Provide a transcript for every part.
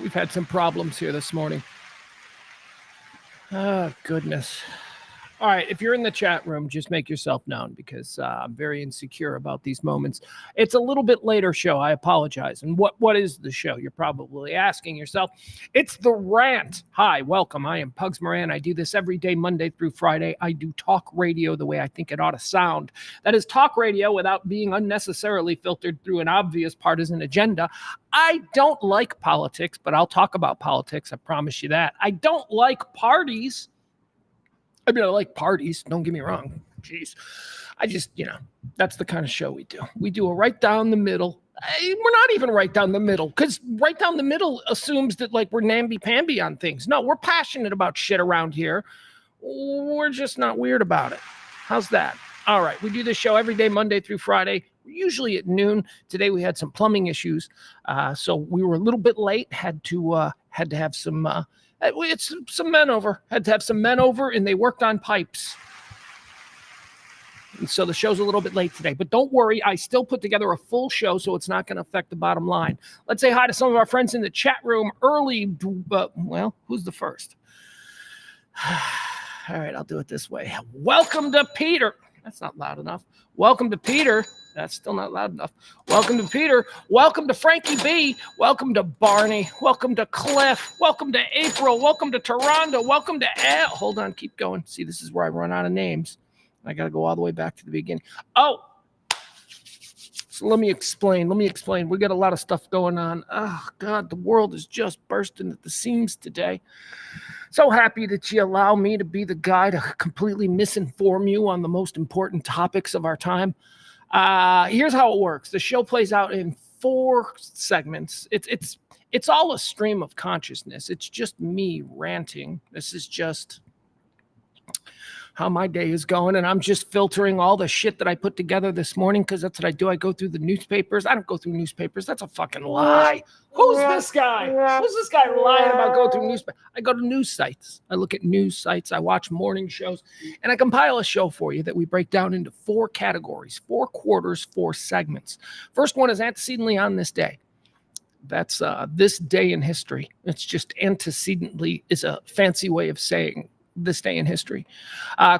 We've had some problems here this morning. Oh, goodness. All right, if you're in the chat room, just make yourself known because I'm very insecure about these moments. It's a little bit later show. I apologize. And what is the show? You're probably asking yourself. It's the Rant. Hi, welcome. I am Pugs Moran. I do this every day, Monday through Friday. I do talk radio the way I think it ought to sound. That is talk radio without being unnecessarily filtered through an obvious partisan agenda. I don't like politics, but I'll talk about politics. I promise you that. I don't like parties. I mean, I like parties. Don't get me wrong. Jeez. I just, that's the kind of show we do. We do a right down the middle. We're not even right down the middle because right down the middle assumes that we're namby-pamby on things. No, we're passionate about shit around here. We're just not weird about it. How's that? All right. We do this show every day, Monday through Friday, usually at noon. Today we had some plumbing issues. So we were a little bit late, had to have some... it's some men over. Had to have some men over, and they worked on pipes. And so the show's a little bit late today. But don't worry, I still put together a full show, so it's not going to affect the bottom line. Let's say hi to some of our friends in the chat room early. Who's the first? All right, I'll do it this way. Welcome to Peter. That's not loud enough. Welcome to Peter. That's still not loud enough. Welcome to Peter. Welcome to Frankie B. Welcome to Barney. Welcome to Cliff. Welcome to April. Welcome to Toronto. Welcome to Al. Hold on, keep going. See, this is where I run out of names. I got to go all the way back to the beginning. Oh, so let me explain. We got a lot of stuff going on. Oh, God, the world is just bursting at the seams today. So happy that you allow me to be the guy to completely misinform you on the most important topics of our time. Here's how it works. The show plays out in 4 segments. It's all a stream of consciousness. It's just me ranting. This is just how my day is going, and I'm just filtering all the shit that I put together this morning because that's what I do. I go through the newspapers. I don't go through newspapers. That's a fucking lie. Who's this guy? Who's this guy lying about going through newspapers? I go to news sites. I look at news sites. I watch morning shows, and I compile a show for you that we break down into 4 categories, 4 quarters, 4 segments. First one is antecedently on this day. That's this day in history. It's just antecedently is a fancy way of saying this day in history.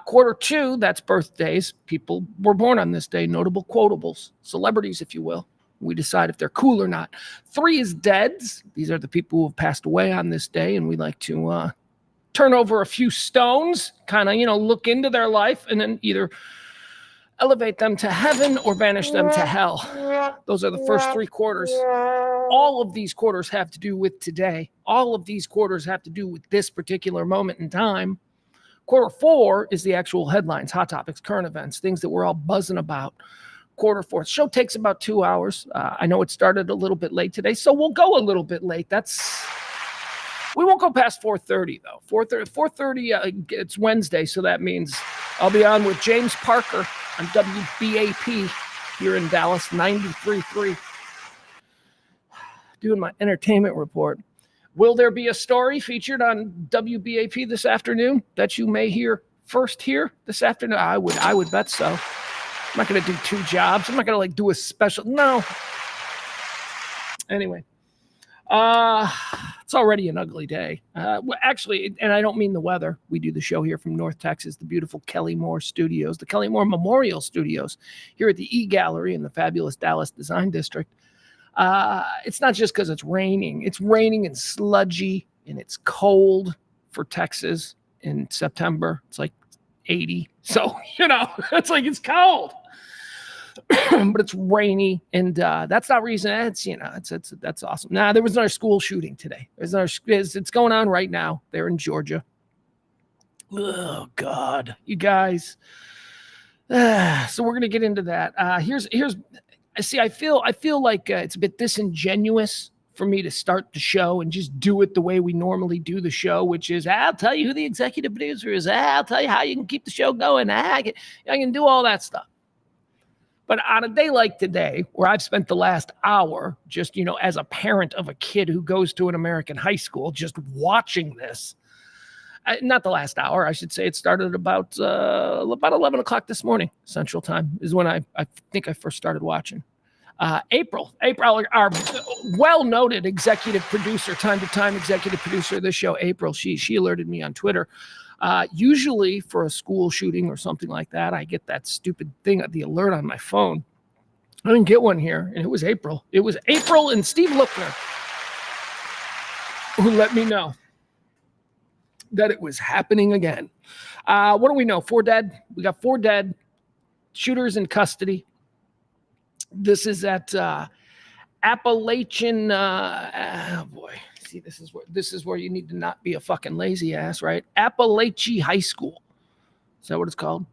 Quarter 2, that's birthdays. People were born on this day, notable quotables, celebrities, if you will. We decide if they're cool or not. 3 is deads. These are the people who have passed away on this day, and we like to turn over a few stones, kind of, look into their life, and then either elevate them to heaven or banish them to hell. Those are the first 3 quarters. All of these quarters have to do with today. All of these quarters have to do with this particular moment in time. Quarter 4 is the actual headlines, hot topics, current events, things that we're all buzzing about. Quarter 4. The show takes about 2 hours. I know it started a little bit late today, so we'll go a little bit late. We won't go past 4:30, though. 4:30, it's Wednesday, so that means I'll be on with James Parker on WBAP here in Dallas, 93.3. Doing my entertainment report. Will there be a story featured on WBAP this afternoon that you may hear first here this afternoon? I would bet so. I'm not going to do 2 jobs. I'm not going to do a special. No. Anyway, it's already an ugly day. Actually, and I don't mean the weather. We do the show here from North Texas, the beautiful Kelly Moore Studios, the Kelly Moore Memorial Studios here at the E-Gallery in the fabulous Dallas Design District. It's not just because it's raining. It's raining and sludgy, and it's cold for Texas in September. It's like 80. So, it's cold. But it's rainy, and that's not reason. That's awesome. There was another school shooting today. It's going on right now. They're in Georgia. Oh, God. You guys. So we're going to get into that. Here's See, I feel like it's a bit disingenuous for me to start the show and just do it the way we normally do the show, which is, I'll tell you who the executive producer is. I'll tell you how you can keep the show going. I can do all that stuff. But on a day like today, where I've spent the last hour just, as a parent of a kid who goes to an American high school, just watching this, not the last hour, I should say. It started about 11 o'clock this morning, Central Time, is when I think I first started watching. April, our well-noted executive producer, time to time executive producer of this show, April, she alerted me on Twitter. Usually for a school shooting or something like that, I get that stupid thing, the alert on my phone. I didn't get one here, and it was April. It was April and Steve Lookner who let me know that it was happening again. What do we know? 4 dead. We got 4 dead. Shooters in custody. This is at Appalachian. Oh boy, see, this is where you need to not be a fucking lazy ass, right? Appalachian High School. Is that what it's called?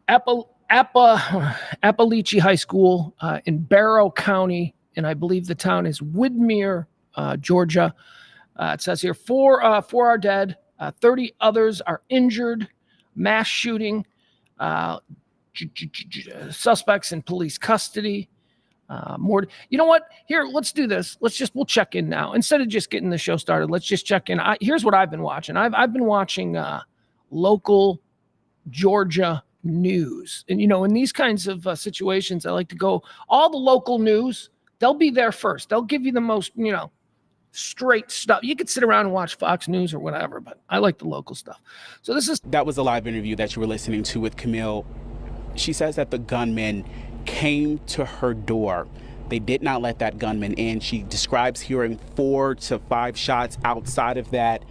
Appalachian High School in Barrow County, and I believe the town is Widmer, Georgia. It says here 4 are dead, 30 others are injured. Mass shooting. Suspects in police custody. More. You know what? Here, let's do this. We'll check in now. Instead of just getting the show started, let's just check in. Here's what I've been watching. I've been watching local Georgia news. And, in these kinds of situations, I like to go all the local news. They'll be there first. They'll give you the most, straight stuff. You could sit around and watch Fox News or whatever, but I like the local stuff. So that was a live interview that you were listening to with Camille. She says that the gunman came to her door. They did not let that gunman in. She describes hearing 4 to 5 shots. Outside of that,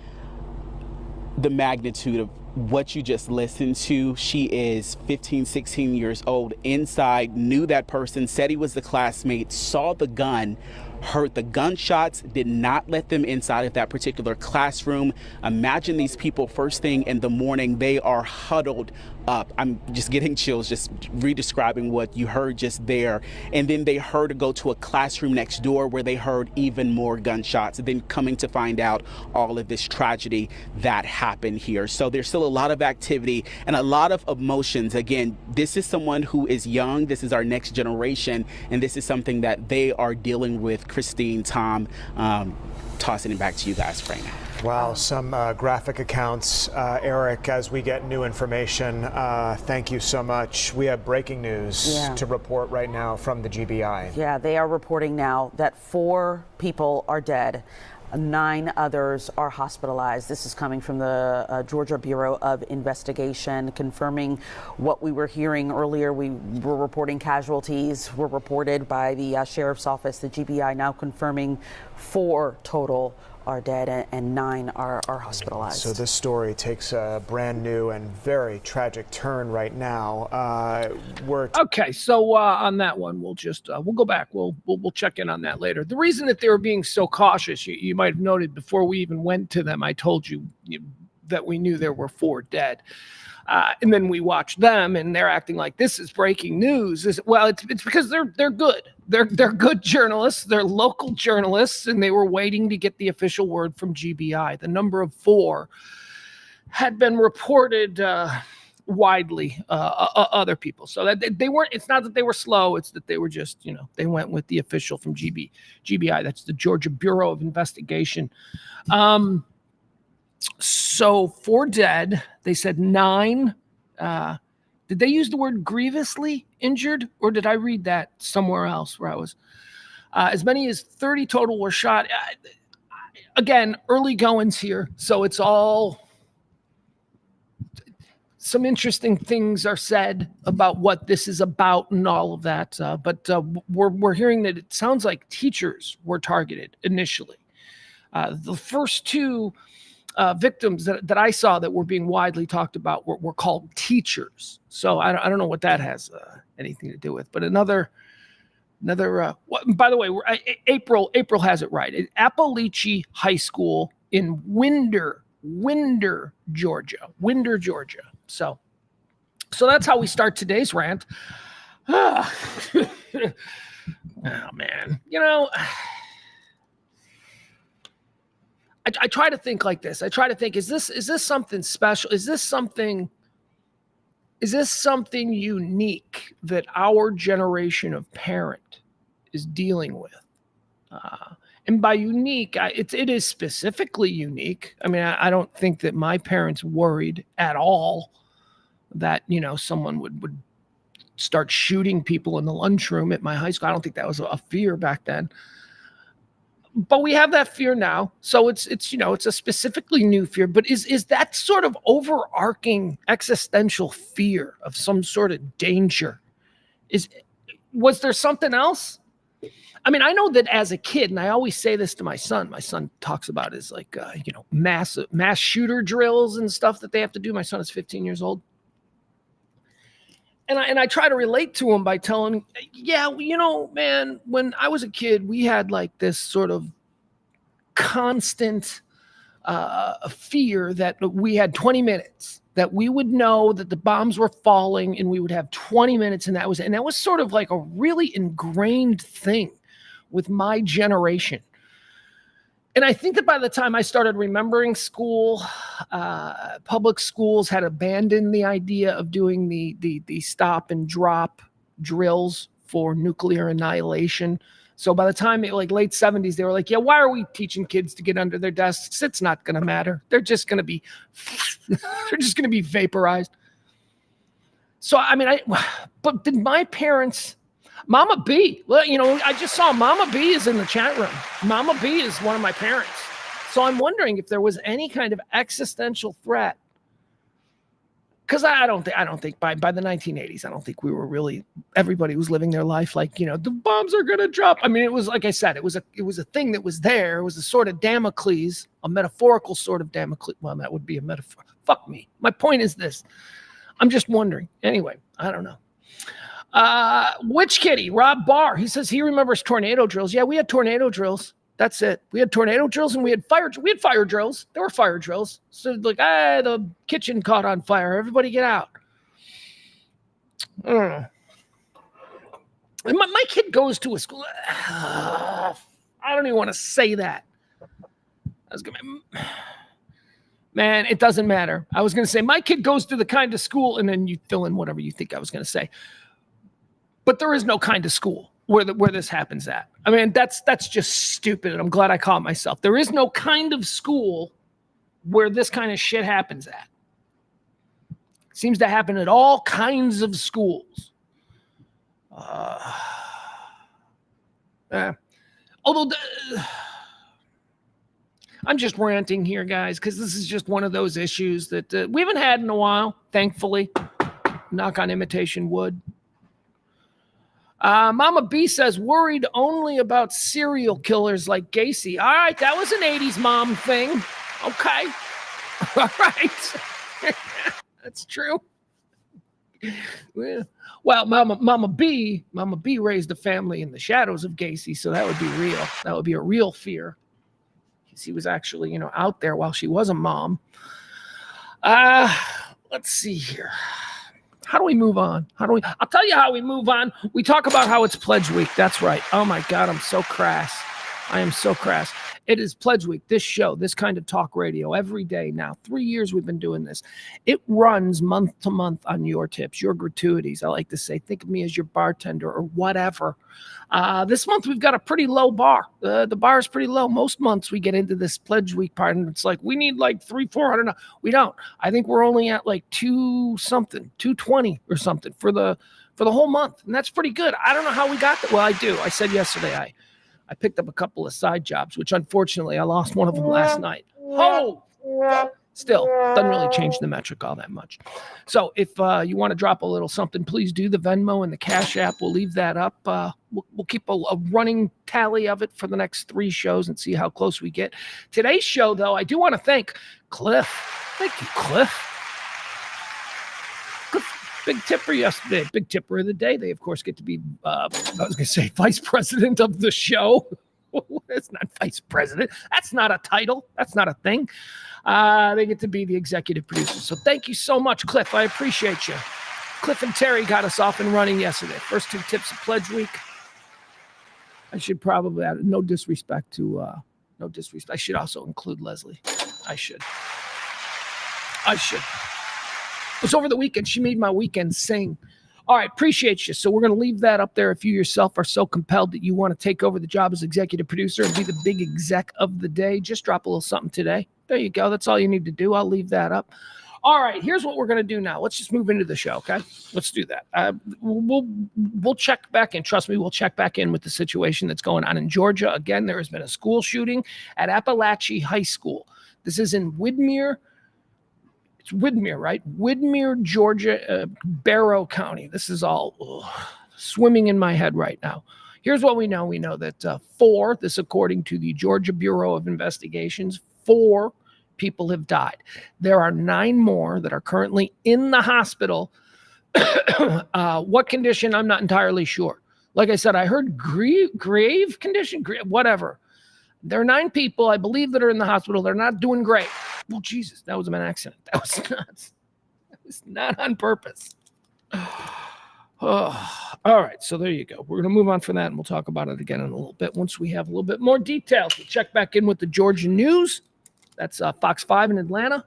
the magnitude of what you just listened to. She is 15, 16 years old, inside, knew that person, said he was the classmate, saw the gun, heard the gunshots, did not let them inside of that particular classroom. Imagine these people first thing in the morning, they are huddled up. I'm just getting chills just re-describing what you heard just there. And then they heard to go to a classroom next door where they heard even more gunshots, and then coming to find out all of this tragedy that happened here. So there's still a lot of activity and a lot of emotions. Again, this is someone who is young. This is our next generation, and this is something that they are dealing with. Christine, Tom, tossing it back to you guys right now. Wow, some graphic accounts. Eric, as we get new information, thank you so much. We have breaking news to report right now from the GBI. Yeah, they are reporting now that 4 people are dead. 9 others are hospitalized. This is coming from the Georgia Bureau of Investigation, confirming what we were hearing earlier. We were reporting casualties were reported by the sheriff's office. The GBI now confirming 4 total are dead and 9 are hospitalized. So this story takes a brand new and very tragic turn right now. Okay, so on that one, we'll go back. We'll check in on that later. The reason that they were being so cautious, you might have noted before we even went to them, I told you that we knew there were 4 dead. And then we watched them, and they're acting like this is breaking news. It's because they're good. They're good journalists. They're local journalists, and they were waiting to get the official word from GBI. The number of 4 had been reported widely, other people. So that they weren't. It's not that they were slow. It's that they were just, they went with the official from GBI. That's the Georgia Bureau of Investigation. So 4 dead. They said 9. Did they use the word grievously injured, or did I read that somewhere else where I was? As many as 30 total were shot. Again, early goings here, so it's all some interesting things are said about what this is about and all of that. But we're hearing that it sounds like teachers were targeted initially. The first 2 victims that I saw that were being widely talked about were called teachers. So I don't know what that has anything to do with. But another. By the way, April has it right. Appalachian High School in Winder, Georgia. So that's how we start today's rant. Oh man, I try to think like this. I try to think, is this something special? Is this something unique that our generation of parent is dealing with? And by unique, it is specifically unique. I mean, I don't think that my parents worried at all that, someone would start shooting people in the lunchroom at my high school. I don't think that was a fear back then. But we have that fear now. So it's a specifically new fear. But is that sort of overarching existential fear of some sort of danger? Was there something else? I mean, I know that as a kid, and I always say this to my son talks about is like, mass shooter drills and stuff that they have to do. My son is 15 years old. And I try to relate to him by telling him, yeah, man, when I was a kid, we had like this sort of constant fear that we had 20 minutes, that we would know that the bombs were falling and we would have 20 minutes. And that was sort of like a really ingrained thing with my generation. And I think that by the time I started remembering school, public schools had abandoned the idea of doing the stop and drop drills for nuclear annihilation. So by the time late 70s, they were like, yeah, why are we teaching kids to get under their desks? It's not going to matter. They're just going to be vaporized. So, I mean, but did my parents... Mama B, well, I just saw Mama B is in the chat room. Mama B is one of my parents. So I'm wondering if there was any kind of existential threat. Because I don't think by the 1980s, I don't think we were really, everybody was living their life like, the bombs are going to drop. I mean, it was, like I said, it was a thing that was there. It was a sort of Damocles, a metaphorical sort of Damocles. Well, that would be a metaphor. Fuck me. My point is this. I'm just wondering. Anyway, I don't know. Witch Kitty, Rob Barr, he says he remembers tornado drills. Yeah, we had tornado drills. That's it. We had tornado drills and we had fire drills. There were fire drills. So like, the kitchen caught on fire. Everybody get out. And my kid goes to a school. I don't even want to say that. Man, it doesn't matter. I was going to say my kid goes to the kind of school, and then you fill in whatever you think I was going to say. But there is no kind of school where this happens at. I mean, that's just stupid, and I'm glad I caught myself. There is no kind of school where this kind of shit happens at. It seems to happen at all kinds of schools. Although I'm just ranting here, guys, because this is just one of those issues that we haven't had in a while, thankfully. Knock on imitation wood. Mama B says, worried only about serial killers like Gacy. All right, that was an 80s mom thing. Okay. All right. That's true. Well, Mama B raised a family in the shadows of Gacy, so that would be real. That would be a real fear. He was actually, out there while she was a mom. Let's see here. How do we move on? I'll tell you how we move on. We talk about how it's Pledge Week. That's right. Oh my God, I'm so crass. I am so crass. It is Pledge Week. This show, this kind of talk radio every day now. 3 years we've been doing this. It runs month to month on your tips, your gratuities. I like to say, think of me as your bartender or whatever. This month we've got a pretty low bar. The bar is pretty low. Most months we get into this Pledge Week part and it's like, we need like $300-400. We don't. I think we're only at like 220 or something for the whole month. And that's pretty good. I don't know how we got that. Well, I do. I said yesterday, I picked up a couple of side jobs, which unfortunately I lost one of them last night. Oh, still doesn't really change the metric all that much. So if you want to drop a little something, please do. The Venmo and the Cash App, we'll leave that up. We'll keep a running tally of it for the next 3 shows and see how close we get. Today's show, though, I do want to thank Cliff. Thank you, Cliff. Big tipper yesterday. Big tipper of the day. They, of course, get to be, I was going to say, vice president of the show. It's not vice president. That's not a title. That's not a thing. They get to be the executive producer. So thank you so much, Cliff. I appreciate you. Cliff and Terry got us off and running yesterday. First 2 tips of Pledge Week. I should probably add no disrespect. I should also include Leslie. I should. It was over the weekend. She made my weekend sing. All right, appreciate you. So we're going to leave that up there. If you yourself are so compelled that you want to take over the job as executive producer and be the big exec of the day, just drop a little something today. There you go. That's all you need to do. I'll leave that up. All right, here's what we're going to do now. Let's just move into the show, okay? Let's do that. We'll check back in. Trust me, we'll check back in with the situation that's going on in Georgia. Again, there has been a school shooting at Appalachia High School. This is in Widmer. It's Widmer, right? Widmer, Georgia, Barrow County. This is all swimming in my head right now. Here's what we know. We know that this according to the Georgia Bureau of Investigations, 4 people have died. There are 9 more that are currently in the hospital. What condition? I'm not entirely sure. Like I said, I heard grave condition, whatever. There are 9 people, I believe, that are in the hospital. They're not doing great. Well, Jesus, that was an accident. That was nuts. That was not on purpose. Oh, all right, so there you go. We're going to move on from that, and we'll talk about it again in a little bit once we have a little bit more details. We'll check back in with the Georgia news. That's Fox 5 in Atlanta.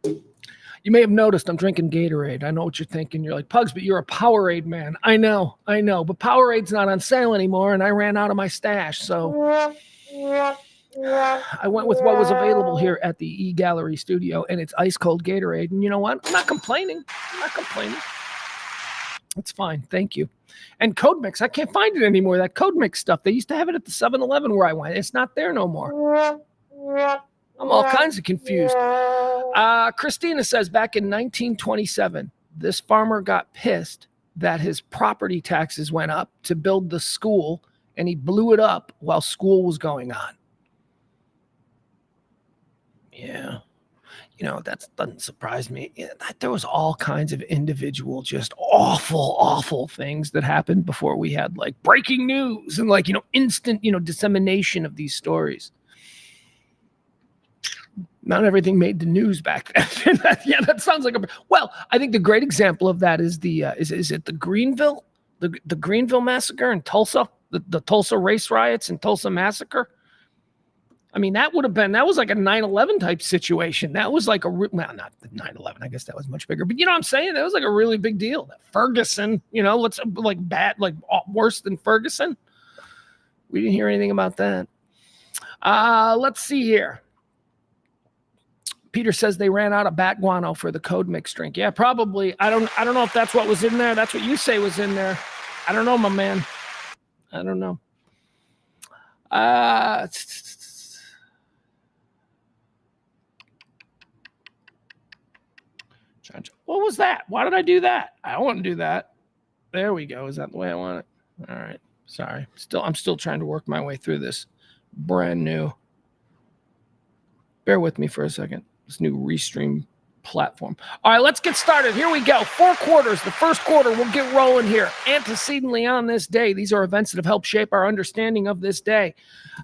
You may have noticed I'm drinking Gatorade. I know what you're thinking. You're like, Pugs, but you're a Powerade man. I know. But Powerade's not on sale anymore, and I ran out of my stash. So I went with what was available here at the E-Gallery studio, and it's ice cold Gatorade. And you know what? I'm not complaining. It's fine. Thank you. And Code Mix, I can't find it anymore. That Code Mix stuff. They used to have it at the 7-Eleven where I went. It's not there no more. I'm all kinds of confused. Christina says back in 1927, this farmer got pissed that his property taxes went up to build the school, and he blew it up while school was going on. Yeah. That doesn't surprise me. There was all kinds of individual, just awful things that happened before we had like breaking news and like, instant, dissemination of these stories. Not everything made the news back then. That sounds like I think the great example of that is is it the Greenville, the Greenville massacre in Tulsa, the Tulsa race riots and Tulsa massacre. I mean, that was like a 9/11 type situation. That was like not the 9/11. I guess that was much bigger, but you know what I'm saying? That was like a really big deal. That Ferguson, let's like bad, like worse than Ferguson. We didn't hear anything about that. Let's see here. Peter says they ran out of bat guano for the Code Mix drink. Yeah, probably. I don't know if that's what was in there. That's what you say was in there. I don't know, my man. I don't know. What was that? Why did I do that? I don't want to do that. There we go. Is that the way I want it? All right. Sorry. I'm still trying to work my way through this. Brand new. Bear with me for a second. This new Restream platform. All right, let's get started. Here we go. 4 quarters. The first quarter, we'll get rolling here. Antecedently on this day, these are events that have helped shape our understanding of this day.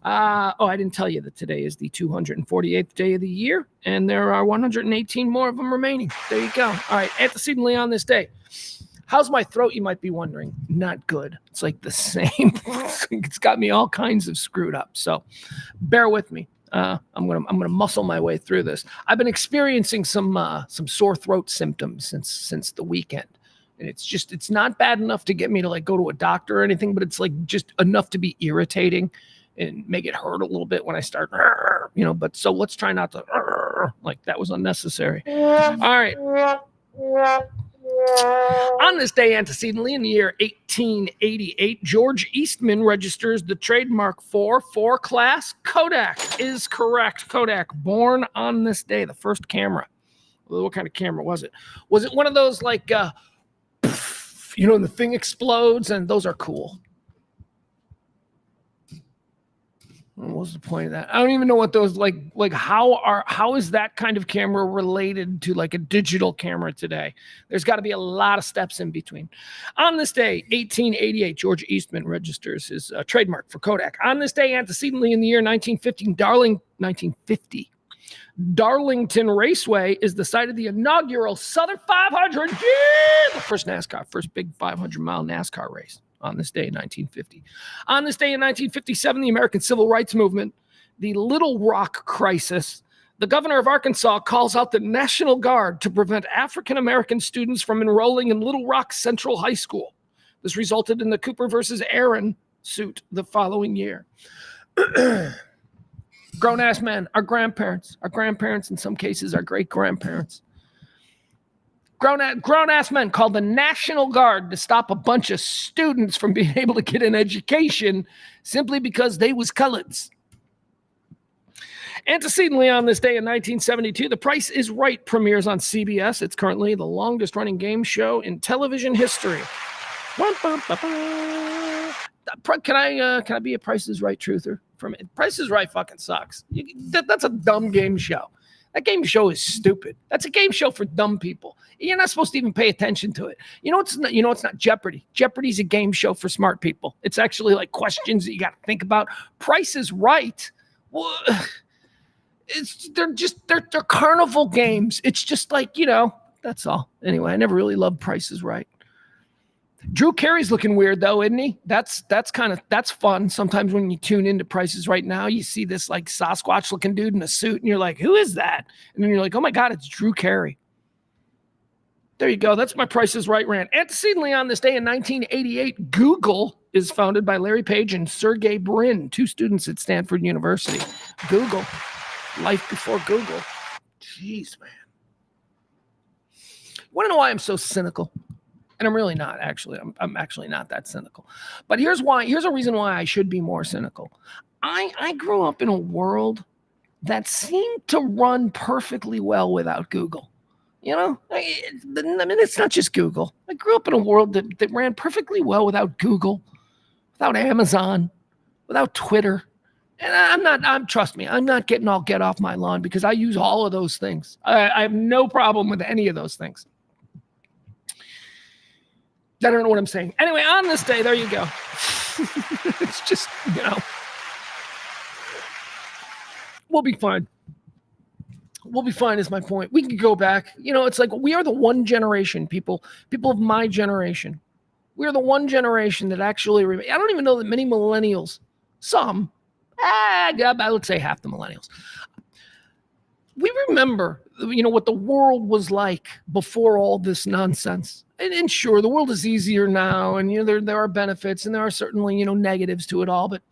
I didn't tell you that today is the 248th day of the year, and there are 118 more of them remaining. There you go. All right, antecedently on this day. How's my throat, you might be wondering? Not good. It's like the same. It's got me all kinds of screwed up. So bear with me. I'm gonna muscle my way through this. I've been experiencing some sore throat symptoms since the weekend, and it's not bad enough to get me to like go to a doctor or anything, but it's like just enough to be irritating and make it hurt a little bit when I start, But so let's try not to like that was unnecessary. All right. On this day antecedently in the year 1888, George Eastman registers the trademark for class. Kodak is correct. Kodak, born on this day, the first camera. What kind of camera was it? Was it one of those like, and the thing explodes, and those are cool. What was the point of that? I don't even know what those like how is that kind of camera related to like a digital camera today? There's got to be a lot of steps in between. On this day, 1888, George Eastman registers his trademark for Kodak. On this day, antecedently in the year 1950, Darlington Raceway is the site of the inaugural Southern 500. Yeah! The first big 500-mile NASCAR race. On this day in 1950. On this day in 1957, the American Civil Rights Movement, the Little Rock crisis, the governor of Arkansas calls out the National Guard to prevent African-American students from enrolling in Little Rock Central High School. This resulted in the Cooper versus Aaron suit the following year. Grown-ass men, our grandparents in some cases, our great-grandparents. Grown-ass men called the National Guard to stop a bunch of students from being able to get an education simply because they was coloreds. Antecedently on this day in 1972, The Price is Right premieres on CBS. It's currently the longest-running game show in television history. Can I be a Price is Right truther? Price is Right fucking sucks. That's a dumb game show. That game show is stupid. That's a game show for dumb people. You're not supposed to even pay attention to it. It's not Jeopardy. Jeopardy's a game show for smart people. It's actually like questions that you got to think about. Price is Right. Well, they're carnival games. It's just like, that's all. Anyway, I never really loved Price is Right. Drew Carey's looking weird though, isn't he? That's fun. Sometimes when you tune into Price is Right now, you see this like Sasquatch looking dude in a suit and you're like, who is that? And then you're like, oh my God, it's Drew Carey. There you go. That's my Price is Right rant. Antecedently on this day in 1988, Google is founded by Larry Page and Sergey Brin, two students at Stanford University. Google. Life before Google. Jeez, man. Want to know why I'm so cynical? And I'm really not, actually. I'm actually not that cynical. But here's why. Here's a reason why I should be more cynical. I grew up in a world that seemed to run perfectly well without Google. It's not just Google. I grew up in a world that ran perfectly well without Google, without Amazon, without Twitter. And trust me, I'm not getting all get off my lawn because I use all of those things. I have no problem with any of those things. I don't know what I'm saying. Anyway, on this day, there you go. It's just, we'll be fine. We'll be fine is my point. We can go back. It's like we are the one generation, people of my generation. We are the one generation that actually, I don't even know that many millennials, some, let's say half the millennials. We remember, what the world was like before all this nonsense. And sure, the world is easier now, and there are benefits, and there are certainly negatives to it all. But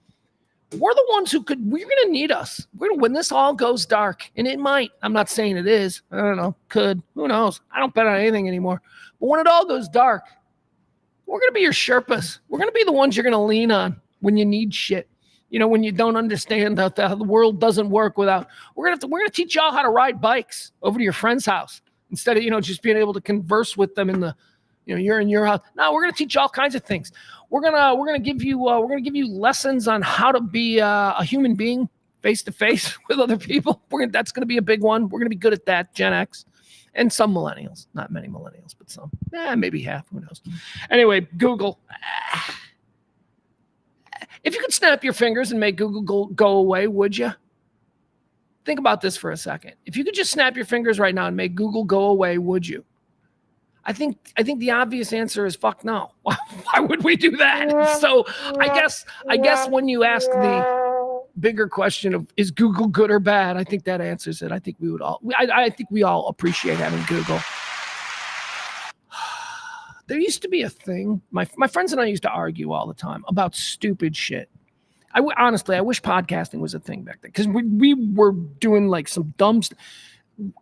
we're the ones we're going to need us. When this all goes dark, and it might. I'm not saying it is. I don't know. Could. Who knows? I don't bet on anything anymore. But when it all goes dark, we're going to be your Sherpas. We're going to be the ones you're going to lean on when you need shit. When you don't understand how the world doesn't work without. We're going to teach y'all how to ride bikes over to your friend's house instead of just being able to converse with them in the. You're in your house. No, we're going to teach you all kinds of things. We're gonna give you lessons on how to be a human being face to face with other people. That's going to be a big one. We're going to be good at that. Gen X and some millennials, not many millennials, but some. Maybe half. Who knows? Anyway, Google. If you could snap your fingers and make Google go away, would you? Think about this for a second. If you could just snap your fingers right now and make Google go away, would you? I think the obvious answer is fuck no. Why would we do that? So I guess when you ask the bigger question of is Google good or bad, I think that answers it. I think we all appreciate having Google. There used to be a thing. My friends and I used to argue all the time about stupid shit. Honestly, I wish podcasting was a thing back then because we were doing like some dumb stuff. Do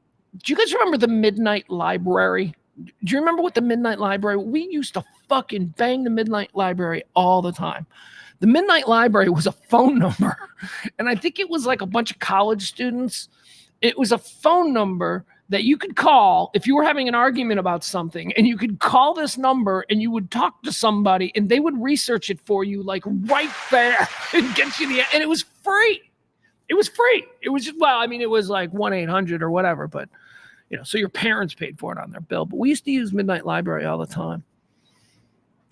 you guys remember the Midnight Library? Do you remember what the Midnight Library? We used to fucking bang the Midnight Library all the time. The Midnight Library was a phone number, and I think it was like a bunch of college students. It was a phone number that you could call if you were having an argument about something, and you could call this number and you would talk to somebody and they would research it for you like right there and get you and it was free. It was free. It was it was like 1-800 or whatever, but so your parents paid for it on their bill. But we used to use Midnight Library all the time.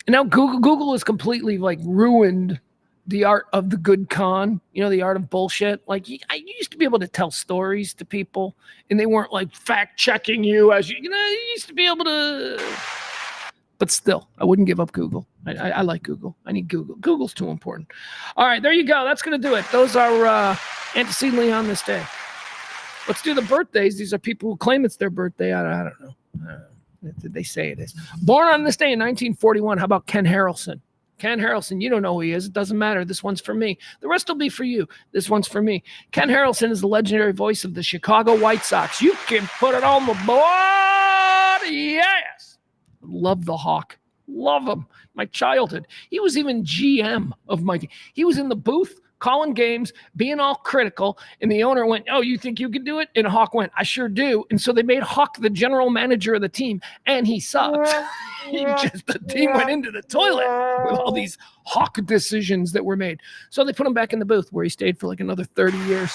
And now Google has completely like ruined the art of the good con, the art of bullshit. Like I used to be able to tell stories to people and they weren't like fact checking you as you used to be able to, but still I wouldn't give up Google. I like Google. I need Google. Google's too important. All right, there you go. That's going to do it. Those are antecedently on this day. Let's do the birthdays. These are people who claim it's their birthday. I don't know. They say it is. Born on this day in 1941. How about Ken Harrelson? Ken Harrelson, you don't know who he is. It doesn't matter. This one's for me. The rest will be for you. This one's for me. Ken Harrelson is the legendary voice of the Chicago White Sox. You can put it on the board. Yes. Love the Hawk. Love him. My childhood. He was even GM of my team. He was in the booth calling games, being all critical, and the owner went, "Oh, you think you can do it?" And Hawk went, "I sure do." And so they made Hawk the general manager of the team, and he sucked. The team went into the toilet with all these Hawk decisions that were made. So they put him back in the booth, where he stayed for like another 30 years.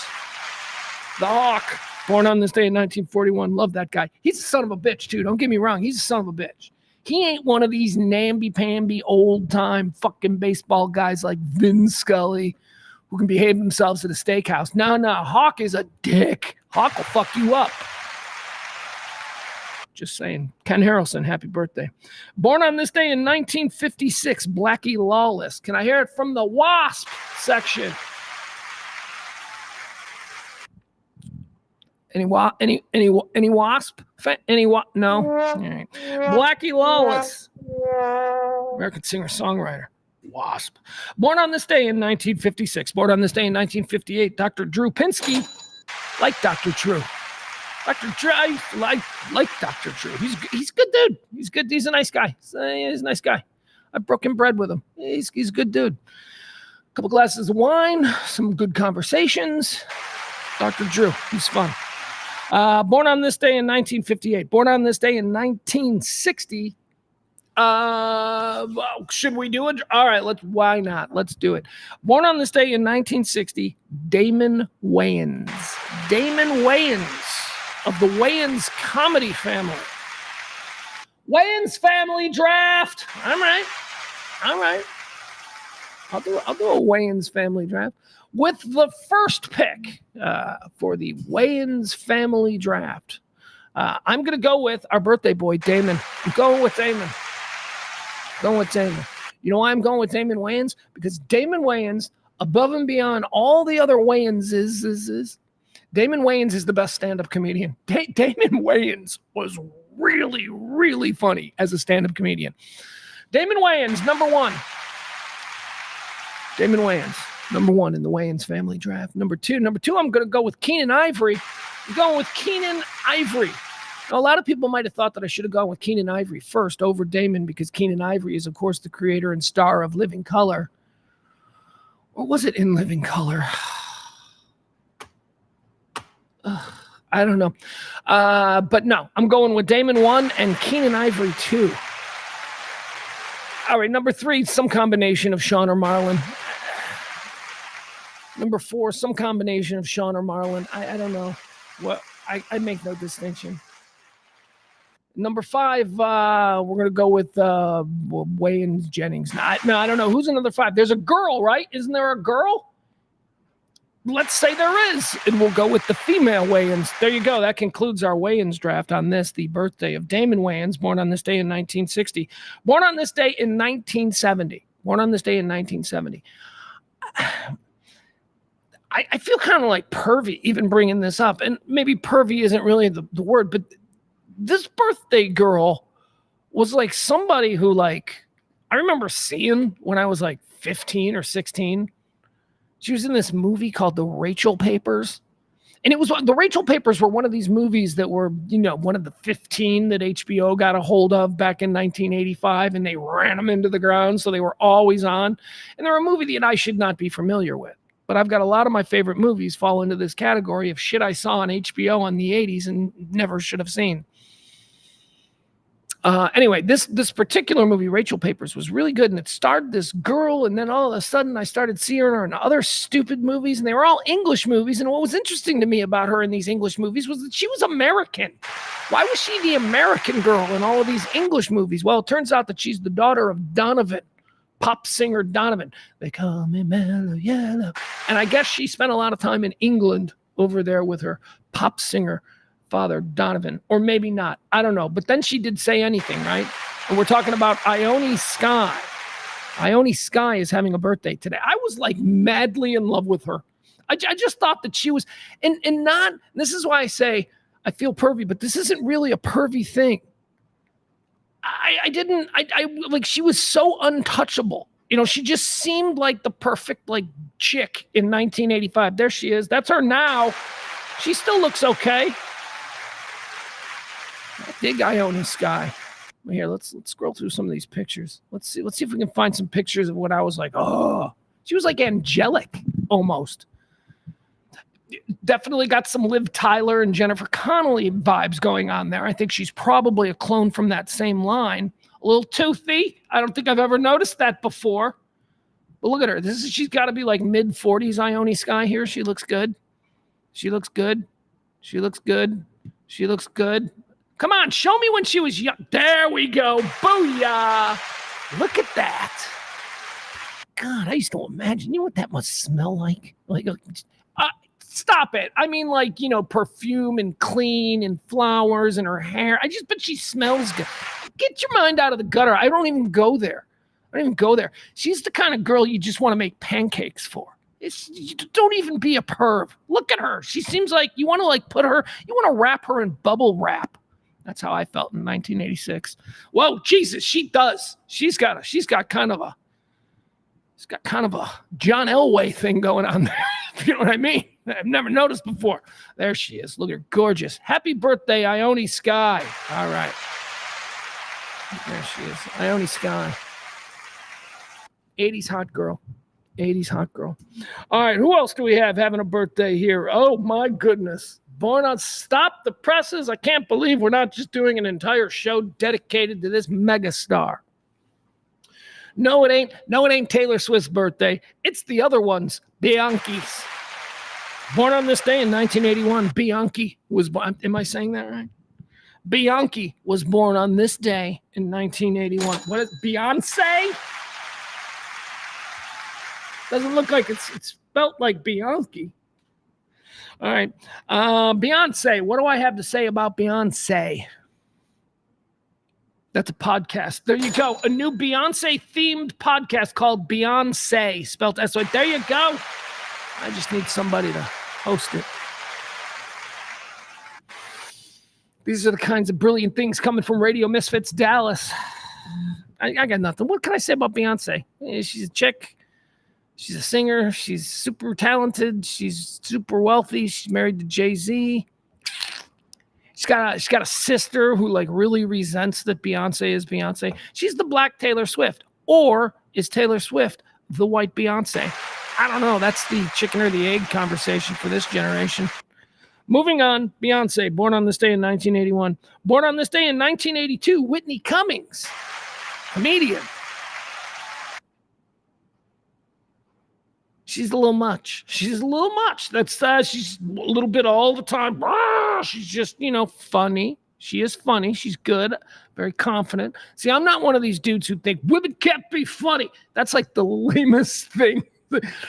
The Hawk, born on this day in 1941. Love that guy. He's a son of a bitch, too. Don't get me wrong. He's a son of a bitch. He ain't one of these namby-pamby, old-time fucking baseball guys like Vin Scully, who can behave themselves at a steakhouse. No, Hawk is a dick. Hawk will fuck you up. Just saying. Ken Harrelson, happy birthday. Born on this day in 1956, Blackie Lawless. Can I hear it from the Wasp section? Any wasp? No. All right. Blackie Lawless, American singer-songwriter. Wasp. Born on this day in 1956. Born on this day in 1958, Dr. Drew Pinsky. Like Dr. Drew. Dr. Drew, I like Dr. Drew. He's a good dude. He's good. He's a nice guy. He's a nice guy. I've broken bread with him. He's a good dude. A couple glasses of wine, some good conversations. Dr. Drew, he's fun. Born on this day in 1958. Born on this day in 1960. Should we do it? All right, why not? Let's do it. Born on this day in 1960, Damon Wayans. Damon Wayans of the Wayans comedy family. Wayans family draft. All right. I'll do a Wayans family draft. With the first pick for the Wayans family draft, I'm going to go with our birthday boy, Damon. I'm going with Damon. You know why I'm going with Damon Wayans? Because Damon Wayans, above and beyond all the other Wayanses, Damon Wayans is the best stand-up comedian. Damon Wayans was really, really funny as a stand-up comedian. Damon Wayans, number one. Damon Wayans, number one in the Wayans family draft. Number two, I'm going to go with Keenan Ivory. I'm going with Keenan Ivory. Now, a lot of people might have thought that I should have gone with Keenan Ivory first over Damon, because Keenan Ivory is, of course, the creator and star of Living Color. Or was it In Living Color? I don't know. But no, I'm going with Damon 1 and Keenan Ivory 2. All right, number 3, some combination of Sean or Marlon. Number 4, some combination of Sean or Marlon. I don't know. Well, I make no distinction. Number 5, we're going to go with Wayans Jennings. No, I don't know. Who's another 5? There's a girl, right? Isn't there a girl? Let's say there is. And we'll go with the female Wayans. There you go. That concludes our Wayans draft on this, the birthday of Damon Wayans, born on this day in 1960. Born on this day in 1970. I feel kind of like pervy even bringing this up. And maybe pervy isn't really the word, but this birthday girl was like somebody who, like, I remember seeing when I was like 15 or 16. She was in this movie called The Rachel Papers. And it was, the Rachel Papers were one of these movies that were, one of the 15 that HBO got a hold of back in 1985, and they ran them into the ground. So they were always on. And they're a movie that I should not be familiar with. But I've got a lot of my favorite movies fall into this category of shit I saw on HBO on the 80s and never should have seen. Anyway, this particular movie, Rachel Papers, was really good, and it starred this girl, and then all of a sudden I started seeing her in other stupid movies, and they were all English movies, and what was interesting to me about her in these English movies was that she was American. Why was she the American girl in all of these English movies? Well, it turns out that she's the daughter of Donovan, pop singer Donovan. They call me Mellow Yellow. And I guess she spent a lot of time in England over there with her pop singer father, Donovan, or maybe not. I don't know. But then she did Say Anything, right? And we're talking about Ione Skye. Ione Skye is having a birthday today. I was like madly in love with her. I just thought that she was, and not, this is why I say I feel pervy, but this isn't really a pervy thing. I like, she was so untouchable. She just seemed like the perfect like chick in 1985. There she is. That's her now. She still looks okay. Big Ione Sky. Here, let's scroll through some of these pictures. Let's see if we can find some pictures of what I was like. Oh, she was like angelic almost. Definitely got some Liv Tyler and Jennifer Connelly vibes going on there. I think she's probably a clone from that same line. A little toothy. I don't think I've ever noticed that before. But look at her. She's got to be like mid-40s Ione Sky here. She looks good. She looks good. She looks good. She looks good. Come on, show me when she was young. There we go. Booyah. Look at that. God, I used to imagine. You know what that must smell like? Stop it. I mean, like, perfume and clean and flowers and her hair. But she smells good. Get your mind out of the gutter. I don't even go there. She's the kind of girl you just want to make pancakes for. Don't even be a perv. Look at her. She seems like you want to wrap her in bubble wrap. That's how I felt in 1986. Whoa, Jesus, she does. She's got kind of a John Elway thing going on there. You know what I mean? I've never noticed before. There she is. Look at her, gorgeous. Happy birthday, Ione Sky. All right. There she is, Ione Sky. 80s hot girl. 80s hot girl. All right, who else do we have having a birthday here? Oh, my goodness. Born on Stop the Presses. I can't believe we're not just doing an entire show dedicated to this megastar. No, it ain't. No, it ain't Taylor Swift's birthday. It's the other one's, Bianchi's. Born on this day in 1981, Bianchi was born. Am I saying that right? Bianchi was born on this day in 1981. What is Beyonce? Doesn't look like it's spelt like Bianchi. All right. Beyonce. What do I have to say about Beyonce? That's a podcast. There you go. A new Beyonce-themed podcast called Beyonce, spelled S. There you go. I just need somebody to host it. These are the kinds of brilliant things coming from Radio Misfits Dallas. I got nothing. What can I say about Beyonce? She's a chick. She's a singer. She's super talented. She's super wealthy. She's married to Jay-Z. She's got a sister who like really resents that Beyonce is Beyonce. She's the black Taylor Swift. Or is Taylor Swift the white Beyonce? I don't know. That's the chicken or the egg conversation for this generation. Moving on, Beyonce, born on this day in 1981. Born on this day in 1982, Whitney Cummings, comedian. She's a little much. That's she's a little bit all the time. She's just, funny. She is funny. She's good, very confident. See, I'm not one of these dudes who think women can't be funny. That's like the lamest thing.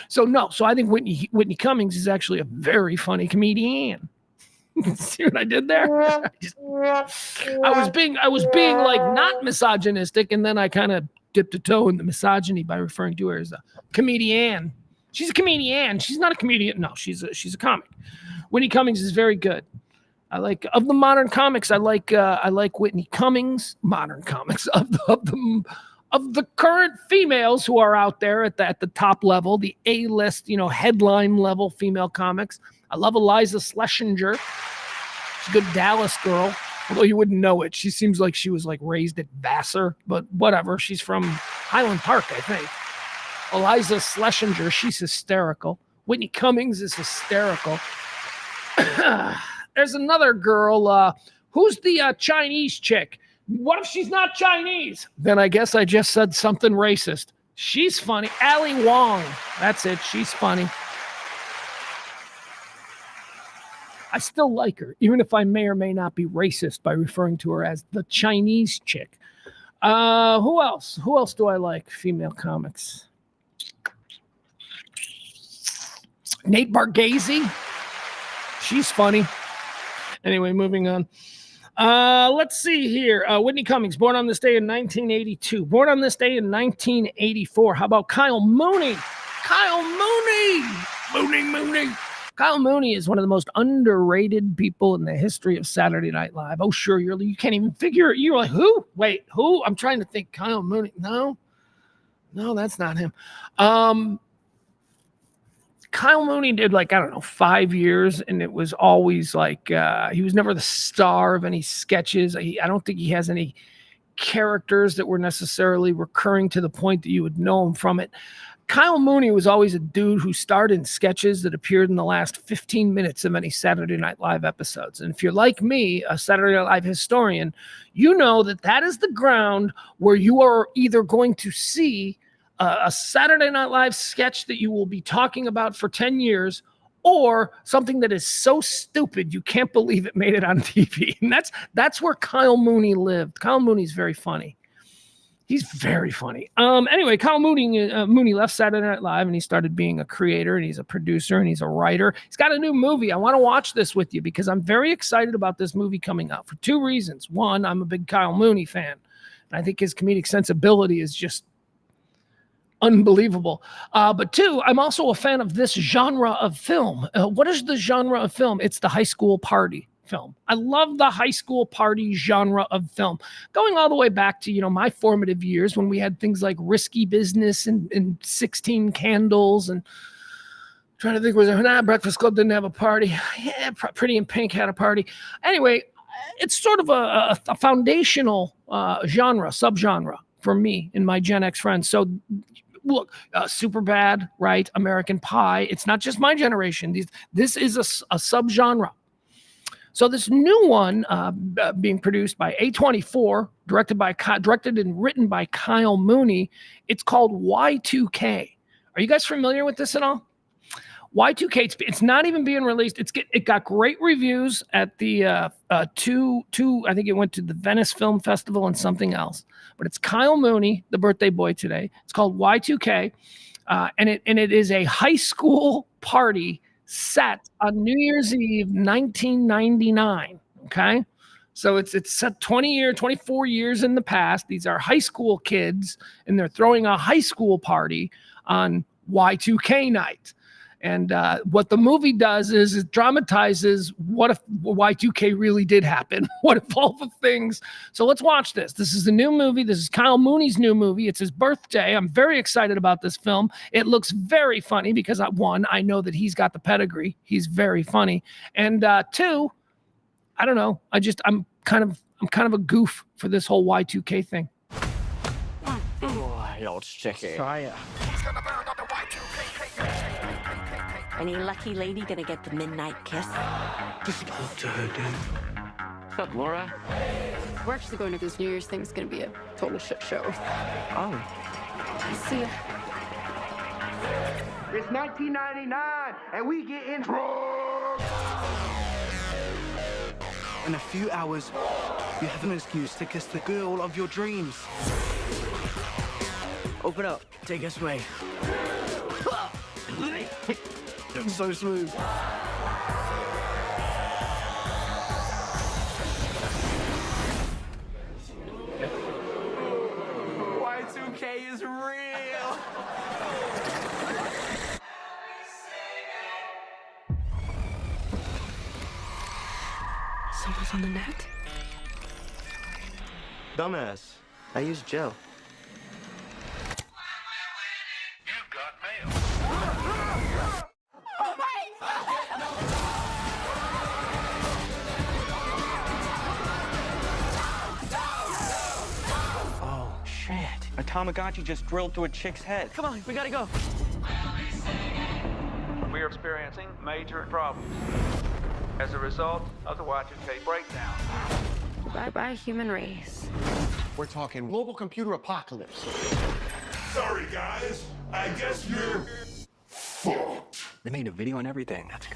So I think Whitney Cummings is actually a very funny comedian. See what I did there? I was being like not misogynistic, and then I kind of dipped a toe in the misogyny by referring to her as a comedian. She's a comedian. She's not a comedian. No, she's a comic. Whitney Cummings is very good. I like of the modern comics. I like Whitney Cummings. Modern comics of the current females who are out there at the top level, the A-list, headline level female comics. I love Eliza Schlesinger. She's a good Dallas girl, although you wouldn't know it. She seems like she was like raised at Vassar, but whatever. She's from Highland Park, I think. Eliza Schlesinger, she's hysterical. Whitney Cummings is hysterical. There's another girl. Who's the Chinese chick? What if she's not Chinese? Then I guess I just said something racist. She's funny. Ali Wong. That's it. She's funny. I still like her, even if I may or may not be racist by referring to her as the Chinese chick. Who else? Who else do I like? Female comics. Nate Bargatze. She's funny. Anyway, moving on. Let's see here. Whitney Cummings, born on this day in 1982. Born on this day in 1984. How about Kyle Mooney? Kyle Mooney! Mooney! Kyle Mooney is one of the most underrated people in the history of Saturday Night Live. Oh, sure. You can't even figure it. You're like, who? Wait, who? I'm trying to think. Kyle Mooney. No. No, that's not him. Kyle Mooney did, like, I don't know, 5 years, and it was always like he was never the star of any sketches. I don't think he has any characters that were necessarily recurring to the point that you would know him from it. Kyle Mooney was always a dude who starred in sketches that appeared in the last 15 minutes of any Saturday Night Live episodes. And if you're like me, a Saturday Night Live historian, you know that that is the ground where you are either going to see a Saturday Night Live sketch that you will be talking about for 10 years, or something that is so stupid you can't believe it made it on TV. And that's where Kyle Mooney lived. Kyle Mooney's very funny. He's very funny. Anyway, Kyle Mooney left Saturday Night Live, and he started being a creator, and he's a producer, and he's a writer. He's got a new movie. I want to watch this with you because I'm very excited about this movie coming out for 2 reasons. One, I'm a big Kyle Mooney fan, and I think his comedic sensibility is just unbelievable. But 2, I'm also a fan of this genre of film. What is the genre of film? It's the high school party film. I love the high school party genre of film, going all the way back to, my formative years when we had things like Risky Business and 16 Candles, and trying to think, was there, Breakfast Club didn't have a party. Yeah, Pretty in Pink had a party. Anyway, it's sort of a foundational subgenre for me and my Gen X friends. So look, Superbad, right? American Pie. It's not just my generation. This is a subgenre. So this new one being produced by A24, directed and written by Kyle Mooney, it's called Y2K. Are you guys familiar with this at all? Y2K, it's not even being released. It got great reviews at the two. I think it went to the Venice Film Festival and something else. But it's Kyle Mooney, the birthday boy today. It's called Y2K, and it is a high school party set on New Year's Eve, 1999. Okay, so it's set 24 years in the past. These are high school kids, and they're throwing a high school party on Y2K night. And what the movie does is it dramatizes what if Y2K really did happen? What if all the things? So let's watch this. This is the new movie. This is Kyle Mooney's new movie. It's his birthday. I'm very excited about this film. It looks very funny because, one, I know that he's got the pedigree. He's very funny. And 2, I don't know. I'm kind of a goof for this whole Y2K thing. Boy, old sticky. Fire. Any lucky lady gonna get the midnight kiss? Just talk to her, dude. What's up, Laura? We're actually going to this New Year's thing. It's gonna be a total shit show. Oh. See ya. It's 1999, and we getting drunk. In a few hours, you have an excuse to kiss the girl of your dreams. Open up. Take us away. So smooth. Y2K is real. Someone's on the net. Dumbass. I use gel. A Tamagotchi just drilled through a chick's head. Come on, we gotta go. We are experiencing major problems as a result of the Y2K breakdown. Bye-bye, human race. We're talking global computer apocalypse. Sorry, guys. I guess you're fucked. They made a video and everything. That's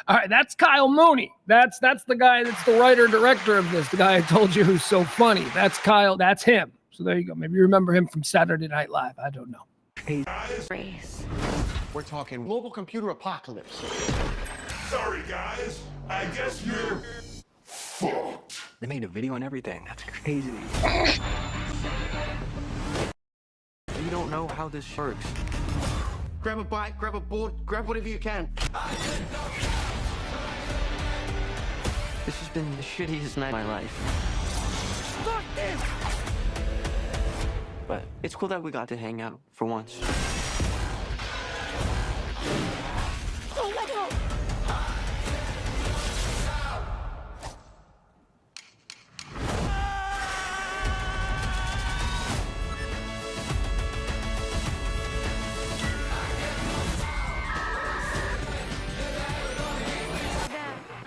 All right, that's Kyle Mooney. That's the guy that's the writer-director of this, the guy I told you who's so funny. That's Kyle. That's him. So there you go. Maybe you remember him from Saturday Night Live. I don't know. Race. We're talking global computer apocalypse. Sorry, guys. I guess you're fucked. They made a video and everything. That's crazy. You don't know how this works. Grab a bike, grab a board, grab whatever you can. This has been the shittiest night of my life. Fuck this! but it's cool that we got to hang out for once. Oh, let go!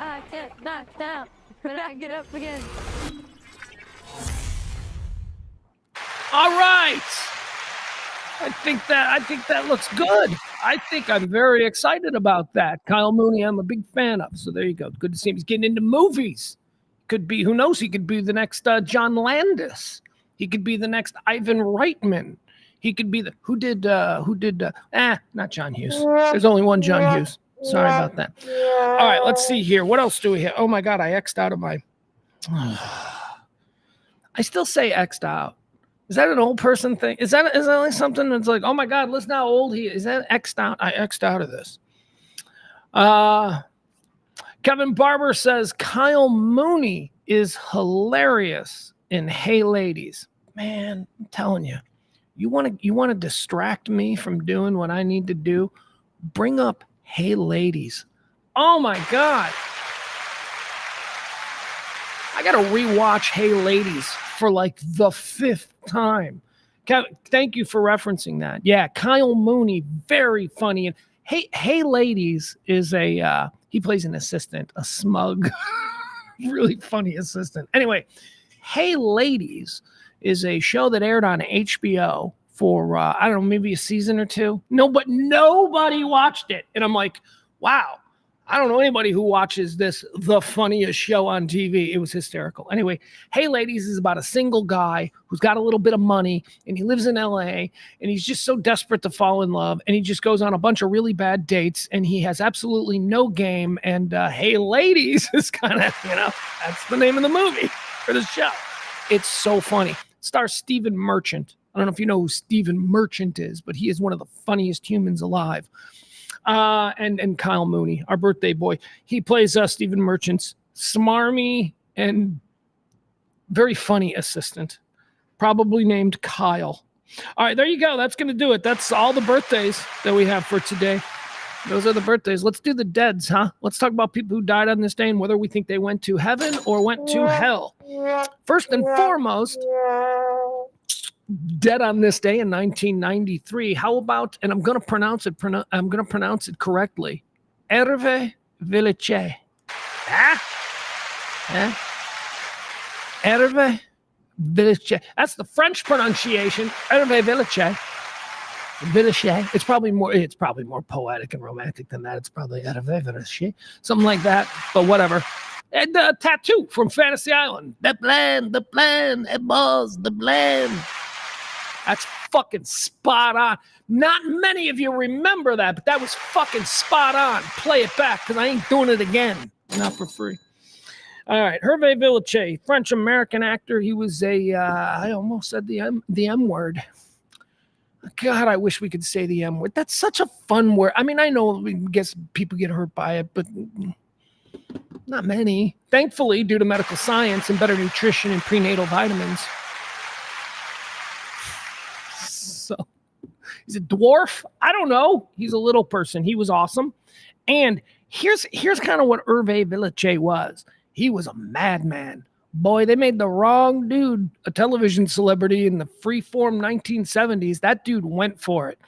I get knocked out, but I get up again. All right. I think that looks good. I think I'm very excited about that. Kyle Mooney, I'm a big fan of. So there you go. Good to see him. He's getting into movies. Could be, who knows? He could be the next John Landis. He could be the next Ivan Reitman. He could be the not John Hughes. There's only one John Hughes. Sorry about that. All right, let's see here. What else do we have? Oh my God, I X'd out of my. I still say X'd out. Is that an old person thing? Is that like something that's like, oh my God, listen how old he is? Is that X'd out? I X'd out of this. Kevin Barber says Kyle Mooney is hilarious in Hey Ladies. Man, I'm telling you, you want to distract me from doing what I need to do? Bring up Hey Ladies. Oh my God. I got to rewatch Hey Ladies for like the 5th time. Thank you for referencing that. Yeah, Kyle Mooney, very funny. And Hey Ladies is he plays an assistant, a smug, really funny assistant. Anyway, Hey Ladies is a show that aired on HBO for, I don't know, maybe a season or two. No, but nobody watched it. And I'm like, wow. I don't know anybody who watches this, the funniest show on TV. It was hysterical. Anyway, Hey Ladies is about a single guy who's got a little bit of money and he lives in LA and he's just so desperate to fall in love and he just goes on a bunch of really bad dates and he has absolutely no game. And Hey Ladies is kind of, that's the name of the movie for the show. It's so funny. It stars Stephen Merchant. I don't know if you know who Stephen Merchant is, but he is one of the funniest humans alive. And Kyle Mooney, our birthday boy. He plays Stephen Merchant's smarmy and very funny assistant, probably named Kyle. All right, there you go. That's going to do it. That's all the birthdays that we have for today. Those are the birthdays. Let's do the deads, huh? Let's talk about people who died on this day and whether we think they went to heaven or went to hell. First and foremost, dead on this day in 1993. How about, and I'm going to pronounce it correctly, Hervé Villechaize. Hervé Villechaize. That's the French pronunciation. Hervé Villechaize. Villechaize. It's probably more poetic and romantic than that. It's probably Hervé Villechaize, something like that. But whatever. And the tattoo from Fantasy Island. The plan, it was the plan. That's fucking spot on. Not many of you remember that, but that was fucking spot on. Play it back, because I ain't doing it again. Not for free. All right. Hervé Villechaize, French-American actor. He was I almost said the M word. God, I wish we could say the M word. That's such a fun word. I mean, I know, I guess people get hurt by it, but not many. Thankfully, due to medical science and better nutrition and prenatal vitamins. So, he's a dwarf? I don't know. He's a little person. He was awesome. And here's kind of what Hervé Villechaize was. He was a madman. Boy, they made the wrong dude a television celebrity in the freeform 1970s. That dude went for it.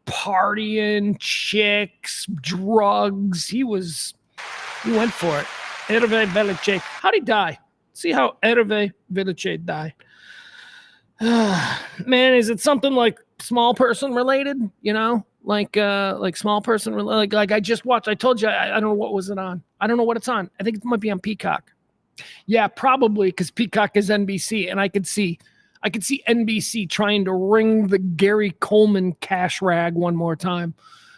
Partying, chicks, drugs. He went for it. Hervé Villechaize. How'd he die? See how Hervé Villechaize died. Man, is it something like small person related? Like small person, like I just watched. I told you, I don't know what was it on. I don't know what it's on. I think it might be on Peacock. Yeah, probably, because Peacock is NBC, and I could see NBC trying to wring the Gary Coleman cash rag one more time.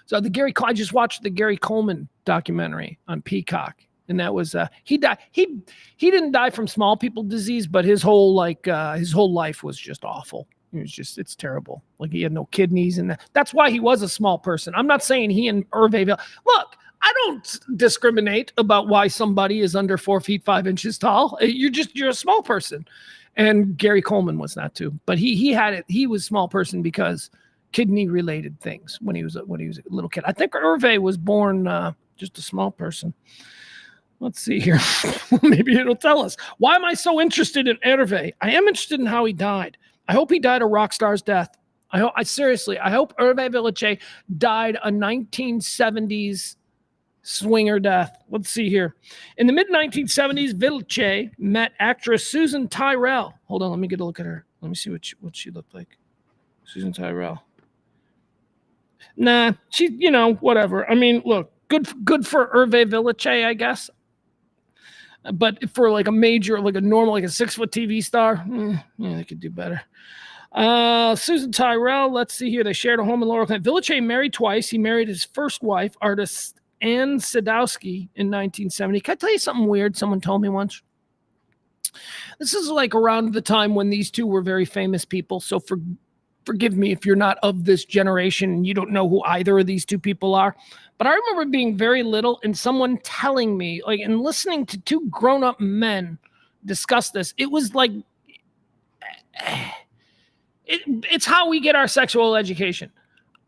So I just watched the Gary Coleman documentary on Peacock, and that was he died. He didn't die from small people disease, but his whole life was just awful. It's terrible. Like he had no kidneys, and that's why he was a small person. I'm not saying he and Hervé look. I don't discriminate about why somebody is under 4 feet 5 inches tall. You're a small person. And Gary Coleman was that too. But he had it. He was a small person because kidney related things when he was a little kid. I think Hervé was born just a small person. Let's see here. Maybe it'll tell us. Why am I so interested in Hervé? I am interested in how he died. I hope he died a rock star's death. I hope Hervé Villechaize died a 1970s swinger death. Let's see here. In the mid-1970s, Villechaize met actress Susan Tyrrell. Hold on, let me get a look at her. Let me see what she looked like. Susan Tyrrell. Nah, she, whatever. I mean, look, good for Hervé Villechaize, I guess. But for like a major, like a normal, like a 6-foot TV star, they could do better. Susan Tyrrell, let's see here. They shared a home in Laurel Canyon. Villechaize married twice. He married his first wife, artist Anne Sadowski, in 1970. Can I tell you something weird someone told me once? This is like around the time when these two were very famous people. So forgive me if you're not of this generation and you don't know who either of these two people are. But I remember being very little and someone telling me, like, and listening to two grown-up men discuss this. It was like, it's how we get our sexual education.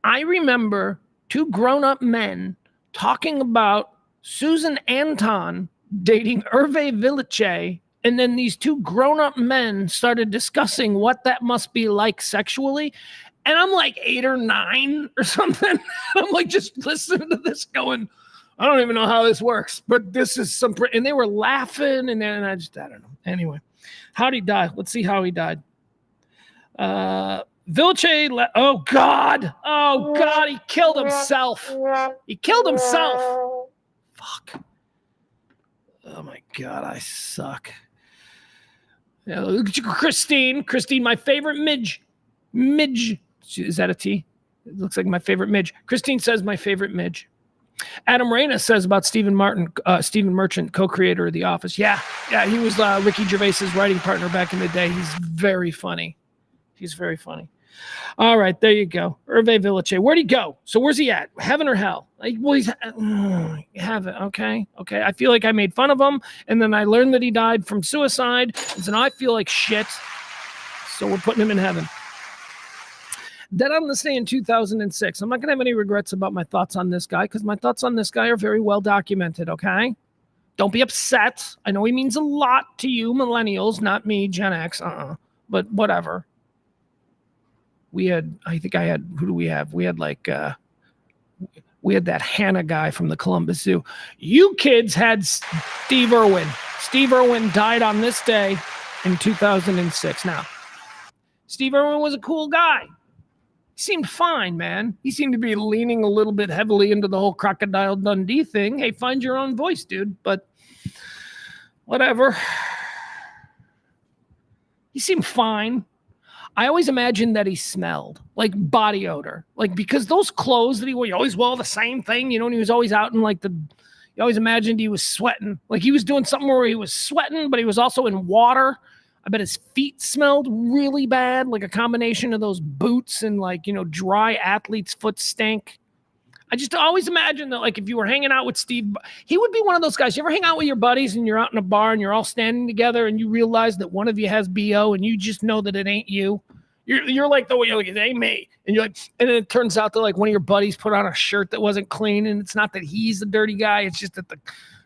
I remember two grown-up men talking about Susan Anton dating Hervé Villechaize, and then these two grown-up men started discussing what that must be like sexually. And I'm like 8 or 9 or something. I'm like just listening to this going, I don't even know how this works, but this is some, and they were laughing, and then I don't know. Anyway, how'd he die? Let's see how he died. Villechaize, oh God, he killed himself. He killed himself. Fuck. Oh my God, I suck. Christine, my favorite midge. Is that a T? It looks like my favorite midge. Christine says my favorite midge. Adam Reyna says about Stephen Merchant, co-creator of The Office. Yeah, he was Ricky Gervais's writing partner back in the day. He's very funny. All right, there you go. Hervé Villechaize. Where'd he go? So where's he at? Heaven or hell? He's heaven. Okay. I feel like I made fun of him, and then I learned that he died from suicide, and so now I feel like shit. So we're putting him in heaven. Dead on this day in 2006. I'm not going to have any regrets about my thoughts on this guy because my thoughts on this guy are very well documented, okay? Don't be upset. I know he means a lot to you millennials, not me, Gen X. But whatever. Who do we have? We had that Hannah guy from the Columbus Zoo. You kids had Steve Irwin. Steve Irwin died on this day in 2006. Now, Steve Irwin was a cool guy. He seemed fine, man. He seemed to be leaning a little bit heavily into the whole Crocodile Dundee thing. Hey, find your own voice, dude. But whatever. He seemed fine. I always imagined that he smelled like body odor, like because those clothes that he wore, you always wore the same thing, and he was always out in you always imagined he was sweating, like he was doing something where he was sweating, but he was also in water. I bet his feet smelled really bad, like a combination of those boots and dry athlete's foot stank. I just always imagined that, like, if you were hanging out with Steve, he would be one of those guys. You ever hang out with your buddies and you're out in a bar and you're all standing together and you realize that one of you has BO and you just know that it ain't you? You're like, it ain't me. And you're like, and then it turns out that like one of your buddies put on a shirt that wasn't clean, and it's not that he's the dirty guy. It's just that the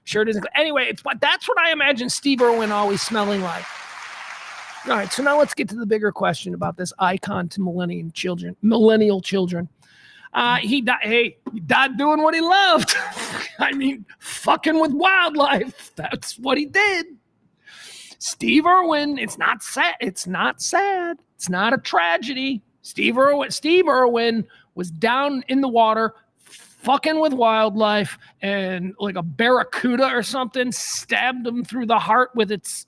shirt isn't clean. Anyway, that's what I imagine Steve Irwin always smelling like. All right, so now let's get to the bigger question about this icon to millennial children. He died doing what he loved. I mean, fucking with wildlife. That's what he did. Steve Irwin, it's not sad. It's not a tragedy. Steve Irwin was down in the water fucking with wildlife, and like a barracuda or something stabbed him through the heart with its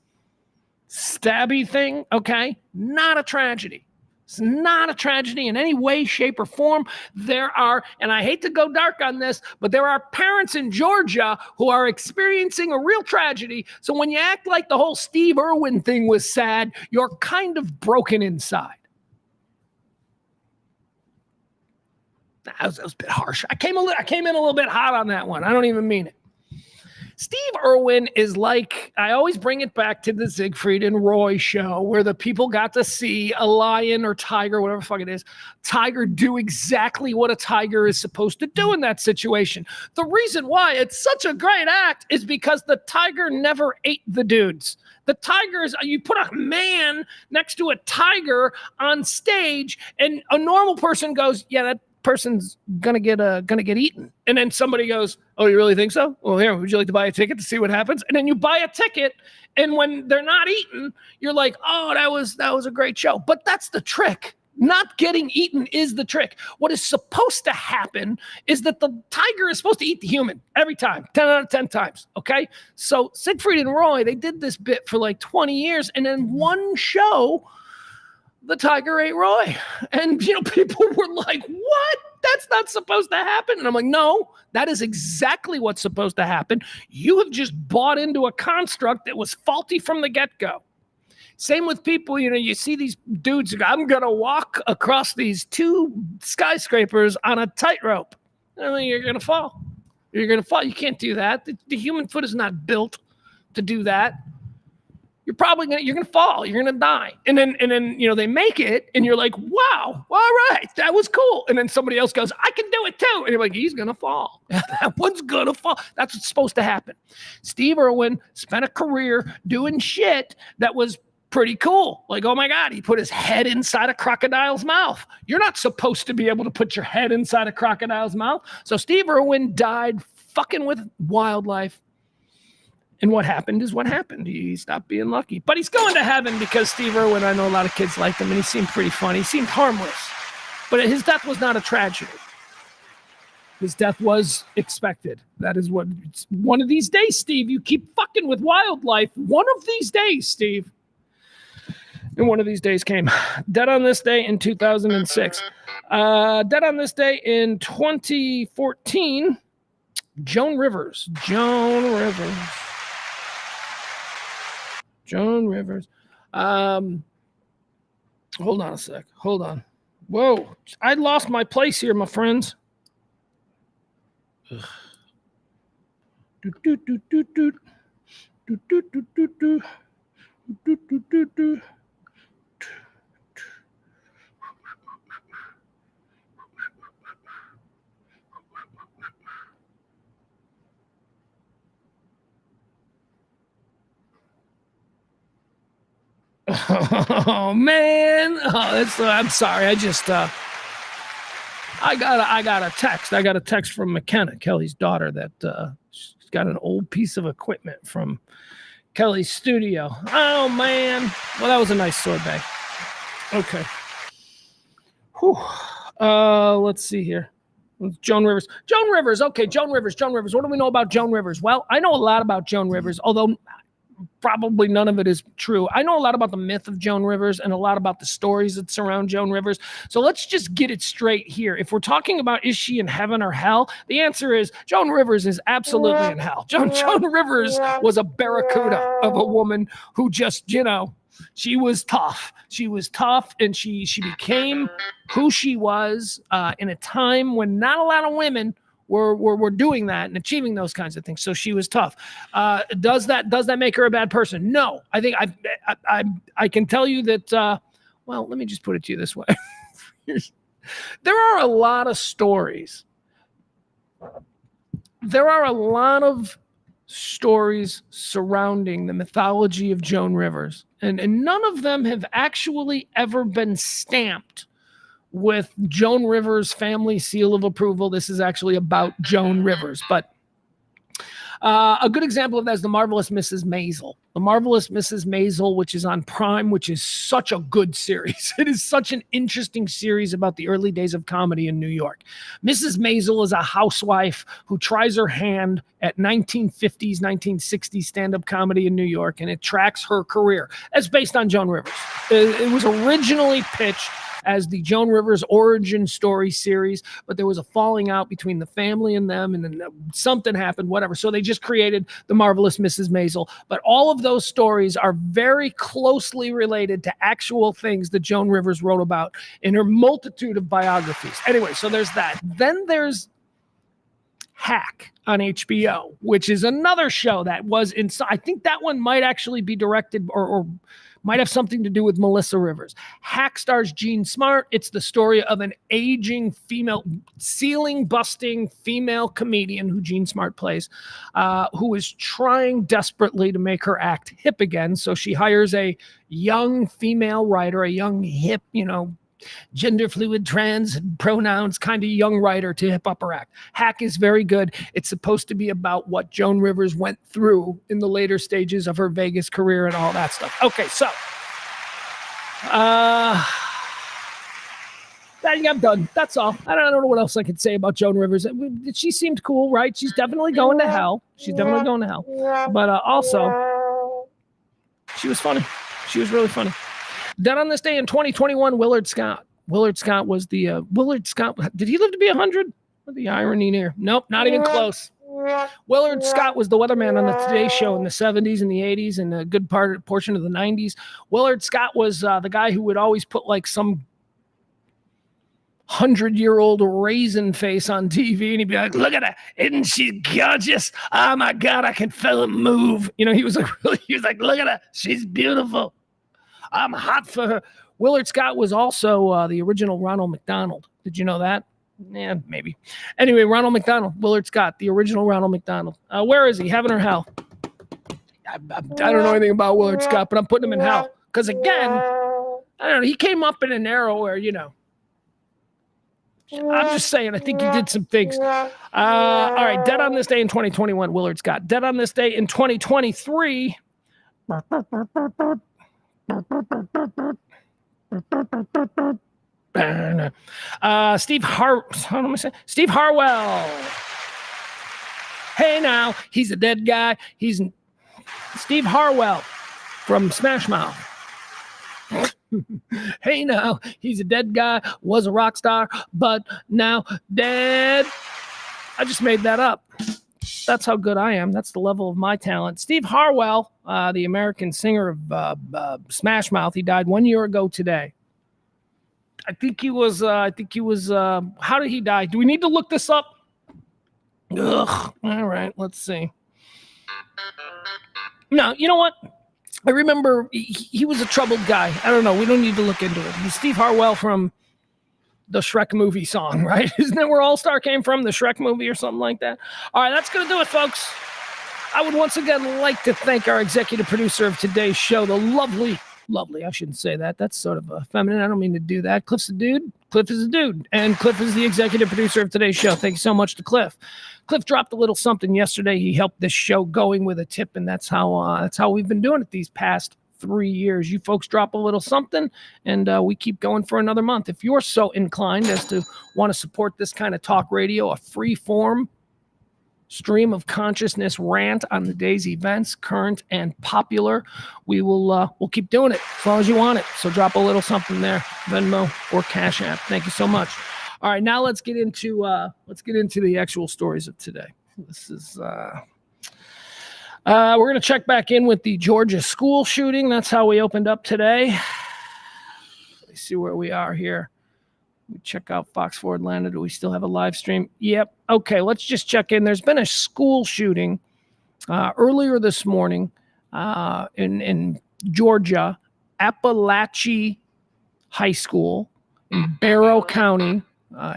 stabby thing. Okay, not a tragedy. It's not a tragedy in any way, shape, or form. There are, and I hate to go dark on this, but there are parents in Georgia who are experiencing a real tragedy. So when you act like the whole Steve Irwin thing was sad, you're kind of broken inside. That was a bit harsh. I came in a little bit hot on that one. I don't even mean it. Steve Irwin is like, I always bring it back to the Siegfried and Roy show where the people got to see a lion or tiger, whatever the fuck it is, tiger do exactly what a tiger is supposed to do in that situation. The reason why it's such a great act is because the tiger never ate the dudes. The tigers, you put a man next to a tiger on stage and a normal person goes, yeah, that person's gonna get eaten. And then somebody goes, oh, you really think so? Well, here, would you like to buy a ticket to see what happens? And then you buy a ticket, and when they're not eaten, you're like, oh, that was a great show. But that's the trick. Not getting eaten is the trick. What is supposed to happen is that the tiger is supposed to eat the human every time, 10 out of 10 times, okay? So Siegfried and Roy, they did this bit for like 20 years, and then one show, the tiger ate Roy. And, people were like, what? That's not supposed to happen. And I'm like, no, that is exactly what's supposed to happen. You have just bought into a construct that was faulty from the get-go. Same with people, you see these dudes, I'm going to walk across these 2 skyscrapers on a tightrope. I mean, you're going to fall. You're going to fall. You can't do that. The human foot is not built to do that. You're going to fall. You're going to die. And then, they make it and you're like, wow, all right, that was cool. And then somebody else goes, I can do it too. And you're like, he's going to fall. That one's going to fall. That's what's supposed to happen. Steve Irwin spent a career doing shit that was pretty cool. Like, oh my God, he put his head inside a crocodile's mouth. You're not supposed to be able to put your head inside a crocodile's mouth. So Steve Irwin died fucking with wildlife. And what happened is what happened. He stopped being lucky. But he's going to heaven because Steve Irwin, I know a lot of kids liked him, and he seemed pretty funny. He seemed harmless. But his death was not a tragedy. His death was expected. That is what, one of these days, Steve, you keep fucking with wildlife. One of these days, Steve. And one of these days came. Dead on this day in 2006. Dead on this day in 2014, Joan Rivers. Joan Rivers. Hold on a sec. Hold on. Whoa. I lost my place here, my friends. Oh man! I'm sorry. I got a text. I got a text from McKenna, Kelly's daughter, that she's got an old piece of equipment from Kelly's studio. Oh man! Well, that was a nice sorbet. Okay. Whew. Let's see here. Joan Rivers. Okay, Joan Rivers. What do we know about Joan Rivers? Well, I know a lot about Joan Rivers, although probably none of it is true. I know a lot about the myth of Joan Rivers and a lot about the stories that surround Joan Rivers. So let's just get it straight here. If we're talking about is she in heaven or hell, the answer is Joan Rivers is absolutely in hell. Joan Rivers was a barracuda of a woman who just, she was tough. She was tough, and she became who she was in a time when not a lot of women were doing that and achieving those kinds of things. So she was tough. Does that make her a bad person? No. I think I can tell you that. Well, let me just put it to you this way. There are a lot of stories. There are a lot of stories surrounding the mythology of Joan Rivers, and none of them have actually ever been stamped with Joan Rivers' family seal of approval. This is actually about Joan Rivers. But a good example of that is The Marvelous Mrs. Maisel. The Marvelous Mrs. Maisel, which is on Prime, which is such a good series. It is such an interesting series about the early days of comedy in New York. Mrs. Maisel is a housewife who tries her hand at 1950s, 1960s stand-up comedy in New York, and it tracks her career. It's based on Joan Rivers. It was originally pitched as the Joan Rivers origin story series, but there was a falling out between the family and them, and then something happened, whatever. So they just created The Marvelous Mrs. Maisel. But all of those stories are very closely related to actual things that Joan Rivers wrote about in her multitude of biographies. Anyway, so there's that. Then there's Hack on HBO, which is another show that was inside. I think that one might actually be directed or might have something to do with Melissa Rivers. Hack stars Jean Smart. It's the story of an aging female, ceiling-busting female comedian who Jean Smart plays, who is trying desperately to make her act hip again. So she hires a young female writer, a young hip, gender fluid, trans pronouns kind of young writer to hip up her act. Hack is very good. It's supposed to be about what Joan Rivers went through in the later stages of her Vegas career and all that stuff. Okay, so I'm done. That's all. I don't know what else I could say about Joan Rivers. She seemed cool, right? She's definitely going to hell. But also, she was funny. She was really funny. Dead on this day in 2021, Willard Scott. Willard Scott was the Willard Scott. Did he live to be 100? The irony there. Nope, not even close. Willard Scott was the weatherman on the Today Show in the 70s and the 80s and a good portion of the 90s. Willard Scott was the guy who would always put like some 100-year-old raisin face on TV, and he'd be like, "Look at her, isn't she gorgeous? Oh my God, I can feel it move." He was like, "Look at her, she's beautiful. I'm hot for her." Willard Scott was also the original Ronald McDonald. Did you know that? Yeah, maybe. Anyway, Ronald McDonald, Willard Scott, the original Ronald McDonald. Where is he? Heaven or hell? I don't know anything about Willard Scott, but I'm putting him in hell. Because again, I don't know, he came up in an era where, I'm just saying, I think he did some things. All right, dead on this day in 2021, Willard Scott. Dead on this day in 2023. Steve Harwell. Hey now, he's a dead guy. He's Steve Harwell from Smash Mouth. Hey now, he's a dead guy, was a rock star, but now dead. I just made that up. That's how good I am. That's the level of my talent. Steve Harwell, the American singer of Smash Mouth, he died 1 year ago today. I think he was, how did he die? Do we need to look this up? Ugh. All right, let's see. No, you know what? I remember he was a troubled guy. I don't know. We don't need to look into it. He's Steve Harwell from the Shrek movie song, right? Isn't that where All Star came from? The Shrek movie or something like that? All right, that's going to do it, folks. I would once again like to thank our executive producer of today's show, the lovely, I shouldn't say that. That's sort of feminine. I don't mean to do that. Cliff's a dude. Cliff is a dude. And Cliff is the executive producer of today's show. Thank you so much to Cliff. Cliff dropped a little something yesterday. He helped this show going with a tip, and that's how we've been doing it these past 3 years. You folks drop a little something, and we keep going for another month. If you're so inclined as to want to support this kind of talk radio, a free form stream of consciousness rant on the day's events, current and popular, we'll keep doing it as long as you want it. So drop a little something there, Venmo or Cash App. Thank you so much. All right, now let's get into the actual stories of today. This is we're going to check back in with the Georgia school shooting. That's how we opened up today. Let's see where we are here. We check out Fox 4 Atlanta. Do we still have a live stream? Yep. Okay, let's just check in. There's been a school shooting earlier this morning in Georgia, Appalachia High School in Barrow County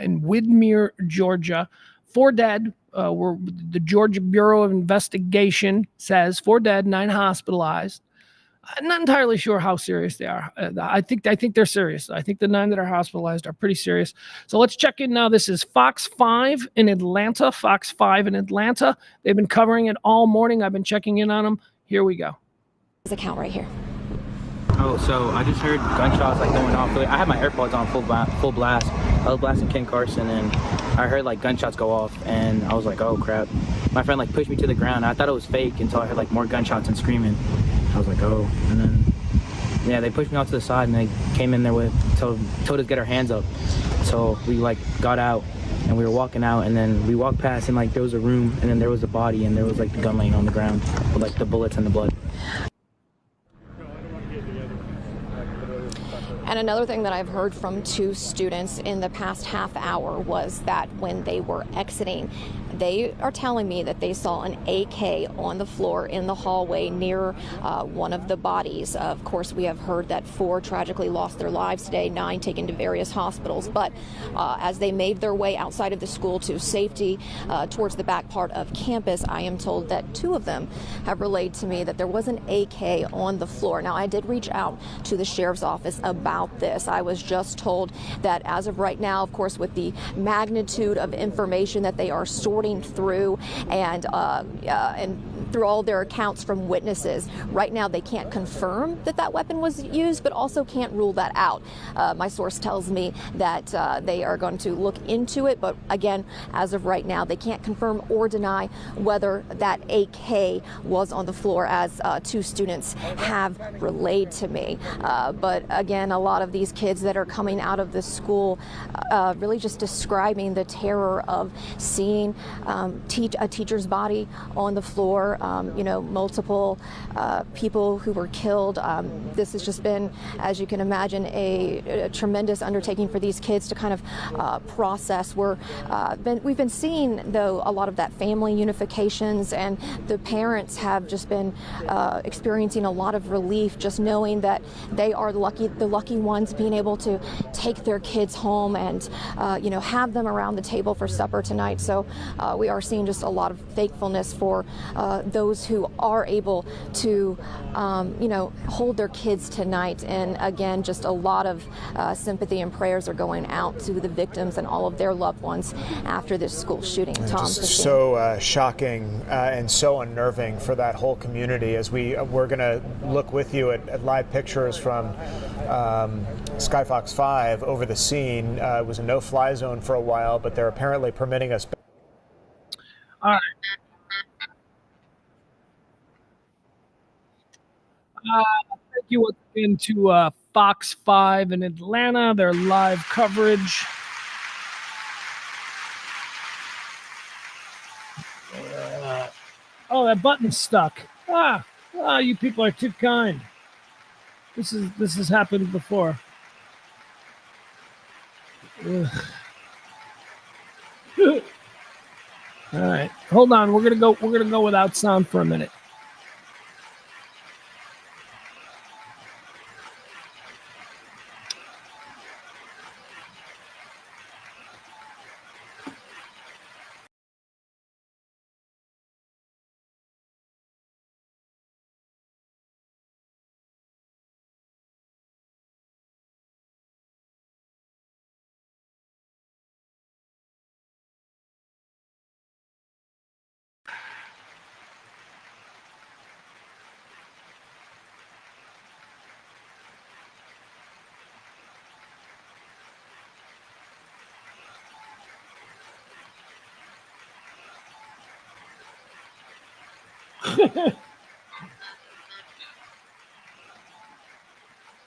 in Widmer, Georgia. 4 dead. The Georgia Bureau of Investigation says 4 dead, 9 hospitalized. I'm not entirely sure how serious they are. I think they're serious. I think the 9 that are hospitalized are pretty serious. So let's check in now. This is Fox 5 in Atlanta. Fox 5 in Atlanta. They've been covering it all morning. I've been checking in on them. Here we go. This account right here. Oh, so I just heard gunshots like going off. I had my AirPods on full blast. I was blasting Ken Carson, and I heard like gunshots go off, and I was like, oh crap. My friend like pushed me to the ground. I thought it was fake until I heard like more gunshots and screaming. I was like, oh, and then yeah, they pushed me out to the side, and they came in there told us to get our hands up. So we like got out, and we were walking out, and then we walked past, and like there was a room, and then there was a body, and there was like the gun laying on the ground with like the bullets and the blood. And another thing that I've heard from 2 students in the past half hour was that when they were exiting, they are telling me that they saw an AK on the floor in the hallway near one of the bodies. Of course, we have heard that 4 tragically lost their lives today, 9 taken to various hospitals. But as they made their way outside of the school to safety towards the back part of campus, I am told that 2 of them have relayed to me that there was an AK on the floor. Now, I did reach out to the sheriff's office about this. I was just told that as of right now, of course, with the magnitude of information that they are sorting through and through all their accounts from witnesses, right now they can't confirm that that weapon was used, but also can't rule that out. My source tells me that they are going to look into it, but again, as of right now, they can't confirm or deny whether that AK was on the floor, as 2 students have relayed to me. But again, a lot of these kids that are coming out of the school really just describing the terror of seeing a teacher's body on the floor, multiple people who were killed. This has just been, as you can imagine, a tremendous undertaking for these kids to kind of process. We've been seeing, though, a lot of that family unifications, and the parents have just been experiencing a lot of relief just knowing that they are the lucky ones, being able to take their kids home and have them around the table for supper tonight. So we are seeing just a lot of thankfulness for those who are able to hold their kids tonight. And again, just a lot of sympathy and prayers are going out to the victims and all of their loved ones after this school shooting. Tom, just so shocking and so unnerving for that whole community. As we're going to look with you at live pictures from Skyfox 5 over the scene. It was a no-fly zone for a while, but they're apparently permitting us. All right. Thank you again to Fox 5 in Atlanta, their live coverage. Oh, that button's stuck. You people are too kind. This has happened before. All right, hold on. We're gonna go without sound for a minute.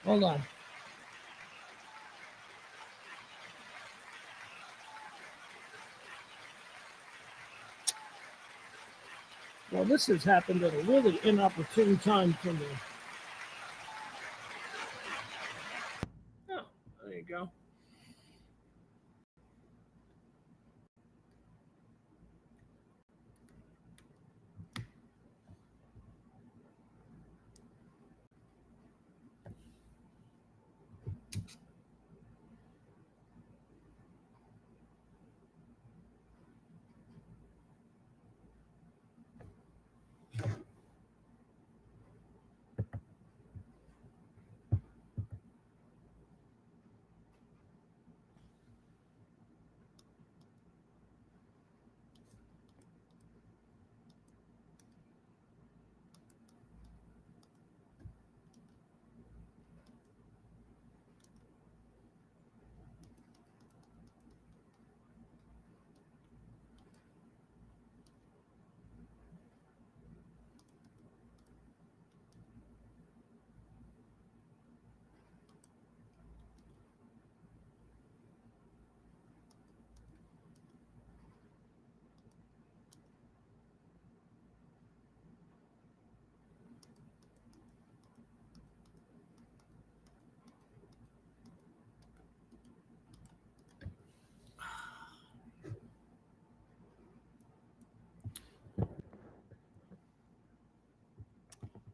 Hold on. Well, this has happened at a really inopportune time for me. Oh, there you go.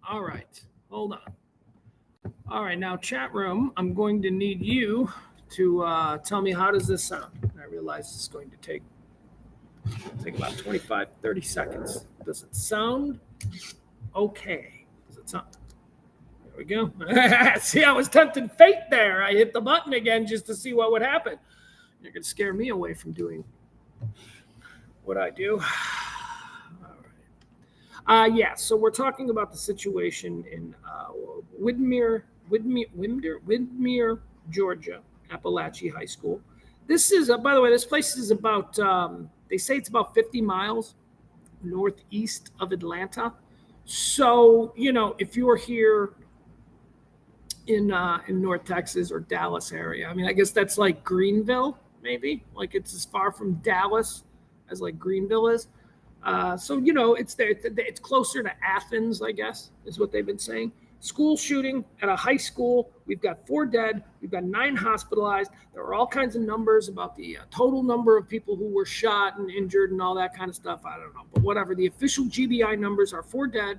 All right. Hold on. All right. Now, chat room, I'm going to need you to tell me, how does this sound? I realize it's going to take about 25, 30 seconds. Does it sound okay? Does it sound? There we go. See, I was tempting fate there. I hit the button again just to see what would happen. You're going to scare me away from doing what I do. All right. Yeah, so we're talking about the situation in Widmer, Georgia, Appalachia High School. This is, by the way, this place is about, they say it's about 50 miles northeast of Atlanta. So, you know, if you're here in North Texas or Dallas area, I mean, I guess that's like Greenville, maybe. Like it's as far from Dallas as like Greenville is. So, you know, it's there. It's closer to Athens, I guess, is what they've been saying. School shooting at a high school. We've got 4 dead. We've got 9 hospitalized. There are all kinds of numbers about the total number of people who were shot and injured and all that kind of stuff. I don't know. But whatever. The official GBI numbers are 4 dead,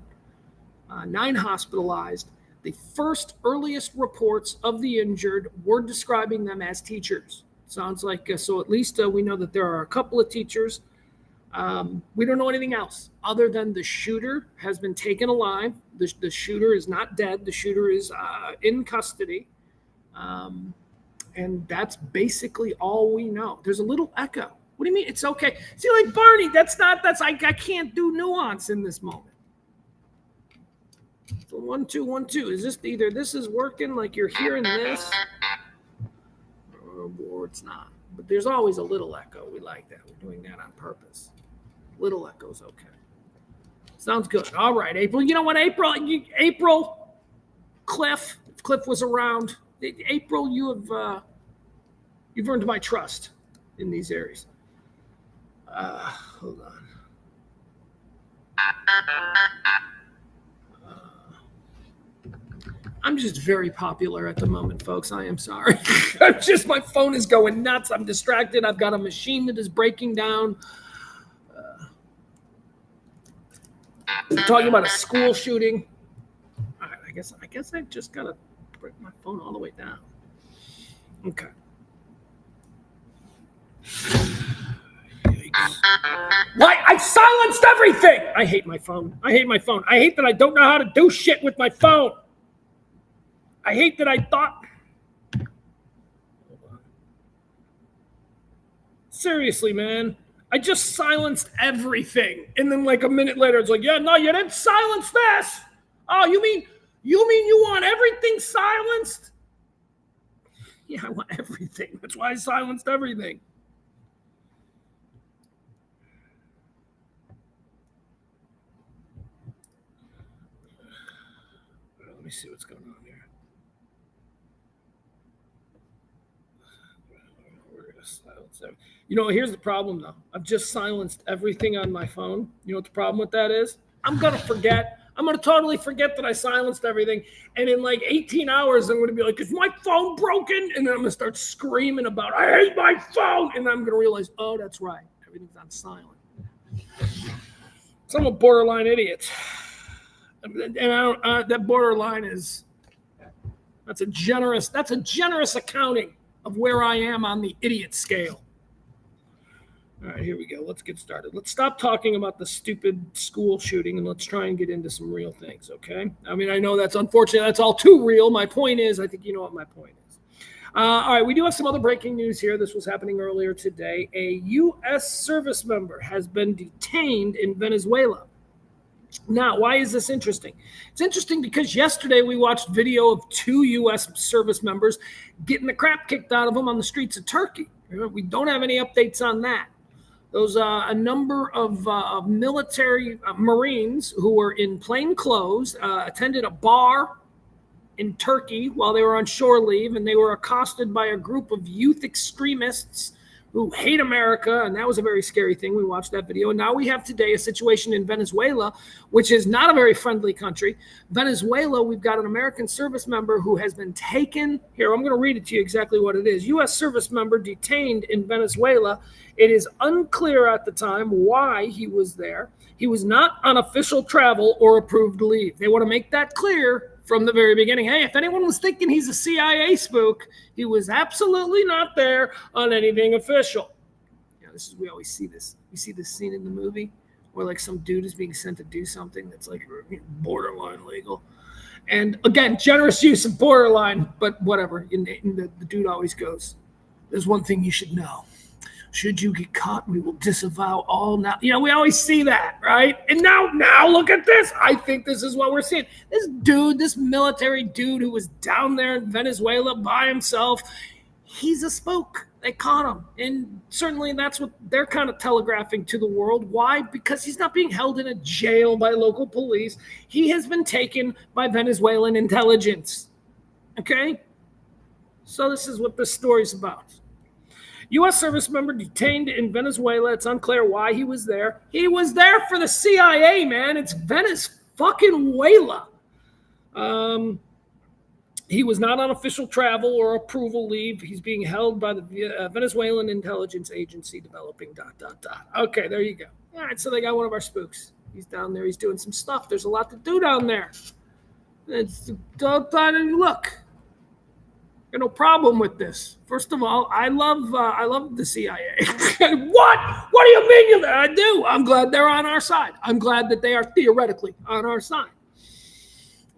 9 hospitalized. The first earliest reports of the injured were describing them as teachers. Sounds like, so at least we know that there are a couple of teachers. We don't know anything else other than the shooter has been taken alive. The shooter is not dead. The shooter is in custody. And that's basically all we know. There's a little echo. What do you mean? It's okay. See, like Barney, I can't do nuance in this moment. So 1, 2, 1, 2. Is this either this is working like you're hearing this or it's not? But there's always a little echo. We like that. We're doing that on purpose. Little echo's okay. Sounds good. All right, April. You know what, April, Cliff. If Cliff was around, April, you've earned my trust in these areas. Hold on. I'm just very popular at the moment, folks. I am sorry. My phone is going nuts. I'm distracted. I've got a machine that is breaking down. We're talking about a school shooting. All right, I guess I just gotta break my phone all the way down. Okay. Why? I silenced everything. I hate my phone. I hate that I don't know how to do shit with my phone. I hate that I thought. Seriously, man. I just silenced everything. And then like a minute later, it's like, yeah, no, you didn't silence this. Oh, you mean you want everything silenced? Yeah, I want everything. That's why I silenced everything. Let me see what's going on here. We're going to silence everything. You know, here's the problem, though. I've just silenced everything on my phone. You know what the problem with that is? I'm going to forget. I'm going to totally forget that I silenced everything. And in like 18 hours, I'm going to be like, is my phone broken? And then I'm going to start screaming about, I hate my phone. And then I'm going to realize, oh, that's right. Everything's on silent. So I'm a borderline idiot. And that borderline is, that's a generous accounting of where I am on the idiot scale. All right, here we go. Let's get started. Let's stop talking about the stupid school shooting and let's try and get into some real things, okay? I mean, I know that's unfortunate. That's all too real. My point is, I think you know what my point is. All right, we do have some other breaking news here. This was happening earlier today. A U.S. service member has been detained in Venezuela. Now, why is this interesting? It's interesting because yesterday we watched video of 2 U.S. service members getting the crap kicked out of them on the streets of Turkey. We don't have any updates on that. Those a number of military Marines who were in plain clothes attended a bar in Turkey while they were on shore leave, and they were accosted by a group of youth extremists who hate America, and that was a very scary thing. We watched that video. And now we have today a situation in Venezuela, which is not a very friendly country. Venezuela, we've got an American service member who has been taken. Here, I'm going to read it to you exactly what it is. U.S. service member detained in Venezuela. It is unclear at the time why he was there. He was not on official travel or approved leave. They want to make that clear from the very beginning. Hey, if anyone was thinking he's a CIA spook, he was absolutely not there on anything official. We always see this. You see this scene in the movie where like some dude is being sent to do something that's like borderline legal. And again, generous use of borderline, but whatever. The dude always goes, there's one thing you should know. Should you get caught, we will disavow all now. We always see that, right? And now look at this. I think this is what we're seeing. This dude, this military dude who was down there in Venezuela by himself, he's a spook. They caught him. And certainly that's what they're kind of telegraphing to the world. Why? Because he's not being held in a jail by local police. He has been taken by Venezuelan intelligence. Okay? So this is what this story's about. U.S. service member detained in Venezuela. It's unclear why he was there. He was there for the CIA, man. It's Venezuela. He was not on official travel or approval leave. He's being held by the Venezuelan intelligence agency developing ... Okay, there you go. All right, so they got one of our spooks. He's down there. He's doing some stuff. There's a lot to do down there. Look. Got no problem with this. First of all, I love the CIA. What? What do you mean? I do. I'm glad they're on our side. I'm glad that they are theoretically on our side.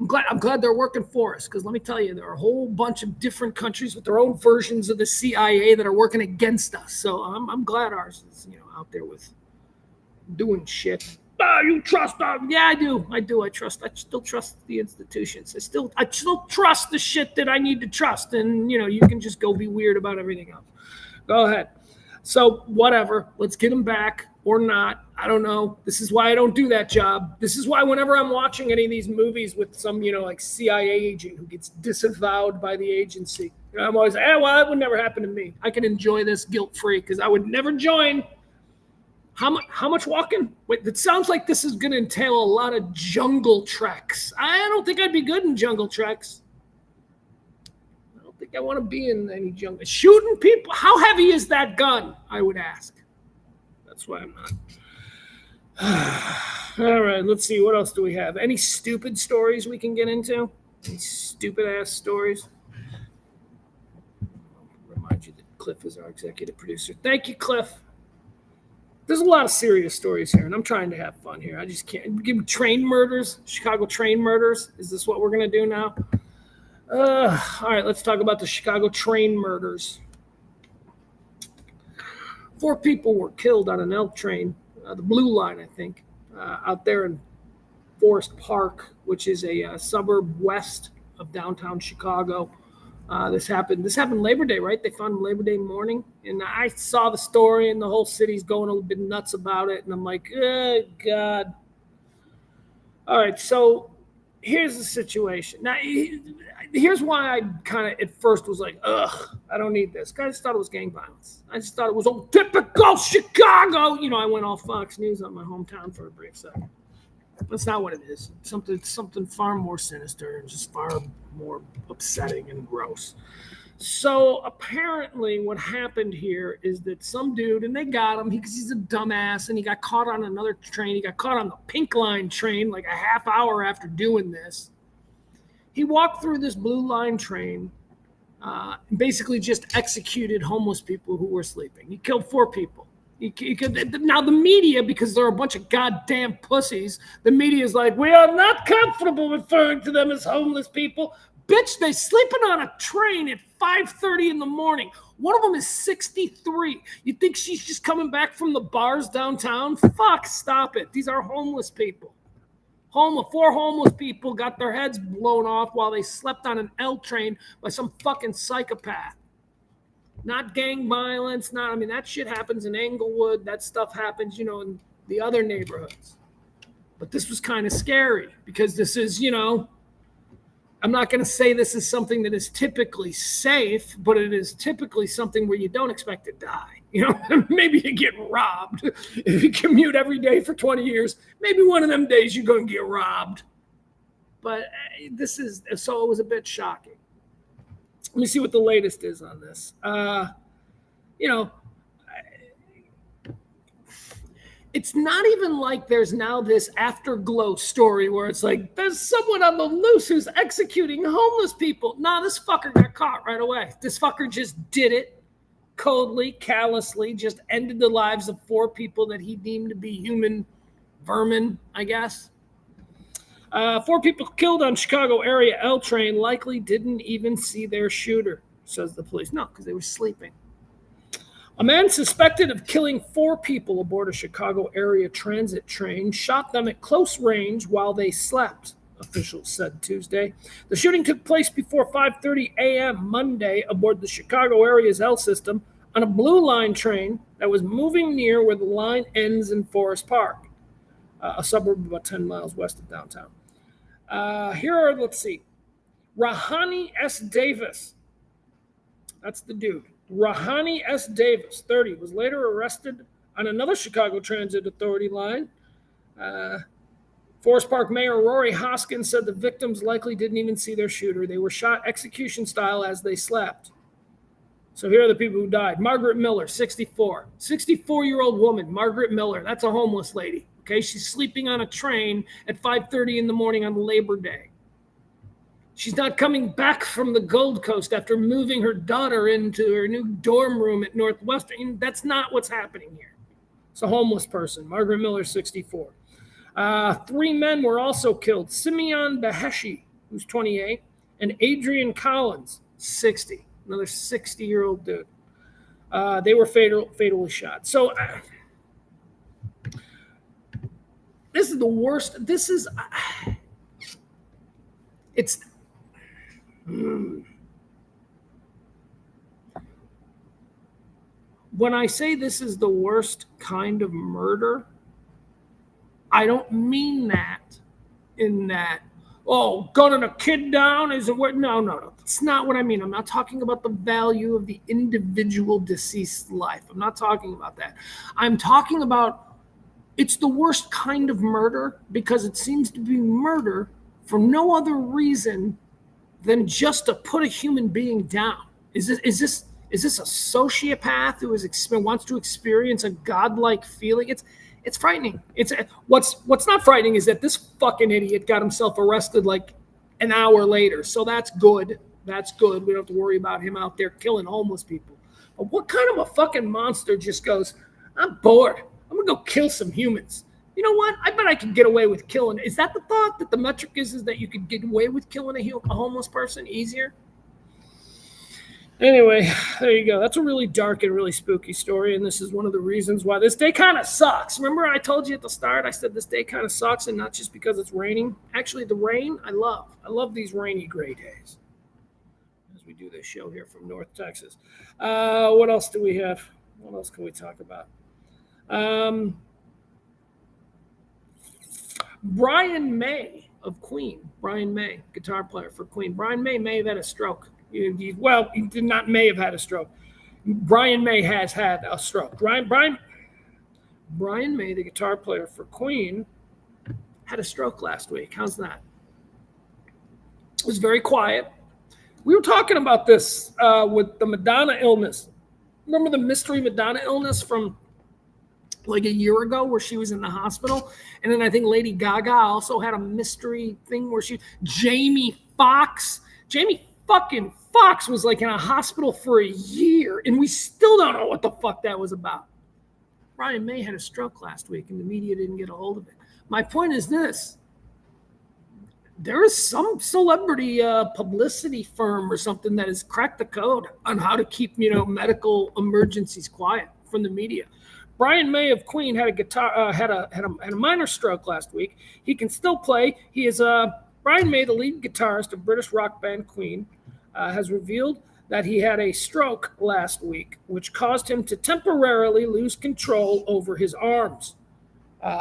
I'm glad they're working for us, because let me tell you, there are a whole bunch of different countries with their own versions of the CIA that are working against us. So I'm glad ours is out there with doing shit. You trust them? Yeah, I do. I still trust the institutions. I still trust the shit that I need to trust. And, you can just go be weird about everything else. Go ahead. So whatever, let's get them back or not. I don't know. This is why I don't do that job. This is why whenever I'm watching any of these movies with some, like CIA agent who gets disavowed by the agency, I'm always like, well, that would never happen to me. I can enjoy this guilt-free because I would never join. How much walking? Wait, it sounds like this is going to entail a lot of jungle treks. I don't think I'd be good in jungle treks. I don't think I want to be in any jungle. Shooting people? How heavy is that gun? I would ask. That's why I'm not. All right, let's see. What else do we have? Any stupid stories we can get into? Any stupid-ass stories? I'll remind you that Cliff is our executive producer. Thank you, Cliff. There's a lot of serious stories here, and I'm trying to have fun here. I just can't. Give me train murders, Chicago train murders. Is this what we're going to do now? All right, let's talk about the Chicago train murders. 4 people were killed on an L train, the Blue Line, I think, out there in Forest Park, which is a suburb west of downtown Chicago. This happened Labor Day, right? They found him Labor Day morning. And I saw the story, and the whole city's going a little bit nuts about it. And I'm like, oh, God. All right, so here's the situation. Now, here's why I kind of at first was like, ugh, I don't need this. I just thought it was gang violence. I just thought it was old typical Chicago. I went all Fox News on my hometown for a brief second. That's not what it is. It's something far more sinister and just far more upsetting and gross. So apparently what happened here is that some dude, and they got him because he's a dumbass, and he got caught on another train. He got caught on the Pink Line train like a half hour after doing this. He walked through this Blue Line train, basically just executed homeless people who were sleeping. He killed 4 people. Now the media, because they're a bunch of goddamn pussies, the media is like, we are not comfortable referring to them as homeless people. Bitch, they sleeping on a train at 5:30 in the morning. One of them is 63. You think she's just coming back from the bars downtown? Fuck, stop it. These are homeless people. 4 homeless people got their heads blown off while they slept on an L train by some fucking psychopath. Not gang violence, that shit happens in Englewood. That stuff happens, in the other neighborhoods. But this was kind of scary because this is, I'm not going to say this is something that is typically safe, but it is typically something where you don't expect to die. You know, maybe you get robbed. If you commute every day for 20 years, maybe one of them days you're going to get robbed. But so it was a bit shocking. Let me see what the latest is on this. It's not even like there's now this afterglow story where it's like, there's someone on the loose who's executing homeless people. No, this fucker got caught right away. This fucker just did it coldly, callously, just ended the lives of 4 people that he deemed to be human vermin, I guess. 4 people killed on Chicago area L train likely didn't even see their shooter, says the police. No, because they were sleeping. A man suspected of killing 4 people aboard a Chicago area transit train shot them at close range while they slept, officials said Tuesday. The shooting took place before 5:30 a.m. Monday aboard the Chicago area's L system on a Blue Line train that was moving near where the line ends in Forest Park, a suburb about 10 miles west of downtown. Let's see. Rahani S. Davis. That's the dude. Rahani S. Davis, 30, was later arrested on another Chicago Transit Authority line. Forest Park Mayor Rory Hoskins said the victims likely didn't even see their shooter. They were shot execution style as they slept. So here are the people who died. Margaret Miller, 64. 64-year-old woman, Margaret Miller. That's a homeless lady. Okay, she's sleeping on a train at 5:30 in the morning on Labor Day. She's not coming back from the Gold Coast after moving her daughter into her new dorm room at Northwestern. That's not what's happening here. It's a homeless person. Margaret Miller, 64. 3 men were also killed. Simeon Beheshi, who's 28, and Adrian Collins, 60. Another 60-year-old dude. They were fatally shot. So this is the worst. When I say this is the worst kind of murder, I don't mean that in that, gunning a kid down is a word. No. That's not what I mean. I'm not talking about the value of the individual deceased life. I'm not talking about that. I'm talking about it's the worst kind of murder because it seems to be murder for no other reason than just to put a human being down. Is this a sociopath who wants to experience a godlike feeling? It's frightening. What's not frightening is that this fucking idiot got himself arrested like an hour later. So that's good. That's good. We don't have to worry about him out there killing homeless people. But what kind of a fucking monster just goes, I'm bored. I'm gonna go kill some humans. You know what? I bet I could get away with killing. Is that the thought that the metric is that you could get away with killing a homeless person easier? Anyway, there you go. That's a really dark and really spooky story, and this is one of the reasons why this day kind of sucks. Remember I told you at the start, I said this day kind of sucks, and not just because it's raining. Actually, the rain, I love. I love these rainy, gray days as we do this show here from North Texas. What else do we have? What else can we talk about? Brian May of Queen. Brian May, guitar player for Queen. Brian May have had a stroke. He did not may have had a stroke. Brian May has had a stroke. Brian May, the guitar player for Queen, had a stroke last week. How's that? It was very quiet. We were talking about this with the Madonna illness. Remember the mystery Madonna illness from like a year ago where she was in the hospital? And then I think Lady Gaga also had a mystery thing where Jamie fucking Fox was like in a hospital for a year, and we still don't know what the fuck that was about. Brian May had a stroke last week, and the media didn't get a hold of it. My point is this. There is some celebrity publicity firm or something that has cracked the code on how to keep, medical emergencies quiet from the media. Brian May of Queen had a minor stroke last week. He can still play. He is Brian May, the lead guitarist of British rock band Queen, has revealed that he had a stroke last week, which caused him to temporarily lose control over his arms.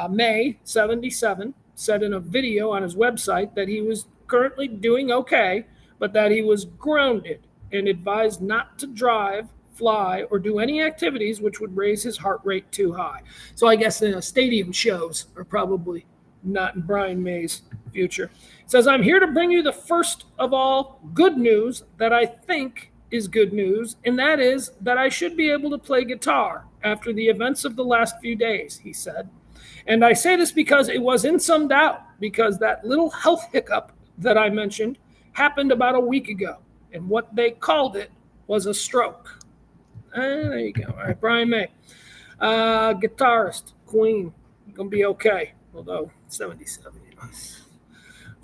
May, 77, said in a video on his website that he was currently doing okay, but that he was grounded and advised not to drive, fly, or do any activities which would raise his heart rate too high. So I guess the stadium shows are probably not in Brian May's future. It says, I'm here to bring you the first of all good news that I think is good news, and that is that I should be able to play guitar after the events of the last few days, he said. And I say this because it was in some doubt, because that little health hiccup that I mentioned happened about a week ago, and what they called it was a stroke. There you go. All right, Brian May. Guitarist, Queen, gonna be okay, although 77, you know.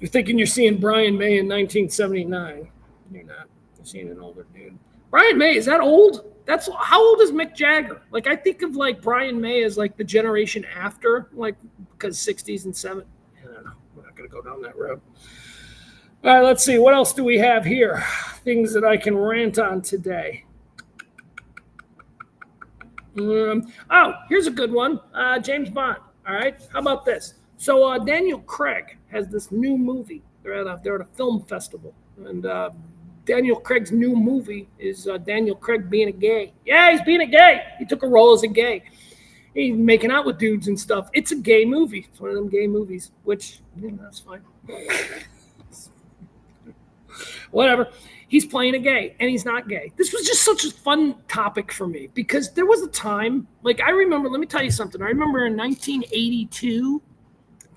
You're thinking you're seeing Brian May in 1979. You're not. You're seeing an older dude. Brian May, is that old? That's how old is Mick Jagger? Like, I think of like Brian May as like the generation after, like, because 60s and 70s. I don't know. We're not going to go down that road. All right, let's see. What else do we have here? Things that I can rant on today. Here's a good one. James Bond. All right. How about this? So Daniel Craig has this new movie. They're at a film festival. And Daniel Craig's new movie is Daniel Craig being a gay. Yeah, he's being a gay. He took a role as a gay. He's making out with dudes and stuff. It's a gay movie. It's one of them gay movies, which, that's fine. Whatever. He's playing a gay, and he's not gay. This was just such a fun topic for me because there was a time, like I remember, let me tell you something. I remember in 1982,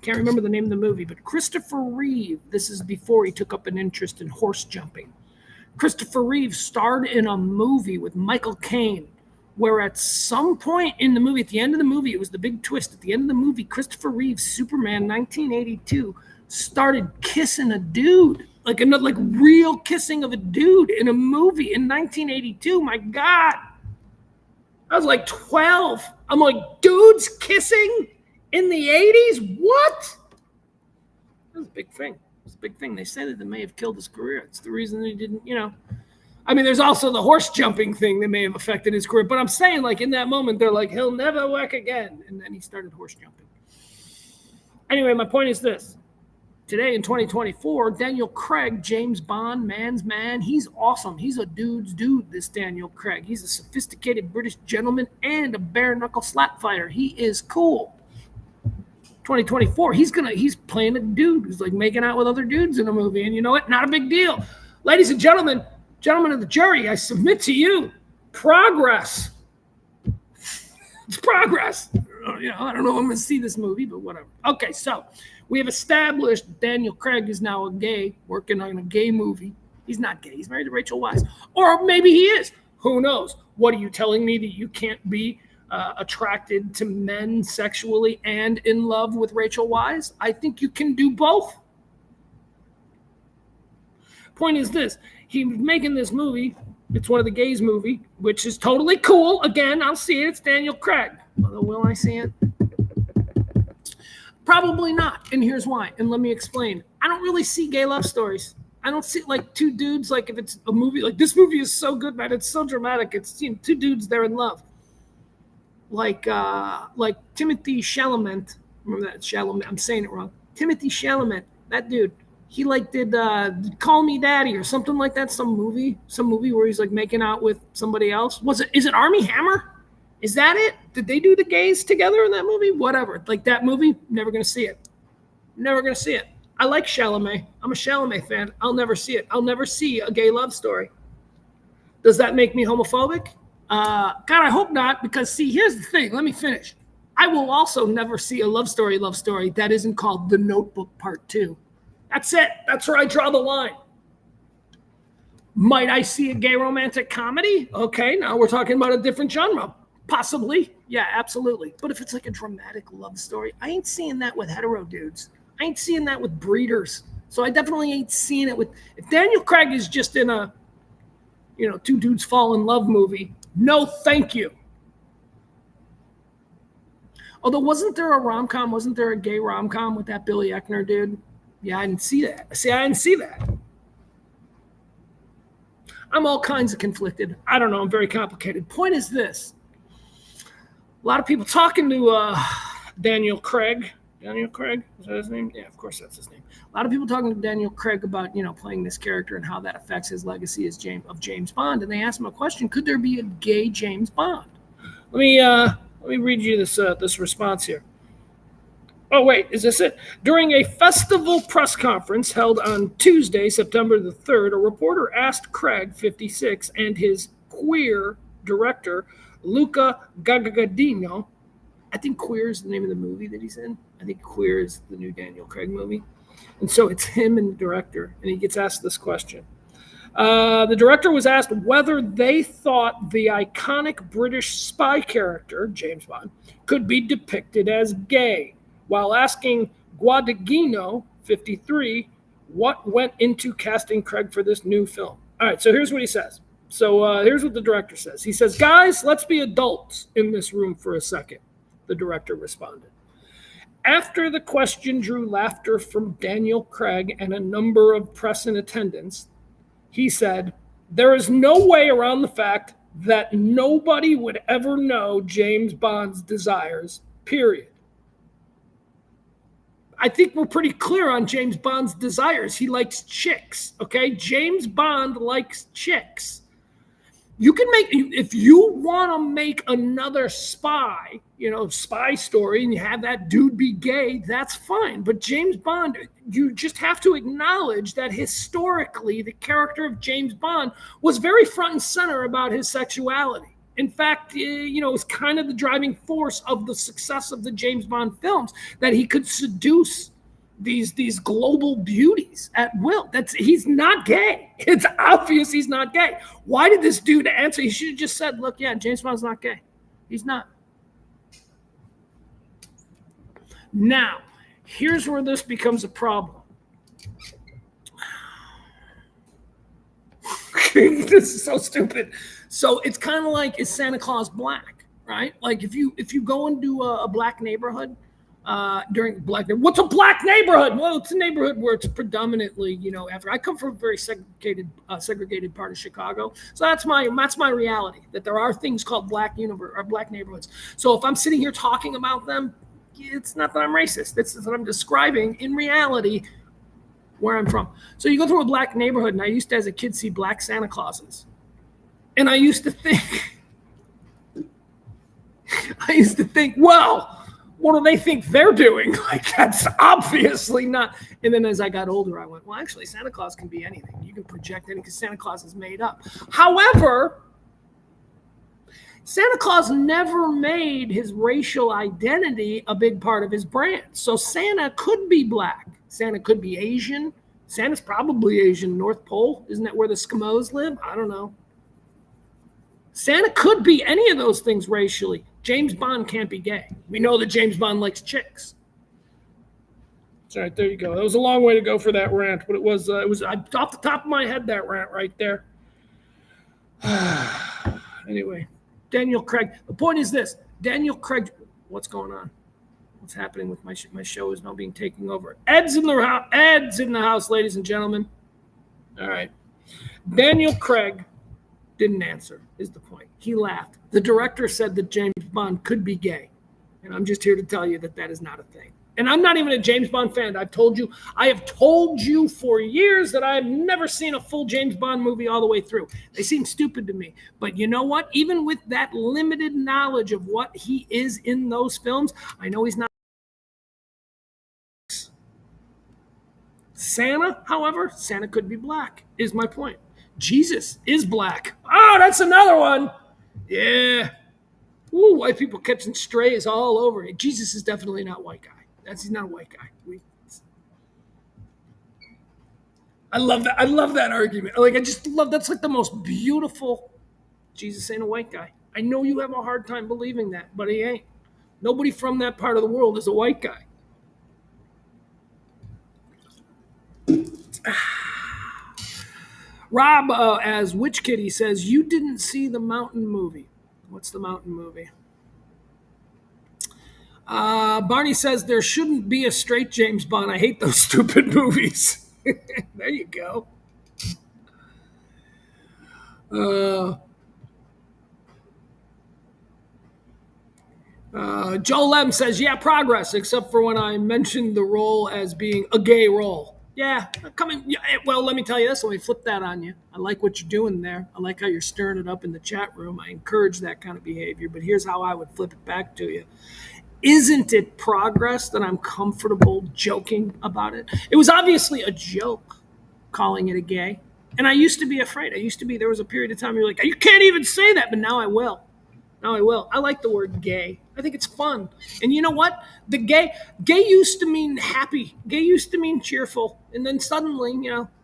can't remember the name of the movie, but Christopher Reeve, this is before he took up an interest in horse jumping. Christopher Reeve starred in a movie with Michael Caine, where at some point in the movie, at the end of the movie, it was the big twist. At the end of the movie, Christopher Reeve's Superman 1982 started kissing a dude. Like real kissing of a dude in a movie in 1982. My God. I was like 12. I'm like, dudes kissing in the 80s? What? That was a big thing. It was a big thing. They said that it may have killed his career. It's the reason he didn't, I mean, there's also the horse jumping thing that may have affected his career. But I'm saying, like, in that moment, they're like, he'll never work again. And then he started horse jumping. Anyway, my point is this. Today in 2024, Daniel Craig, James Bond, man's man, he's awesome. He's a dude's dude, this Daniel Craig. He's a sophisticated British gentleman and a bare-knuckle slap fighter. He is cool. 2024, he's playing a dude who's like making out with other dudes in a movie. And you know what? Not a big deal. Ladies and gentlemen of the jury, I submit to you, progress. It's progress. I don't know if I'm going to see this movie, but whatever. Okay, so we have established Daniel Craig is now a gay, working on a gay movie. He's not gay. He's married to Rachel Weisz. Or maybe he is. Who knows? What are you telling me, that you can't be attracted to men sexually and in love with Rachel Weisz? I think you can do both. Point is this. He's making this movie. It's one of the gays movie, which is totally cool. Again, I'll see it. It's Daniel Craig. Although, will I see it? Probably not. And here's why. And let me explain. I don't really see gay love stories. I don't see like two dudes, like if it's a movie, like this movie is so good, man. It's so dramatic. It's two dudes, they're in love. Like Timothy Chalamet. Remember that? Chalamet. I'm saying it wrong. Timothy Chalamet. That dude. He like did Call Me Daddy or something like that. Some movie where he's like making out with somebody else. Is it Armie Hammer? Is that it? Did they do the gays together in that movie? Whatever. Like that movie, never going to see it. Never going to see it. I like Chalamet. I'm a Chalamet fan. I'll never see it. I'll never see a gay love story. Does that make me homophobic? God, I hope not, because see, here's the thing. Let me finish. I will also never see a love story that isn't called The Notebook Part 2. That's it. That's where I draw the line. Might I see a gay romantic comedy? Okay, now we're talking about a different genre. Possibly. Yeah, absolutely. But if it's like a dramatic love story, I ain't seeing that with hetero dudes. I ain't seeing that with breeders. So I definitely ain't seeing it with... If Daniel Craig is just in a, two dudes fall in love movie, no thank you. Although, wasn't there a rom-com? Wasn't there a gay rom-com with that Billy Eichner dude? Yeah, I didn't see that. I didn't see that. I'm all kinds of conflicted. I don't know. I'm very complicated. Point is this. A lot of people talking to Daniel Craig Daniel Craig, is that his name? Yeah, of course that's his name. A lot of people talking to Daniel Craig about playing this character and how that affects his legacy as James Bond. And they asked him a question: could there be a gay James Bond? Let me read you this response here. Oh, wait, is this it? During a festival press conference held on Tuesday, September the 3rd, a reporter asked Craig, 56, and his queer director, Luca Guadagnino. I think Queer is the name of the movie that he's in. I think Queer is the new Daniel Craig movie. And so it's him and the director, and he gets asked this question. The director was asked whether they thought the iconic British spy character, James Bond, could be depicted as gay, while asking Guadagnino, 53, what went into casting Craig for this new film. All right, so here's what he says. So here's what the director says. He says, guys, let's be adults in this room for a second, the director responded. After the question drew laughter from Daniel Craig and a number of press in attendance, he said, there is no way around the fact that nobody would ever know James Bond's desires, period. I think we're pretty clear on James Bond's desires. He likes chicks, okay? James Bond likes chicks. You can make, if you want to make another spy, spy story, and you have that dude be gay, that's fine. But James Bond, you just have to acknowledge that historically, the character of James Bond was very front and center about his sexuality. In fact, it was kind of the driving force of the success of the James Bond films, that he could seduce these global beauties at will. He's not gay. It's obvious he's not gay. Why did this dude answer? He should have just said, look, yeah, James Bond's not gay. He's not. Now, here's where this becomes a problem. This is so stupid. So it's kind of like, is Santa Claus black, right? Like if you go into a black neighborhood, during what's a black neighborhood? Well, it's a neighborhood where it's predominantly, I come from a very segregated part of Chicago, so that's my reality. That there are things called black neighborhoods. So if I'm sitting here talking about them, it's not that I'm racist. It's that I'm describing in reality where I'm from. So you go through a black neighborhood, and I used to, as a kid, see black Santa Clauses, and I used to think, well, what do they think they're doing? Like, that's obviously not. And then as I got older, I went, well, actually, Santa Claus can be anything. You can project anything because Santa Claus is made up. However, Santa Claus never made his racial identity a big part of his brand. So Santa could be black. Santa could be Asian. Santa's probably Asian. North Pole. Isn't that where the Eskimos live? I don't know. Santa could be any of those things racially. James Bond can't be gay. We know that James Bond likes chicks. All right, there you go. That was a long way to go for that rant, but it was off the top of my head, that rant right there. Anyway, Daniel Craig. The point is this: Daniel Craig. What's going on? What's happening with my show is now being taken over. Ed's in the house, ladies and gentlemen. All right, Daniel Craig didn't answer, is the point. He laughed. The director said that James Bond could be gay. And I'm just here to tell you that that is not a thing. And I'm not even a James Bond fan. I have told you for years that I have never seen a full James Bond movie all the way through. They seem stupid to me. But you know what? Even with that limited knowledge of what he is in those films, I know he's not. Santa, however, Santa could be black, is my point. Jesus is black. Oh, that's another one. Yeah. Ooh, white people catching strays all over it. Jesus is definitely not a white guy. He's not a white guy. I love that. I love that argument. Like, I just love, that's like the most beautiful. Jesus ain't a white guy. I know you have a hard time believing that, but he ain't. Nobody from that part of the world is a white guy. Rob, as Witch Kitty says, you didn't see the Mountain movie. What's the Mountain movie? Barney says there shouldn't be a straight James Bond. I hate those stupid movies. There you go. Joe Lem says, yeah, progress, except for when I mentioned the role as being a gay role. Yeah, coming. Yeah, well, let me tell you this. Let me flip that on you. I like what you're doing there. I like how you're stirring it up in the chat room. I encourage that kind of behavior. But here's how I would flip it back to you. Isn't it progress that I'm comfortable joking about it? It was obviously a joke calling it a gay. And I used to be afraid. There was a period of time you're like, you can't even say that, but now I will. Now I will. I like the word gay. I think it's fun. And you know what? The gay used to mean happy. Gay used to mean cheerful. And then suddenly,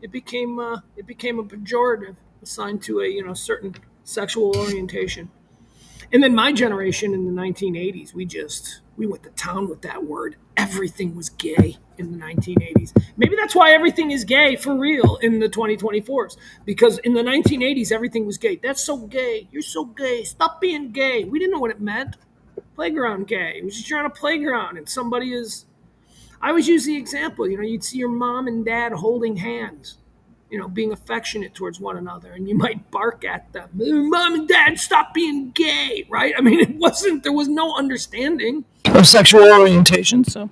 it became a pejorative assigned to a, certain sexual orientation. And then my generation in the 1980s, we went to town with that word. Everything was gay in the 1980s. Maybe that's why everything is gay for real in the 2024s. Because in the 1980s, everything was gay. That's so gay. You're so gay. Stop being gay. We didn't know what it meant. Playground gay. It was just you're on a playground and somebody is. I always use the example. You'd see your mom and dad holding hands, being affectionate towards one another, and you might bark at them. Mom and dad, stop being gay, right? I mean, there was no understanding of sexual orientation. So,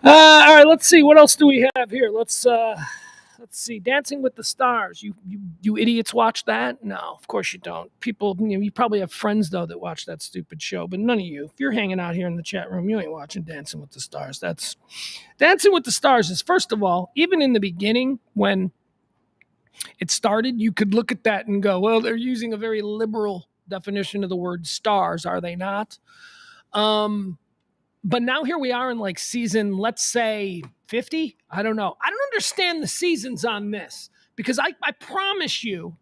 all right, let's see. What else do we have here? Let's see. Dancing with the Stars. You idiots watch that? No, of course you don't. People, you probably have friends, though, that watch that stupid show, but none of you. If you're hanging out here in the chat room, you ain't watching Dancing with the Stars. Dancing with the Stars is, first of all, even in the beginning, when it started, you could look at that and go, well, they're using a very liberal definition of the word stars, are they not? But now here we are in like season, let's say 50. I don't know. I don't understand the seasons on this because I promise you,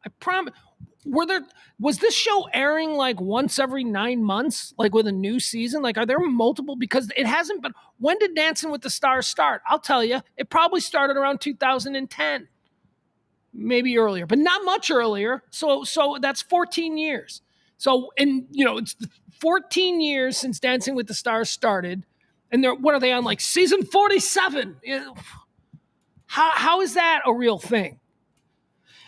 was this show airing like once every 9 months, like with a new season? Like, are there multiple? Because it hasn't been. When did Dancing with the Stars start? I'll tell you, it probably started around 2010. Maybe earlier, but not much earlier. So that's 14 years. So, it's 14 years since Dancing with the Stars started. And what are they on, like season 47? How is that a real thing?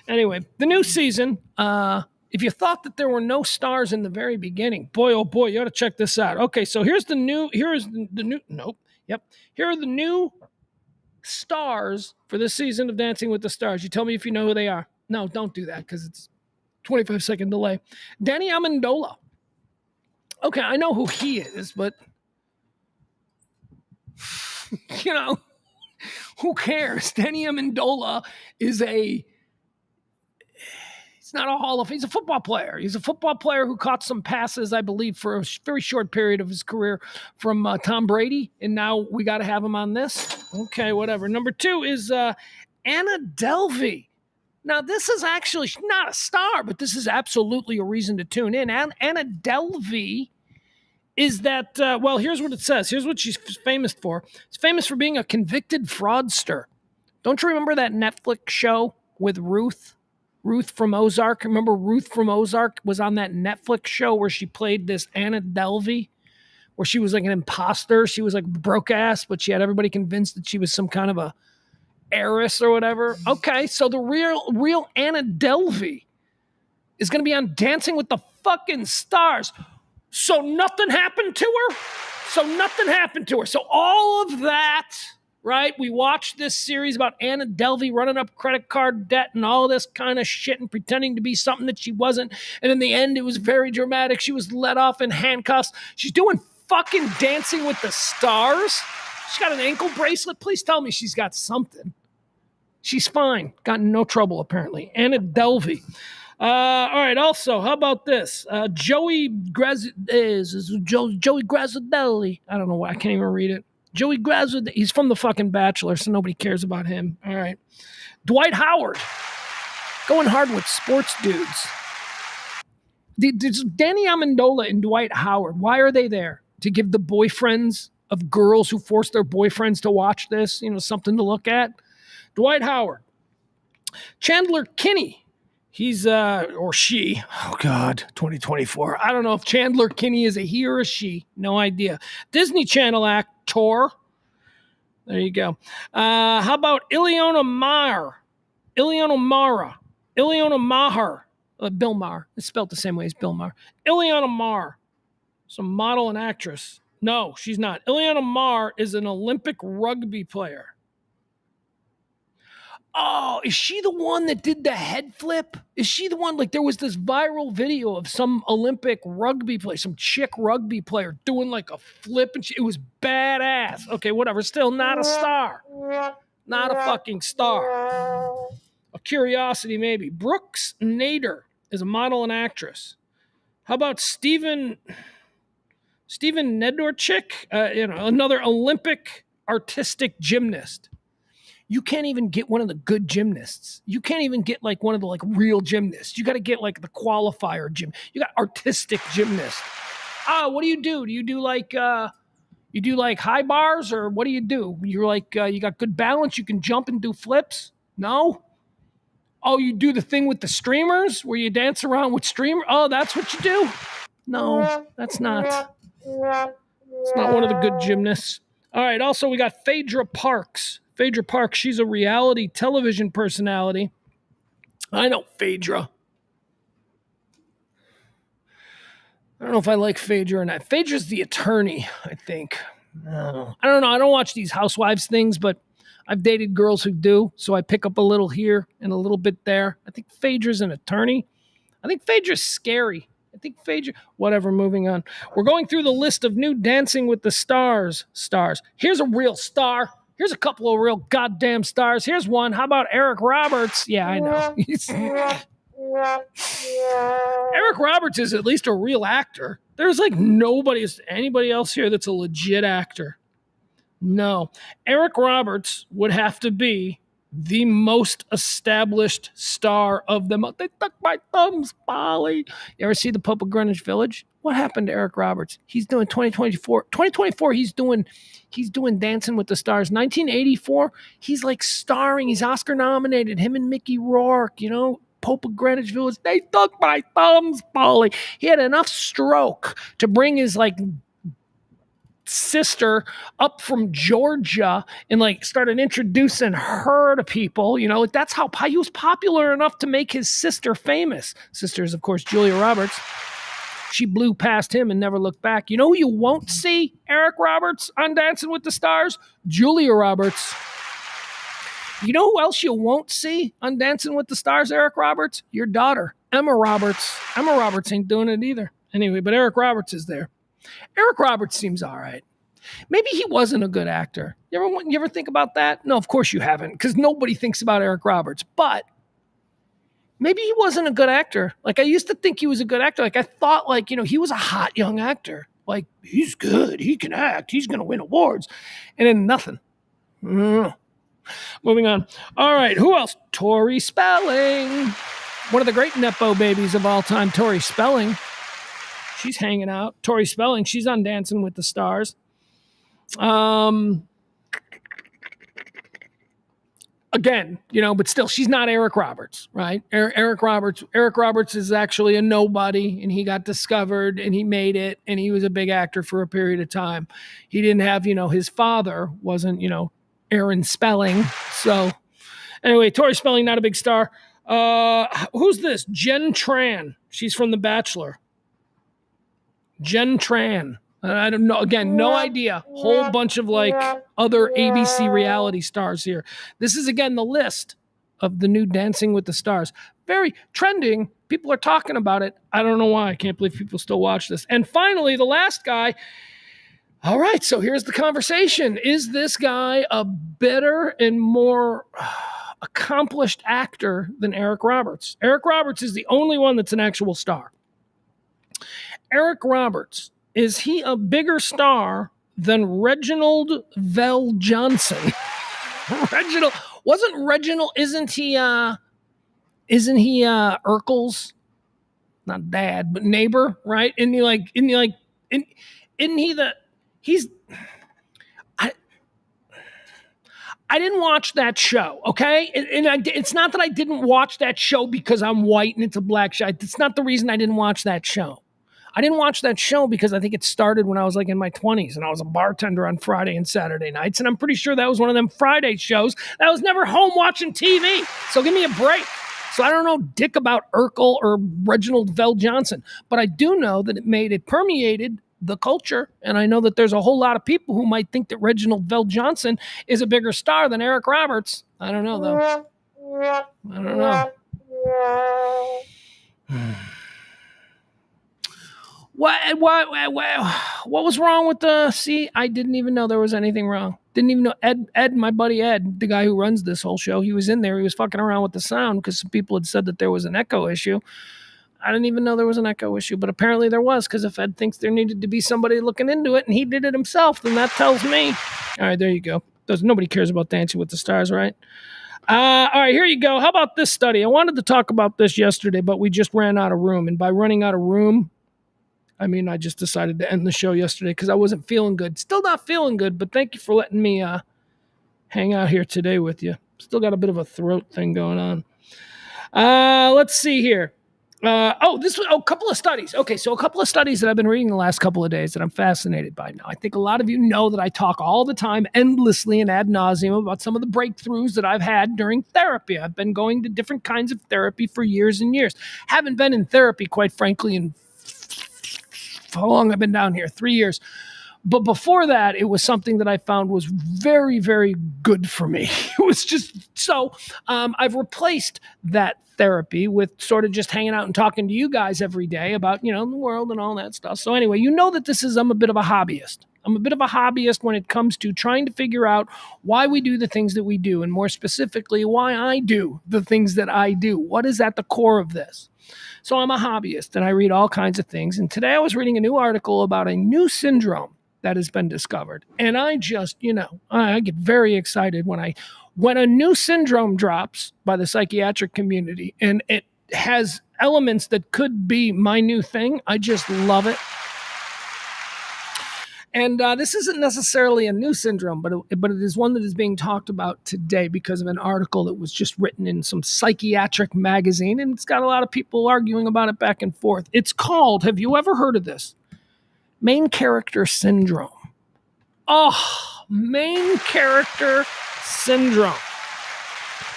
Anyway, the new season, if you thought that there were no stars in the very beginning, boy, oh boy, you ought to check this out. Okay, so here are the new stars for this season of Dancing with the Stars. You tell me if you know who they are. No, don't do that because it's 25-second delay. Danny Amendola. Okay, I know who he is, but who cares? Danny Amendola is he's not a he's a football player. He's a football player who caught some passes, I believe, for a very short period of his career from Tom Brady, and now we got to have him on this. Okay, whatever. Number 2 is Anna Delvey. Now, this is actually not a star, but this is absolutely a reason to tune in. Anna Delvey is that, well, here's what it says. Here's what she's famous for. She's famous for being a convicted fraudster. Don't you remember that Netflix show with Ruth from Ozark? Remember Ruth from Ozark was on that Netflix show where she played this Anna Delvey, where she was like an imposter. She was like broke ass, but she had everybody convinced that she was some kind of a heiress or whatever. Okay, so the real Anna Delvey is going to be on Dancing with the fucking Stars. So nothing happened to her? So all of that, right? We watched this series about Anna Delvey running up credit card debt and all this kind of shit and pretending to be something that she wasn't. And in the end, it was very dramatic. She was let off in handcuffs. She's doing fucking Dancing with the Stars. She's got an ankle bracelet. Please tell me she's got something. She's fine. Got in no trouble, apparently. Anna Delvey. All right. Also, how about this? Joey Grazzadelli. I don't know why. I can't even read it. Joey Grazzadelli. He's from The fucking Bachelor, so nobody cares about him. All right. Dwight Howard. Going hard with sports dudes. Danny Amendola and Dwight Howard. Why are they there? To give the boyfriends of girls who force their boyfriends to watch this, something to look at? Dwight Howard. Chandler Kinney. He's, or she. Oh, God, 2024. I don't know if Chandler Kinney is a he or a she. No idea. Disney Channel actor. There you go. How about Ileana Maher? Bill Maher. It's spelled the same way as Bill Maher. Ileana Maher. Some model and actress. No, she's not. Ileana Mar is an Olympic rugby player. Oh, is she the one that did the head flip? Is she the one, like there was this viral video of some Olympic rugby player, some chick rugby player doing like a flip and it was badass. Okay, whatever. Still not a star. Not a fucking star. A curiosity maybe. Brooks Nader is a model and actress. How about Steven Nedorchik? Another Olympic artistic gymnast. You can't even get one of the good gymnasts. You can't even get like one of the like real gymnasts. You got to get like the qualifier gym. You got artistic gymnasts. What do? Do you do like high bars or what do? You're like you got good balance. You can jump and do flips. No. Oh, you do the thing with the streamers where you dance around with streamer. Oh, that's what you do. No, that's not. It's not one of the good gymnasts. All right. Also, we got Phaedra Parks. Phaedra Parks, she's a reality television personality. I know Phaedra. I don't know if I like Phaedra or not. Phaedra's the attorney, I think. I don't know. I don't watch these housewives things, but I've dated girls who do, so I pick up a little here and a little bit there. I think Phaedra's an attorney. I think Phaedra's scary. Whatever, moving on. We're going through the list of new Dancing with the Stars stars. Here's a real star. Here's a couple of real goddamn stars. Here's one. How about Eric Roberts? Yeah, I know. Eric Roberts is at least a real actor. There's like anybody else here that's a legit actor. No. Eric Roberts would have to be the most established star of them. They took my thumbs, Polly. You ever see the Pope of Greenwich Village? What happened to Eric Roberts? He's doing 2024. 2024, he's doing Dancing with the Stars. 1984, he's like starring. He's Oscar nominated. Him and Mickey Rourke, Pope of Greenwich Village. They took my thumbs, Polly. He had enough stroke to bring his like sister up from Georgia and like started introducing her to people. That's how he was popular enough to make his sister famous. Sister is, of course, Julia Roberts. She blew past him and never looked back. You know who you won't see Eric Roberts on Dancing with the Stars? Julia Roberts. You know who else you won't see on Dancing with the Stars, Eric Roberts? Your daughter, Emma Roberts. Emma Roberts ain't doing it either. Anyway, but Eric Roberts is there. Eric Roberts seems all right. Maybe he wasn't a good actor. You ever think about that? No, of course you haven't, because nobody thinks about Eric Roberts. But maybe he wasn't a good actor. Like, I used to think he was a good actor. Like, I thought, like, he was a hot young actor. Like, he's good. He can act. He's going to win awards. And then nothing. Moving on. All right. Who else? Tori Spelling. One of the great Nepo babies of all time, Tori Spelling. She's hanging out. Tori Spelling. She's on Dancing with the Stars. Again, but still, she's not Eric Roberts, right? Eric Roberts is actually a nobody, and he got discovered, and he made it, and he was a big actor for a period of time. He didn't have, his father wasn't, Aaron Spelling. So anyway, Tori Spelling, not a big star. Who's this? Jen Tran. She's from The Bachelor. Jen Tran. I don't know. Again, no idea. Whole bunch of like other ABC reality stars here. This is, again, the list of the new Dancing with the Stars. Very trending. People are talking about it. I don't know why. I can't believe people still watch this. And finally, the last guy. All right, so here's the conversation. Is this guy a better and more accomplished actor than Eric Roberts? Eric Roberts is the only one that's an actual star. Eric Roberts, is he a bigger star than Reginald Vell Johnson? Isn't he Urkel's, not dad, but neighbor, right? I didn't watch that show, okay? It's not that I didn't watch that show because I'm white and it's a black show. It's not the reason I didn't watch that show. I didn't watch that show because I think it started when I was like in my 20s and I was a bartender on Friday and Saturday nights. And I'm pretty sure that was one of them Friday shows that I was never home watching TV. So give me a break. So I don't know dick about Urkel or Reginald Vell Johnson, but I do know that it permeated the culture. And I know that there's a whole lot of people who might think that Reginald Vell Johnson is a bigger star than Eric Roberts. I don't know, though. I don't know. What was wrong with the... See, I didn't even know there was anything wrong. Didn't even know. Ed, my buddy Ed, the guy who runs this whole show, he was in there. He was fucking around with the sound because some people had said that there was an echo issue. I didn't even know there was an echo issue, but apparently there was, because if Ed thinks there needed to be somebody looking into it and he did it himself, then that tells me. All right, there you go. Nobody cares about Dancing with the Stars, right? All right, here you go. How about this study? I wanted to talk about this yesterday, but we just ran out of room. And by running out of room, I mean, I just decided to end the show yesterday because I wasn't feeling good. Still not feeling good, but thank you for letting me hang out here today with you. Still got a bit of a throat thing going on. Let's see here. A couple of studies. Okay, so a couple of studies that I've been reading the last couple of days that I'm fascinated by now. I think a lot of you know that I talk all the time, endlessly and ad nauseum, about some of the breakthroughs that I've had during therapy. I've been going to different kinds of therapy for years and years. Haven't been in therapy, quite frankly, in how long I've been down here, 3 years. But before that, it was something that I found was very, very good for me. It was just so I've replaced that therapy with sort of just hanging out and talking to you guys every day about, the world and all that stuff. So anyway, you know that I'm a bit of a hobbyist. I'm a bit of a hobbyist when it comes to trying to figure out why we do the things that we do, and more specifically, why I do the things that I do. What is at the core of this? So I'm a hobbyist and I read all kinds of things. And today I was reading a new article about a new syndrome that has been discovered. And I just, I get very excited when a new syndrome drops by the psychiatric community and it has elements that could be my new thing. I just love it. And this isn't necessarily a new syndrome, but it is one that is being talked about today because of an article that was just written in some psychiatric magazine, and it's got a lot of people arguing about it back and forth. It's called, have you ever heard of this? Main character syndrome. Oh, main character syndrome.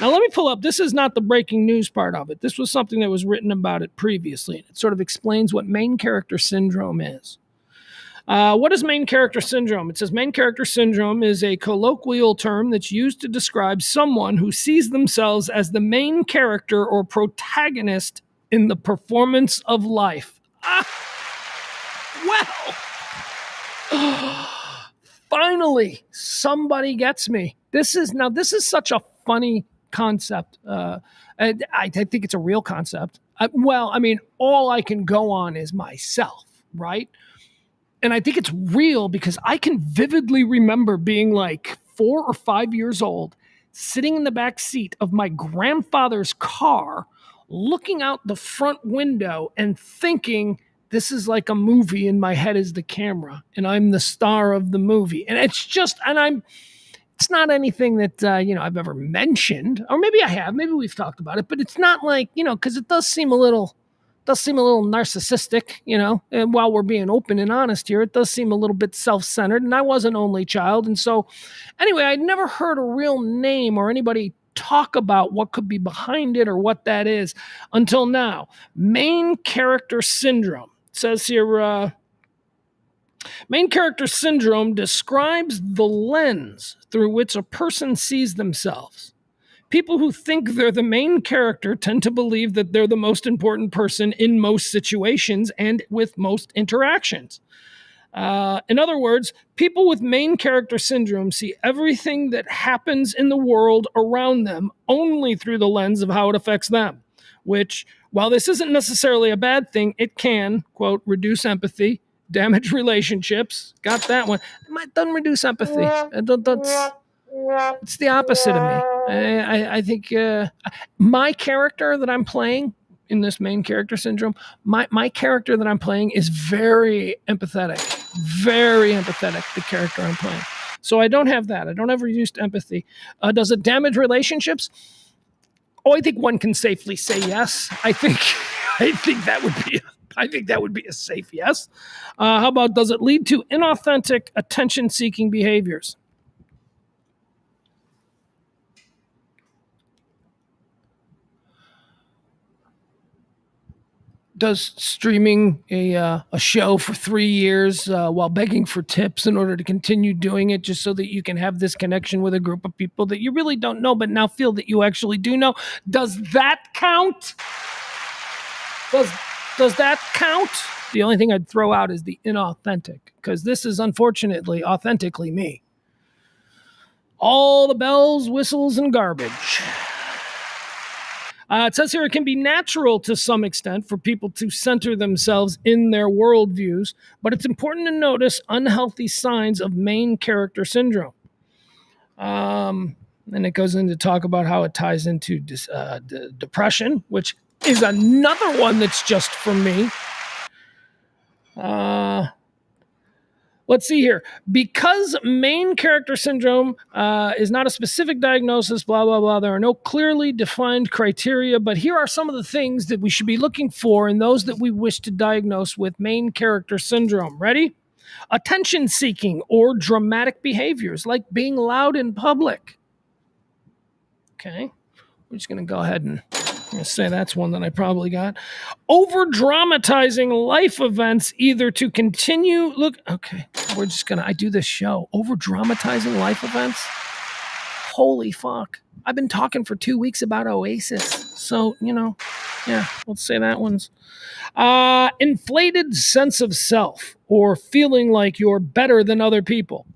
Now let me pull up, this is not the breaking news part of it. This was something that was written about it previously, and it sort of explains what main character syndrome is. What is main character syndrome? It says main character syndrome is a colloquial term that's used to describe someone who sees themselves as the main character or protagonist in the performance of life. Finally, somebody gets me. This is such a funny concept. I think it's a real concept. All I can go on is myself, right? And I think it's real because I can vividly remember being like 4 or 5 years old, sitting in the back seat of my grandfather's car, looking out the front window and thinking, this is like a movie and my head is the camera and I'm the star of the movie. And it's not anything that, I've ever mentioned, or maybe I have, maybe we've talked about it, but it's not like, because it does seem a little narcissistic, and while we're being open and honest here, it does seem a little bit self-centered, and I was an only child. And so anyway, I'd never heard a real name or anybody talk about what could be behind it or what that is until now. Main character syndrome. It says here, main character syndrome describes the lens through which a person sees themselves. People who think they're the main character tend to believe that they're the most important person in most situations and with most interactions. In other words, people with main character syndrome see everything that happens in the world around them only through the lens of how it affects them, which, while this isn't necessarily a bad thing, it can, quote, reduce empathy, damage relationships. Got that one. It doesn't reduce empathy. It's the opposite of me. I think my character that I'm playing in this main character syndrome, my character that I'm playing is very empathetic, the character I'm playing. So I don't have that. I don't have reduced empathy. Does it damage relationships? Oh, I think one can safely say yes. I think that would be a safe yes. How about, does it lead to inauthentic, attention-seeking behaviors? does streaming a show for 3 years while begging for tips in order to continue doing it, just so that you can have this connection with a group of people that you really don't know, but now feel that you actually do know. Does that count? Does that count? The only thing I'd throw out is the inauthentic, because this is unfortunately authentically me. All the bells, whistles, and garbage. It says here it can be natural to some extent for people to center themselves in their worldviews, but it's important to notice unhealthy signs of main character syndrome. And it goes into talk about how it ties into depression, which is another one that's just for me. Let's see here. Because main character syndrome is not a specific diagnosis, blah, blah, blah, there are no clearly defined criteria, but here are some of the things that we should be looking for in those that we wish to diagnose with main character syndrome. Ready? Attention-seeking or dramatic behaviors, like being loud in public. Okay. We're just going to go ahead and say that's one that I probably got. Over-dramatizing life events, either to continue... Okay, we're just going to... I do this show. Over-dramatizing life events? Holy fuck. I've been talking for 2 weeks about Oasis. So, yeah, let's say that one's... inflated sense of self, or feeling like you're better than other people.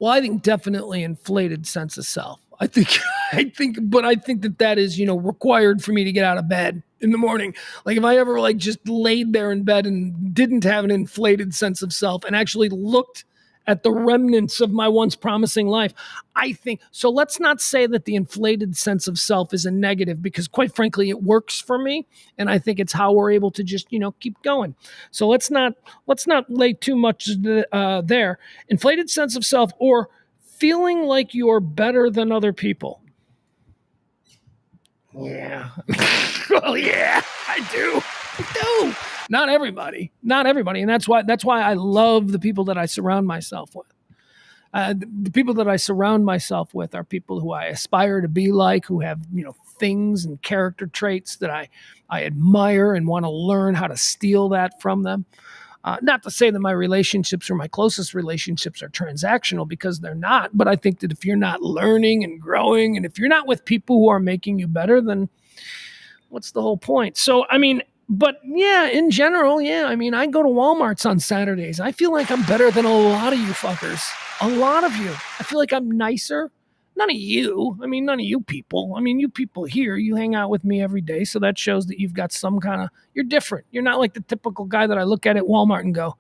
Well, I think definitely inflated sense of self. I think that is, required for me to get out of bed in the morning. Like if I ever just laid there in bed and didn't have an inflated sense of self and actually looked at the remnants of my once promising life, I think so. Let's not say that the inflated sense of self is a negative, because quite frankly, it works for me. And I think it's how we're able to just, keep going. So let's not lay too much there. Inflated sense of self, or feeling like you're better than other people. Yeah. Well, yeah, I do. Not everybody. And that's why I love the people that I surround myself with. The people that I surround myself with are people who I aspire to be like, who have, things and character traits that I admire and want to learn how to steal that from them. Not to say that my relationships or my closest relationships are transactional, because they're not. But I think that if you're not learning and growing, and if you're not with people who are making you better, then what's the whole point? So, but yeah, in general, yeah. I go to Walmart's on Saturdays. I feel like I'm better than a lot of you fuckers. A lot of you. I feel like I'm nicer. None of you. None of you people. You people here, you hang out with me every day. So that shows that you've got some kind of, you're different. You're not like the typical guy that I look at Walmart and go,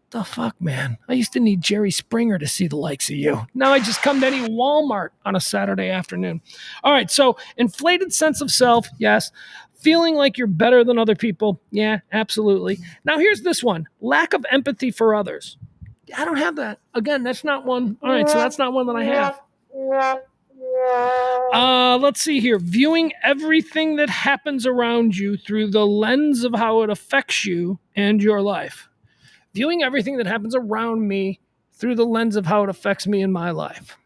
the fuck, man? I used to need Jerry Springer to see the likes of you. Now I just come to any Walmart on a Saturday afternoon. All right. So inflated sense of self. Yes. Feeling like you're better than other people. Yeah, absolutely. Now here's this one. Lack of empathy for others. I don't have that. Again, that's not one. All right, so that's not one that I have. Let's see here. Viewing everything that happens around you through the lens of how it affects you and your life. Viewing everything that happens around me through the lens of how it affects me in my life.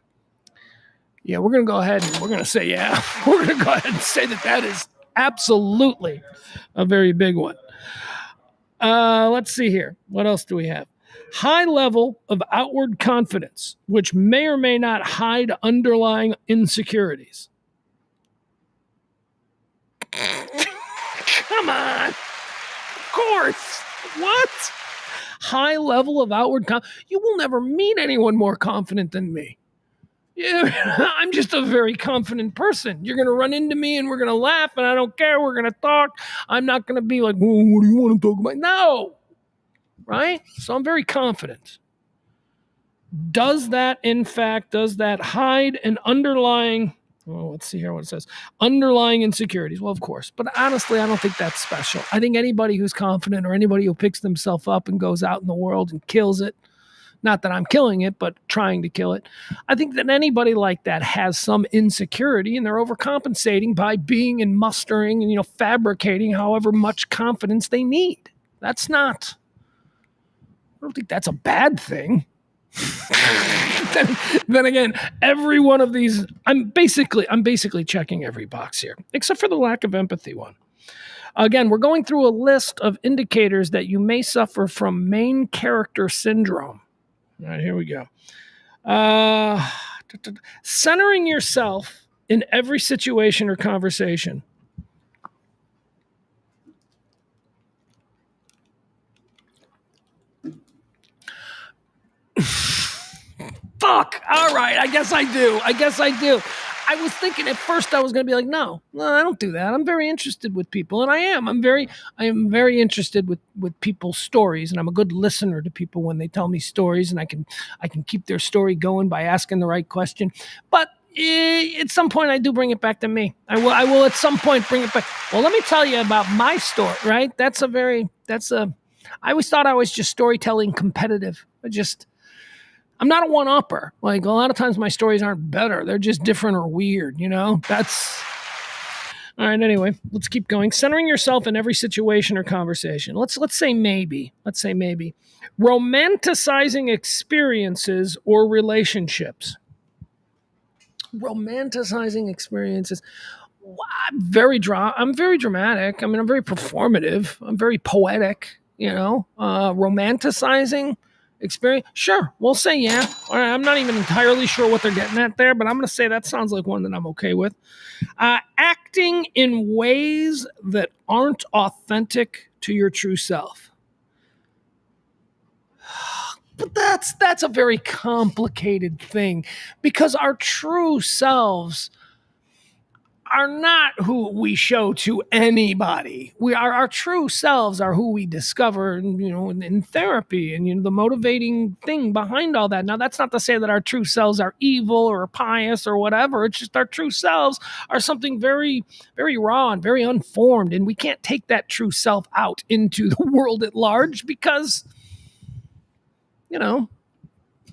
Yeah, we're going to go ahead and we're going to say, yeah. We're going to go ahead and say that is absolutely a very big one. Let's see here. What else do we have? High level of outward confidence, which may or may not hide underlying insecurities. Come on. Of course. What? High level of outward confidence. You will never meet anyone more confident than me. Yeah, I'm just a very confident person. You're going to run into me and we're going to laugh and I don't care. We're going to talk. I'm not going to be like, well, what do you want to talk about? No. Right? So I'm very confident. Does that hide an underlying, let's see here what it says. Underlying insecurities. Well, of course. But honestly, I don't think that's special. I think anybody who's confident, or anybody who picks themselves up and goes out in the world and kills it, not that I'm killing it, but trying to kill it. I think that anybody like that has some insecurity, and they're overcompensating by being and mustering and, fabricating however much confidence they need. I don't think that's a bad thing. then again, every one of these, I'm basically checking every box here, except for the lack of empathy one. Again, we're going through a list of indicators that you may suffer from main character syndrome. All right, here we go. Centering yourself in every situation or conversation. Fuck. All right. I guess I do. I was thinking at first I was going to be like, no, I don't do that. I'm very interested with people, and I am. I am very interested with people's stories, and I'm a good listener to people when they tell me stories, and I can keep their story going by asking the right question. But at some point, I do bring it back to me. I will at some point bring it back. Well, let me tell you about my story. Right? I always thought I was just storytelling competitive. I'm not a one-upper. Like, a lot of times my stories aren't better. They're just different or weird, That's... All right, anyway, let's keep going. Centering yourself in every situation or conversation. Let's say maybe. Romanticizing experiences or relationships. Romanticizing experiences. I'm very dramatic. I mean, I'm very performative. I'm very poetic, romanticizing experience. Sure, we'll say yeah. All right, I'm not even entirely sure what they're getting at there, but I'm going to say that sounds like one that I'm okay with. Acting in ways that aren't authentic to your true self. But that's a very complicated thing, because our true selves are not who we show to anybody. Our true selves are who we discover, in therapy, and the motivating thing behind all that. Now, that's not to say that our true selves are evil or pious or whatever. It's just our true selves are something very, very raw and very unformed, and we can't take that true self out into the world at large because,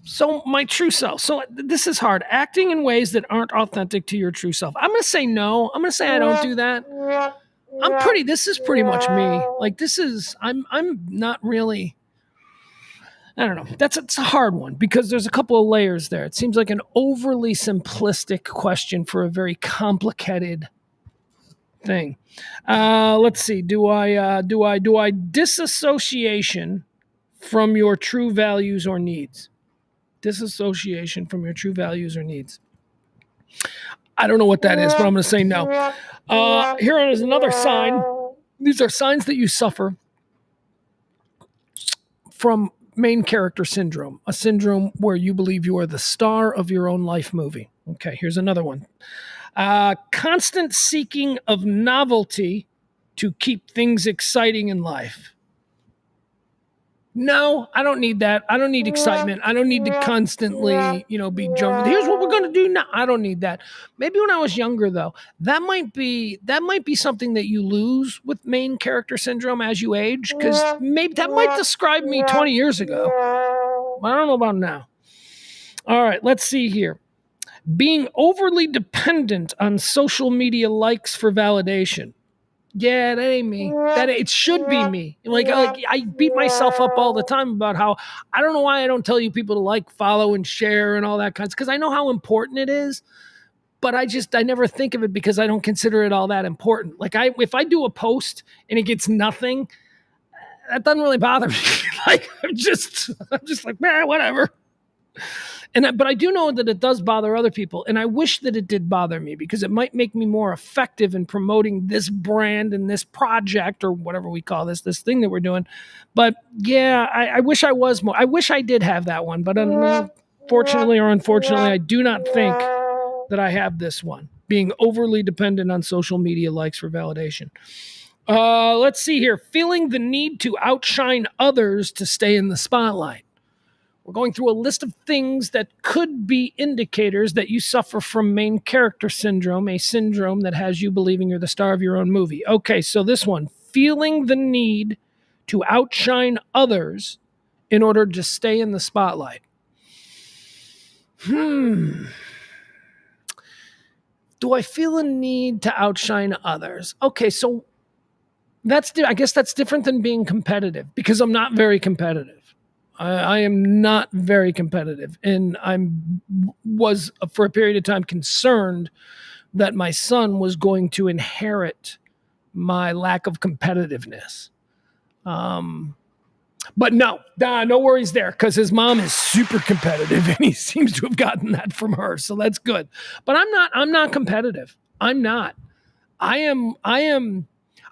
So my true self. So this is hard. Acting in ways that aren't authentic to your true self. I'm going to say no. I'm going to say I don't do that. This is pretty much me. Like, I'm not really, I don't know. It's a hard one because there's a couple of layers there. It seems like an overly simplistic question for a very complicated thing. Let's see. Do I disassociation from your true values or needs? Disassociation from your true values or needs. I don't know what that is, but I'm going to say no. Here is another sign. These are signs that you suffer from main character syndrome, a syndrome where you believe you are the star of your own life movie. Okay, here's another one. Constant seeking of novelty to keep things exciting in life. No, I don't need that. I don't need excitement. I don't need to constantly, be jumping. Here's what we're going to do now. I don't need that. Maybe when I was younger, though, that might be something that you lose with main character syndrome as you age, because maybe that might describe me 20 years ago. I don't know about now. All right, let's see here. Being overly dependent on social media likes for validation. Yeah, that ain't me. It should be me. Like I beat myself up all the time about how I don't know why I don't tell you people to like, follow, and share and all that kinds, because I know how important it is, but I never think of it because I don't consider it all that important. Like if I do a post and it gets nothing, that doesn't really bother me. Like I'm just like, man, whatever. But I do know that it does bother other people, and I wish that it did bother me because it might make me more effective in promoting this brand and this project or whatever we call this thing that we're doing. But yeah, I wish I was more. I wish I did have that one, but fortunately or unfortunately, I do not think that I have this one, being overly dependent on social media likes for validation. Let's see here. Feeling the need to outshine others to stay in the spotlight. We're going through a list of things that could be indicators that you suffer from main character syndrome, a syndrome that has you believing you're the star of your own movie. Okay, so this one, feeling the need to outshine others in order to stay in the spotlight. Do I feel a need to outshine others? Okay, so I guess that's different than being competitive because I'm not very competitive. I am not very competitive, and was for a period of time concerned that my son was going to inherit my lack of competitiveness. But no worries there, because his mom is super competitive and he seems to have gotten that from her. So that's good. But I'm not competitive. I'm not.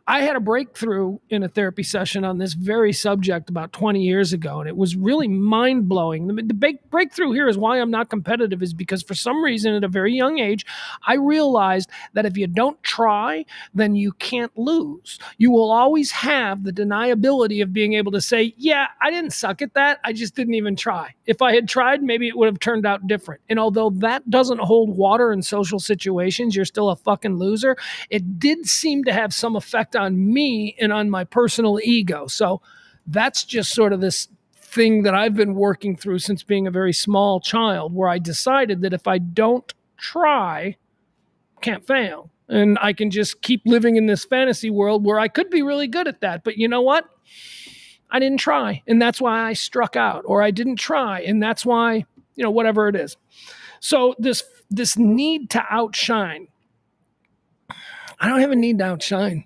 I had a breakthrough in a therapy session on this very subject about 20 years ago, and it was really mind-blowing. The big breakthrough here is why I'm not competitive is because for some reason at a very young age, I realized that if you don't try, then you can't lose. You will always have the deniability of being able to say, yeah, I didn't suck at that. I just didn't even try. If I had tried, maybe it would have turned out different. And although that doesn't hold water in social situations, you're still a fucking loser, it did seem to have some effect on me and on my personal ego. So that's just sort of this thing that I've been working through since being a very small child, where I decided that if I don't try, can't fail. And I can just keep living in this fantasy world where I could be really good at that. But you know what? I didn't try. And that's why I struck out, or I didn't try. And that's why, whatever it is. So this need to outshine, I don't have a need to outshine.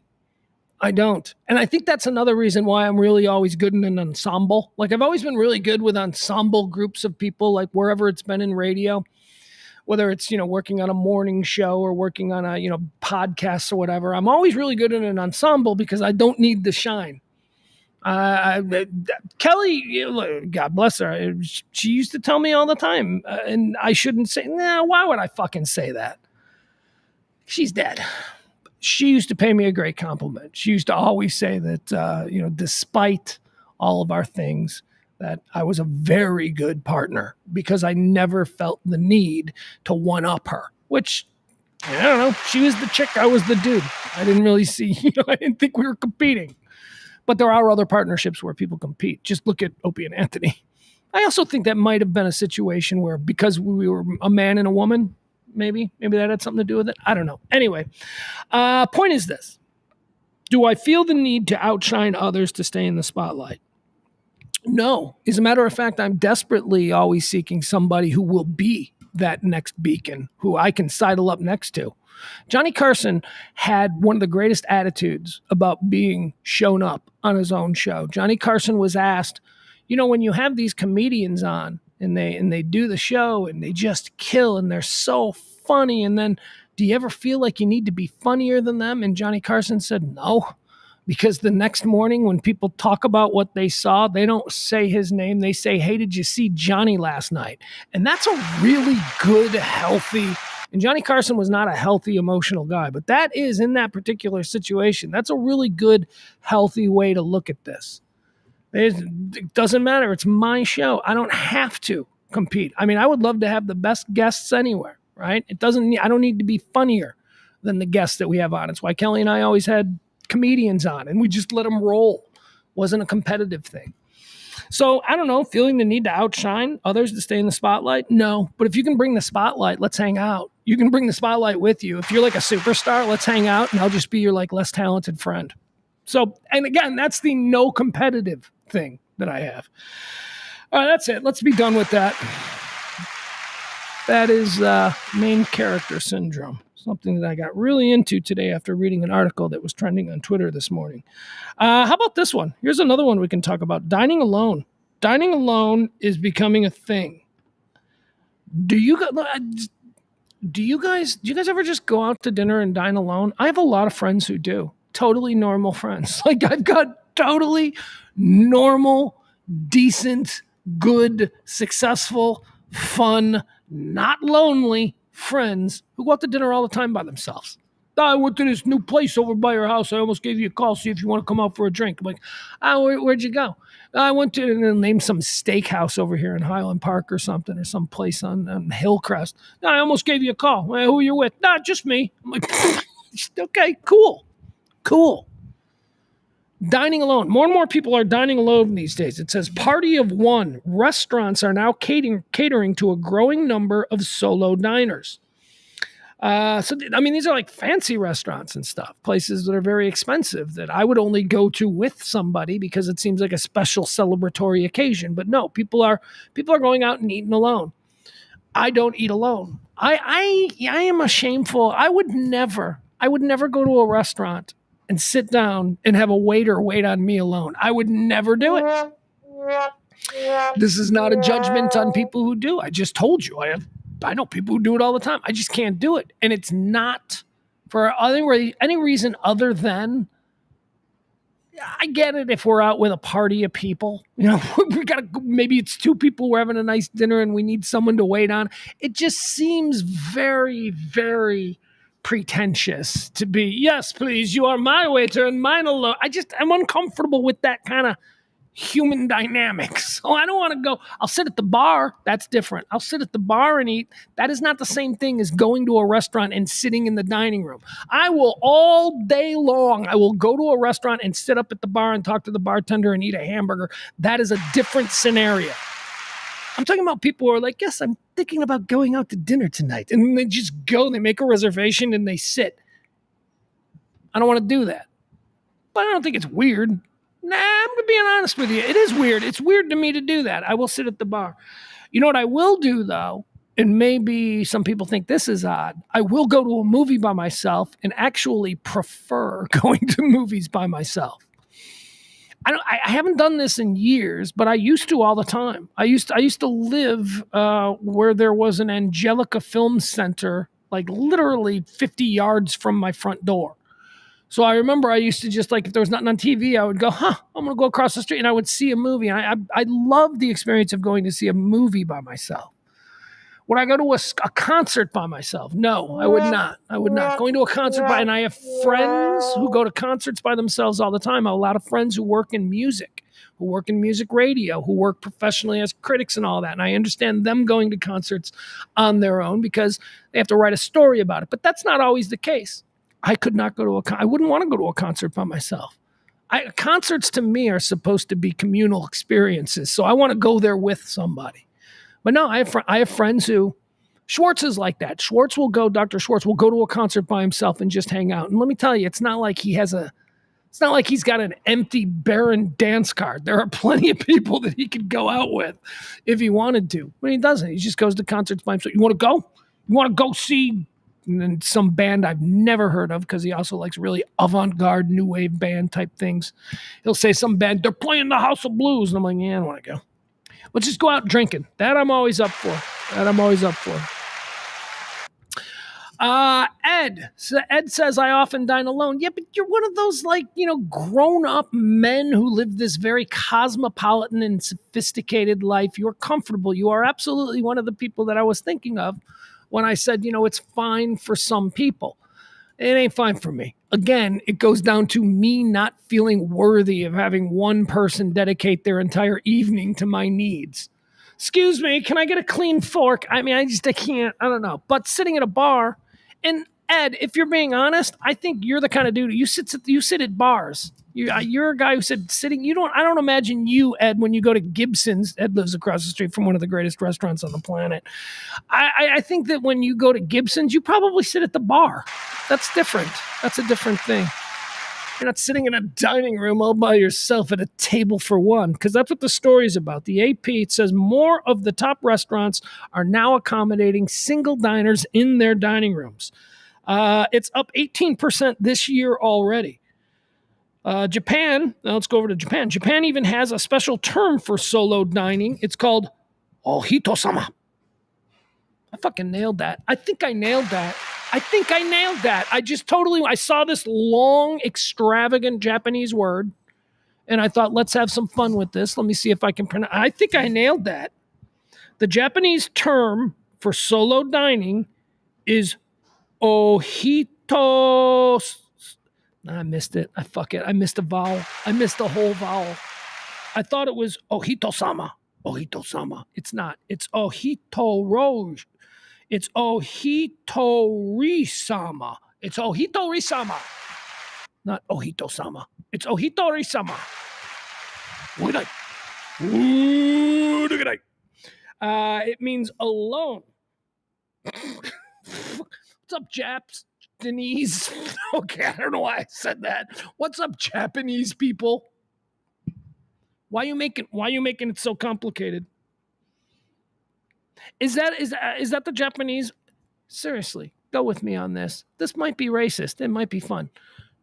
I don't. And I think that's another reason why I'm really always good in an ensemble. Like I've always been really good with ensemble groups of people, like wherever it's been in radio, whether it's, working on a morning show or working on a, podcast or whatever. I'm always really good in an ensemble because I don't need the shine. Kelly, God bless her, she used to tell me all the time, and I shouldn't say, why would I fucking say that? She's dead. She used to pay me a great compliment. She used to always say that, despite all of our things, that I was a very good partner because I never felt the need to one-up her, which, I don't know. She was the chick. I was the dude. I didn't really see, I didn't think we were competing. But there are other partnerships where people compete. Just look at Opie and Anthony. I also think that might have been a situation where because we were a man and a woman, maybe that had something to do with it. I don't know. Anyway, point is this. Do I feel the need to outshine others to stay in the spotlight? No. As a matter of fact, I'm desperately always seeking somebody who will be that next beacon, who I can sidle up next to. Johnny Carson had one of the greatest attitudes about being shown up on his own show. Johnny Carson was asked, when you have these comedians on and they do the show and they just kill and they're so funny, and then do you ever feel like you need to be funnier than them? And Johnny Carson said, no, because the next morning when people talk about what they saw, they don't say his name. They say, hey, did you see Johnny last night? And that's a really good, healthy, and Johnny Carson was not a healthy, emotional guy, but that is, in that particular situation, that's a really good, healthy way to look at this. It doesn't matter. It's my show. I don't have to compete. I mean, I would love to have the best guests anywhere, right? I don't need to be funnier than the guests that we have on. It's why Kelly and I always had comedians on, and we just let them roll. Wasn't a competitive thing. So I don't know, feeling the need to outshine others to stay in the spotlight? No. But if you can bring the spotlight, let's hang out. You can bring the spotlight with you. If you're like a superstar, let's hang out and I'll just be your less talented friend. So, and again, that's the no competitive thing that I have. All right, that's it. Let's be done with that. That is main character syndrome. Something that I got really into today after reading an article that was trending on Twitter this morning. How about this one? Here's another one we can talk about. Dining alone. Dining alone is becoming a thing. Do you guys ever just go out to dinner and dine alone? I have a lot of friends who do. Totally normal friends. Like I've got totally normal, decent, good, successful, fun, not lonely friends who go out to dinner all the time by themselves. I went to this new place over by your house. I almost gave you a call, see if you want to come out for a drink. I'm like, where'd you go? I went to name some steakhouse over here in Highland Park or something, or some place on Hillcrest. I almost gave you a call. Well, who are you with? Nah, just me. I'm like, okay, cool. Dining alone. More and more people are dining alone these days. It says party of one. Restaurants are now catering to a growing number of solo diners. These are like fancy restaurants and stuff, places that are very expensive that I would only go to with somebody because it seems like a special celebratory occasion. But no, people are going out and eating alone. I don't eat alone. I am a shameful. I would never go to a restaurant and sit down and have a waiter wait on me alone. I would never do it. This is not a judgment on people who do. I just told you. I know people who do it all the time. I just can't do it. And it's not for any reason other than I get it if we're out with a party of people. Maybe it's two people, we're having a nice dinner and we need someone to wait on. It just seems very, very pretentious to be, yes, please, you are my waiter and mine alone. I'm uncomfortable with that kind of human dynamics. So I don't want to go. I'll sit at the bar. That's different. I'll sit at the bar and eat. That is not the same thing as going to a restaurant and sitting in the dining room. I will all day long. I will go to a restaurant and sit up at the bar and talk to the bartender and eat a hamburger. That is a different scenario. I'm talking about people who are like, yes, I'm thinking about going out to dinner tonight. And they just go, they make a reservation and they sit. I don't want to do that. But I don't think it's weird. Nah, I'm being honest with you. It is weird. It's weird to me to do that. I will sit at the bar. You know what I will do, though, and maybe some people think this is odd, I will go to a movie by myself and actually prefer going to movies by myself. I haven't done this in years, but I used to all the time. I used to live where there was an Angelica Film Center, like literally 50 yards from my front door. So I remember I used to just if there was nothing on TV, I would go, I'm going to go across the street and I would see a movie. And I love the experience of going to see a movie by myself. Would I go to a concert by myself? No, I would not. Going to a concert and I have friends who go to concerts by themselves all the time. I have a lot of friends who work in music, who work in music radio, who work professionally as critics and all that. And I understand them going to concerts on their own because they have to write a story about it. But that's not always the case. I could not go to I wouldn't want to go to a concert by myself. Concerts to me are supposed to be communal experiences. So I want to go there with somebody. But no, I have friends who, Schwartz is like that. Dr. Schwartz will go to a concert by himself and just hang out. And let me tell you, it's not like he's got an empty, barren dance card. There are plenty of people that he could go out with if he wanted to. But he doesn't. He just goes to concerts by himself. You want to go? You want to go see some band I've never heard of because he also likes really avant-garde new wave band type things. He'll say some band, they're playing the House of Blues. And I'm like, yeah, I don't want to go. Let's just go out drinking. That I'm always up for. Ed says, I often dine alone. Yeah, but you're one of those grown-up men who live this very cosmopolitan and sophisticated life. You're comfortable. You are absolutely one of the people that I was thinking of when I said, it's fine for some people. It ain't fine for me. Again, it goes down to me not feeling worthy of having one person dedicate their entire evening to my needs. Excuse me, can I get a clean fork? I can't. I don't know. But sitting at a bar, and Ed, if you're being honest, I think you're the kind of dude you sit at bars. You're a guy who said sitting. I don't imagine you, Ed, when you go to Gibson's. Ed lives across the street from one of the greatest restaurants on the planet. I think that when you go to Gibson's, you probably sit at the bar. That's different. That's a different thing. You're not sitting in a dining room all by yourself at a table for one, because that's what the story is about. The AP, it says more of the top restaurants are now accommodating single diners in their dining rooms. It's up 18% this year already. Japan, now let's go over to Japan. Japan even has a special term for solo dining. It's called ohito-sama. I fucking nailed that. I think I nailed that. I saw this long, extravagant Japanese word, and I thought, let's have some fun with this. Let me see if I can pronounce. I think I nailed that. The Japanese term for solo dining is ohito. I missed it. I missed a vowel. I missed a whole vowel. I thought it was ohito-sama. Ohito-sama. It's not. It's ohito-ro. It's ohitori-sama. It's ohitori-sama. Not ohito-sama. It's ohitori-sama. Good night. It means alone. What's up, Japanese? Okay, I don't know why I said that. What's up, Japanese people? Why you making it so complicated? Is that the Japanese? Seriously, go with me on this. This might be racist. It might be fun.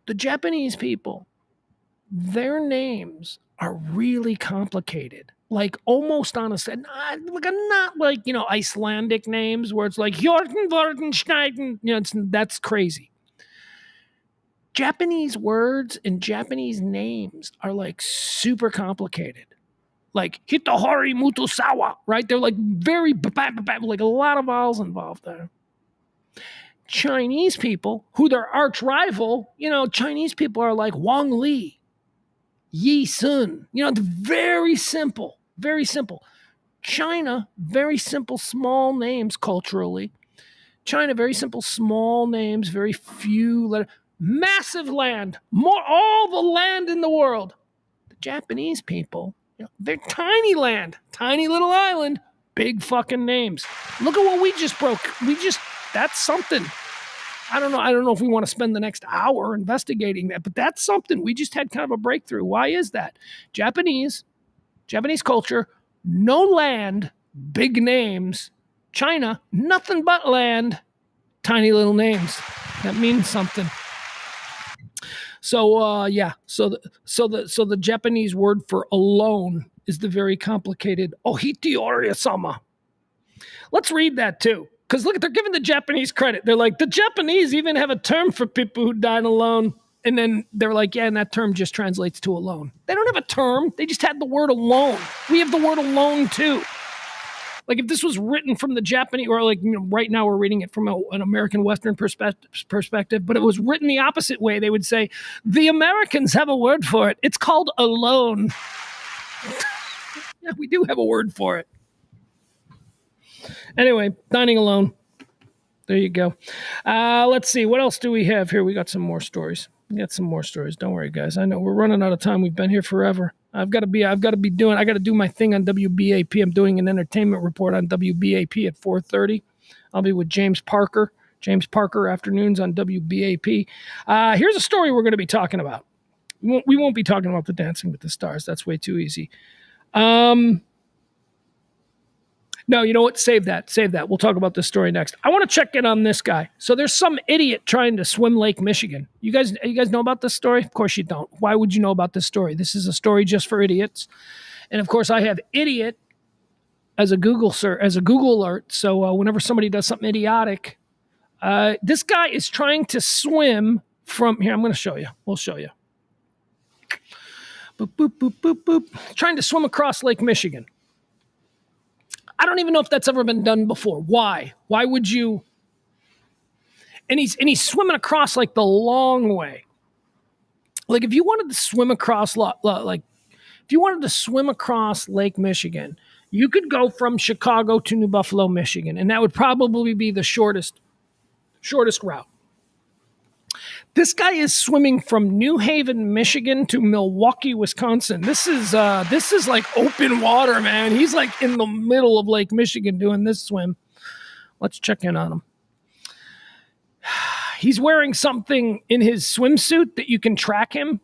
The Japanese people, their names are really complicated. Like almost on a set, not like, Icelandic names where it's like Jorgen Vordenstein. That's crazy. Japanese words and Japanese names are like super complicated. Like Hitohori Mutosawa, right? They're like very, like a lot of vowels involved there. Chinese people, who their arch rival, Chinese people are like Wang Li, Yi Sun. Very simple, very simple. China, very simple, small names culturally. China, very simple, small names, very few letters. Massive land, all the land in the world. The Japanese people, they're tiny land, tiny little island, big fucking names. Look at what we just broke. That's something. I don't know if we want to spend the next hour investigating that, but that's something. We just had kind of a breakthrough. Why is that? Japanese culture, no land, big names. China, nothing but land, tiny little names. That means something. So So the Japanese word for alone is the very complicated ohitiori-sama. Let's read that too. Because look, they're giving the Japanese credit. They're like, the Japanese even have a term for people who died alone. And then they're like, yeah, and that term just translates to alone. They don't have a term. They just had the word alone. We have the word alone too. Like if this was written from the Japanese, or like right now we're reading it from an American Western perspective, but it was written the opposite way. They would say, the Americans have a word for it. It's called alone. Yeah, we do have a word for it. Anyway, dining alone. There you go. Let's see. What else do we have here? We got some more stories. Don't worry, guys. I know we're running out of time. We've been here forever. I got to do my thing on WBAP. I'm doing an entertainment report on WBAP at 4:30. I'll be with James Parker afternoons on WBAP. Here's a story we're going to be talking about. We won't be talking about the Dancing with the Stars. That's way too easy. No, you know what? Save that. We'll talk about this story next. I want to check in on this guy. So there's some idiot trying to swim Lake Michigan. You guys know about this story? Of course you don't. Why would you know about this story? This is a story just for idiots. And of course I have idiot as a Google alert. So whenever somebody does something idiotic, this guy is trying to swim from here. I'm going to show you. We'll show you. Boop, boop, boop, boop, boop. Trying to swim across Lake Michigan. I don't even know if that's ever been done before. Why? Why would you? And he's swimming across like the long way. Like if you wanted to swim across Lake Michigan, you could go from Chicago to New Buffalo, Michigan, and that would probably be the shortest route. This guy is swimming from New Haven, Michigan to Milwaukee, Wisconsin. This is like open water, man. He's like in the middle of Lake Michigan doing this swim. Let's check in on him. He's wearing something in his swimsuit that you can track him.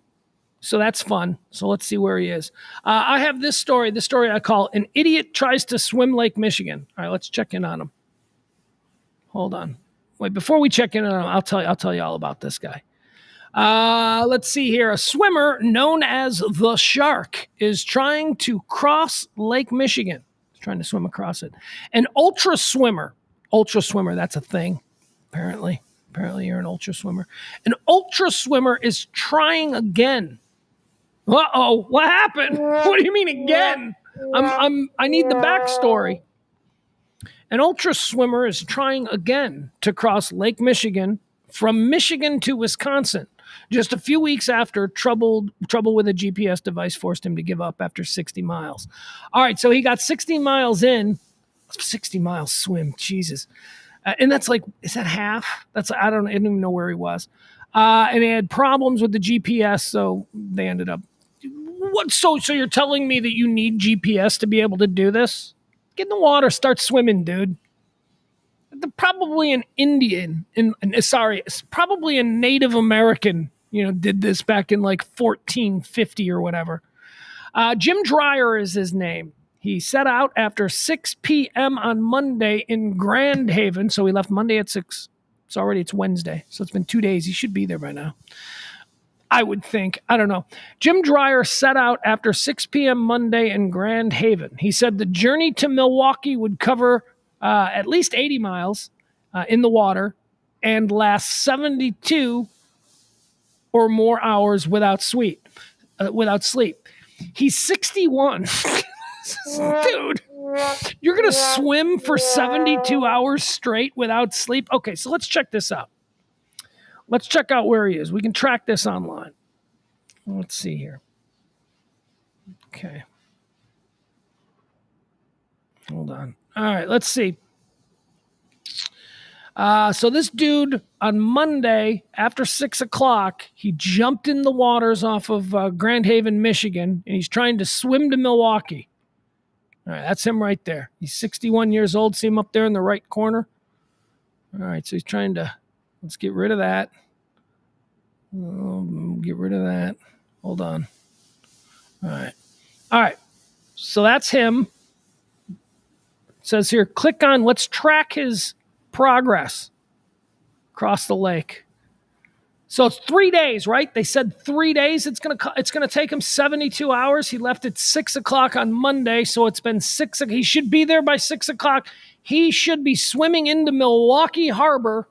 So that's fun. So let's see where he is. I have this story I call An Idiot Tries to Swim Lake Michigan. All right, let's check in on him. Hold on. Wait, before we check in on him, I'll tell you all about this guy. Let's see here. A swimmer known as the Shark is trying to cross Lake Michigan. He's trying to swim across it. An ultra swimmer, that's a thing, apparently. Apparently you're an ultra swimmer. An ultra swimmer is trying again. Uh-oh, what happened? What do you mean again? I need the backstory. An ultra swimmer is trying again to cross Lake Michigan from Michigan to Wisconsin, just a few weeks after trouble with a GPS device forced him to give up after 60 miles. All right, so he got 60 miles in. 60 miles swim, Jesus. And that's like, is that half? I don't even know where he was. And he had problems with the GPS, so they ended up. What? So you're telling me that you need GPS to be able to do this? Get in the water, start swimming, dude. Probably an Indian, it's probably a Native American, did this back in like 1450 or whatever. Jim Dreyer is his name. He set out after 6 p.m. on Monday in Grand Haven. So he left Monday at 6. It's Wednesday. So it's been 2 days. He should be there by now, I would think. I don't know. Jim Dreyer set out after 6 p.m. Monday in Grand Haven. He said the journey to Milwaukee would cover at least 80 miles in the water and last 72 or more hours without sleep. He's 61. Dude, you're going to swim for 72 hours straight without sleep? Okay, so let's check this out. Let's check out where he is. We can track this online. Let's see here. Okay. Hold on. All right, let's see. So this dude on Monday after 6 o'clock, he jumped in the waters off of Grand Haven, Michigan, and he's trying to swim to Milwaukee. All right, that's him right there. He's 61 years old. See him up there in the right corner? All right, so he's trying to, let's get rid of that. Get rid of that. Hold on. All right. So that's him. It says here, click on, let's track his progress across the lake. So it's 3 days, right? They said 3 days. It's gonna take him 72 hours. He left at 6 o'clock on Monday, so it's been 6. He should be there by 6 o'clock. He should be swimming into Milwaukee Harbor.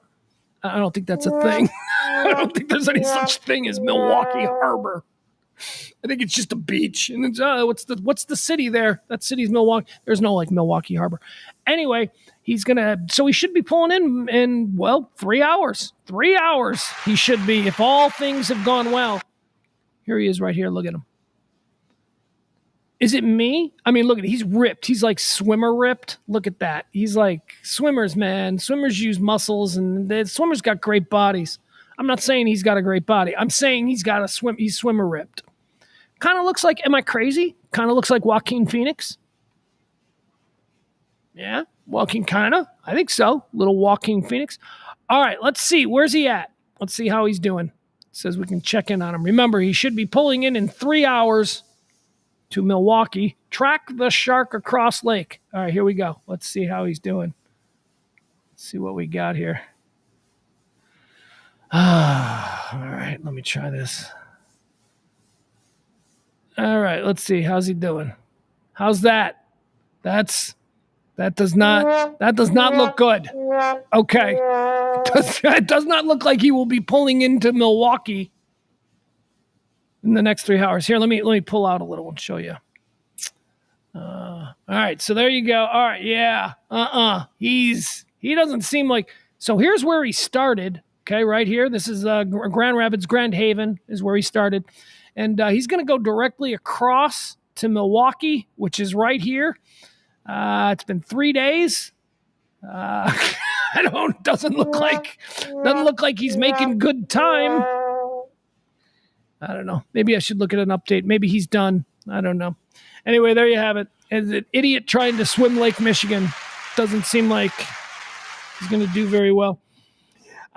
I don't think that's a thing. I don't think there's any such thing as Milwaukee Harbor. I think it's just a beach. And it's, what's the city there? That city's Milwaukee. There's no like Milwaukee Harbor. Anyway, he should be pulling in 3 hours. 3 hours he should be, if all things have gone well. Here he is right here. Look at him. Is it me? I mean, look at it. He's ripped. He's like swimmer ripped. Look at that. He's like swimmers, man. Swimmers use muscles, and the swimmers got great bodies. I'm not saying he's got a great body. I'm saying he's swimmer ripped. Kind of looks like, am I crazy? Kind of looks like Joaquin Phoenix. Yeah, Joaquin kind of. I think so. Little Joaquin Phoenix. All right, let's see. Where's he at? Let's see how he's doing. It says we can check in on him. Remember, he should be pulling in 3 hours to Milwaukee. Track the shark across lake. All right, here we go. Let's see how he's doing. Let's see what we got here. All right, let me try this. All right, let's see. How's he doing? How's that? That does not look good. Okay. It does not look like he will be pulling into Milwaukee in the next 3 hours. Here, let me pull out a little and show you. All right, so there you go. All right, yeah. He doesn't seem like. So here's where he started. Okay, right here. This is Grand Rapids, Grand Haven is where he started. And he's going to go directly across to Milwaukee, which is right here. It's been 3 days. Doesn't look like he's making good time. I don't know. Maybe I should look at an update. Maybe he's done. I don't know. Anyway, there you have it. And an idiot trying to swim Lake Michigan. Doesn't seem like he's going to do very well.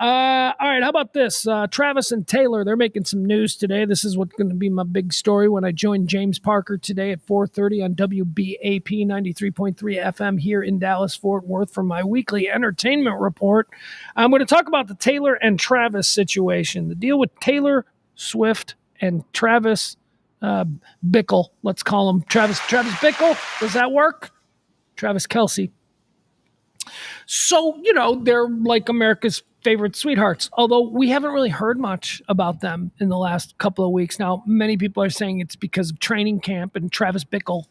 All right, how about this? Travis and Taylor, they're making some news today. This is what's going to be my big story when I join James Parker today at 4:30 on WBAP 93.3 FM here in Dallas-Fort Worth for my weekly entertainment report. I'm going to talk about the Taylor and Travis situation, the deal with Taylor Swift and Travis Bickle. Let's call him Travis Bickle. Does that work? Travis Kelce. So, they're like America's favorite sweethearts, although we haven't really heard much about them in the last couple of weeks. Now, many people are saying it's because of training camp and Travis Bickle.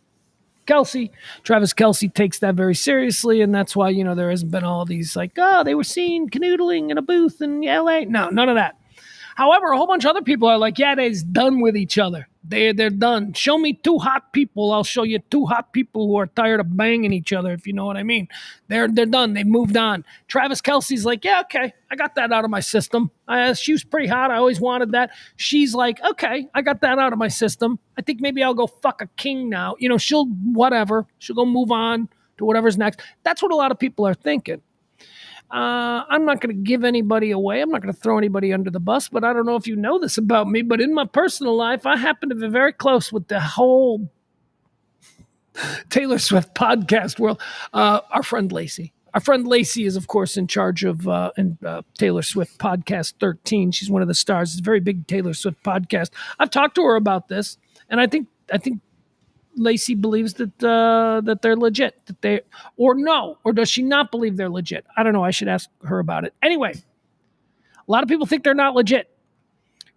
Travis Kelce takes that very seriously, and that's why, there hasn't been all these like, they were seen canoodling in a booth in LA. No, none of that. However, a whole bunch of other people are like, yeah, they're done with each other. They're done. Show me 2 hot people. I'll show you 2 hot people who are tired of banging each other, if you know what I mean. They're done. They moved on. Travis Kelce's like, yeah, okay, I got that out of my system. She was pretty hot. I always wanted that. She's like, okay, I got that out of my system. I think maybe I'll go fuck a king now. She'll go move on to whatever's next. That's what a lot of people are thinking. I'm not going to give anybody away. I'm not going to throw anybody under the bus, but I don't know if you know this about me, but in my personal life, I happen to be very close with the whole Taylor Swift podcast world. Our friend Lacey. Our friend Lacey is, of course, in charge of Taylor Swift Podcast 13. She's one of the stars. It's a very big Taylor Swift podcast. I've talked to her about this, and I think Lacey believes that that they're legit. Or does she not believe they're legit? I don't know. I should ask her about it. Anyway, a lot of people think they're not legit.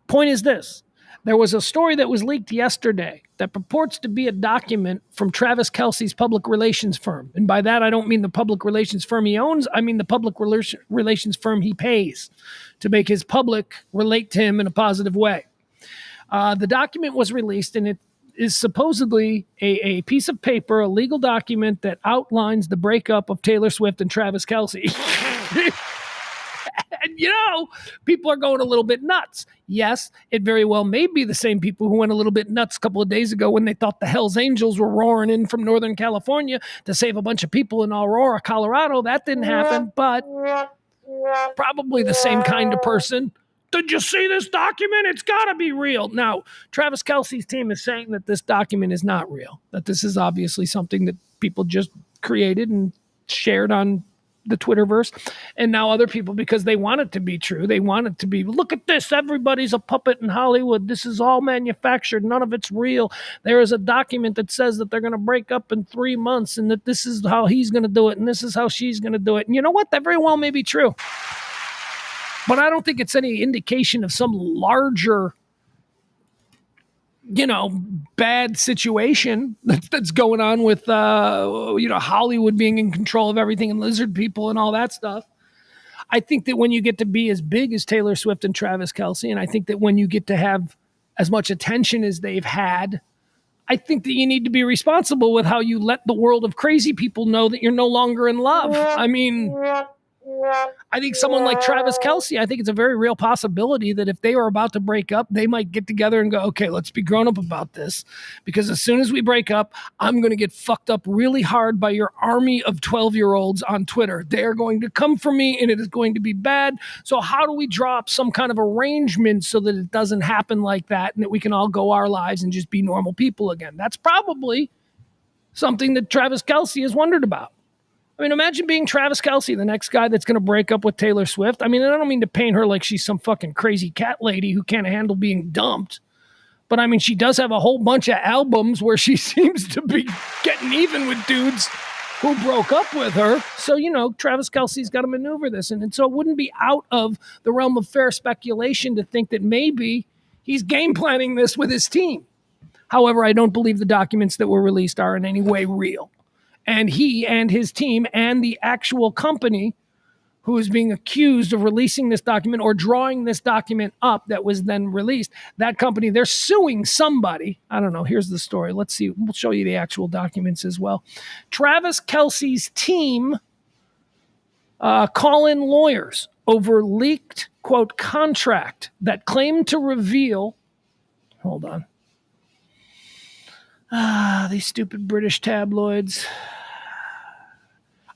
Point is this. There was a story that was leaked yesterday that purports to be a document from Travis Kelce's public relations firm. And by that, I don't mean the public relations firm he owns. I mean the public relations firm he pays to make his public relate to him in a positive way. The document was released, and it is supposedly a piece of paper, a legal document that outlines the breakup of Taylor Swift and Travis Kelce. And, people are going a little bit nuts. Yes, it very well may be the same people who went a little bit nuts a couple of days ago when they thought the Hells Angels were roaring in from Northern California to save a bunch of people in Aurora, Colorado. That didn't happen, but probably the same kind of person. Did you see this document? It's got to be real. Now, Travis Kelce's team is saying that this document is not real, that this is obviously something that people just created and shared on the Twitterverse. And now other people, because they want it to be true, they want it to be, look at this, everybody's a puppet in Hollywood. This is all manufactured. None of it's real. There is a document that says that they're going to break up in 3 months and that this is how he's going to do it and this is how she's going to do it. And you know what? That very well may be true. But I don't think it's any indication of some larger, bad situation that's going on with, Hollywood being in control of everything and lizard people and all that stuff. I think that when you get to be as big as Taylor Swift and Travis Kelce, and I think that when you get to have as much attention as they've had, I think that you need to be responsible with how you let the world of crazy people know that you're no longer in love. I mean, I think someone like Travis Kelce, I think it's a very real possibility that if they were about to break up, they might get together and go, okay, let's be grown up about this. Because as soon as we break up, I'm going to get fucked up really hard by your army of 12-year-olds on Twitter. They are going to come for me and it is going to be bad. So how do we draw up some kind of arrangement so that it doesn't happen like that and that we can all go our lives and just be normal people again? That's probably something that Travis Kelce has wondered about. I mean, imagine being Travis Kelce, the next guy that's going to break up with Taylor Swift. I mean, I don't mean to paint her like she's some fucking crazy cat lady who can't handle being dumped. But I mean, she does have a whole bunch of albums where she seems to be getting even with dudes who broke up with her. So, Travis Kelce's got to maneuver this. And so it wouldn't be out of the realm of fair speculation to think that maybe he's game planning this with his team. However, I don't believe the documents that were released are in any way real. And he and his team and the actual company who is being accused of releasing this document or drawing this document up that was then released, that company, they're suing somebody. I don't know. Here's the story. Let's see. We'll show you the actual documents as well. Travis Kelce's team call in lawyers over leaked, quote, contract that claimed to reveal, hold on. These stupid British tabloids.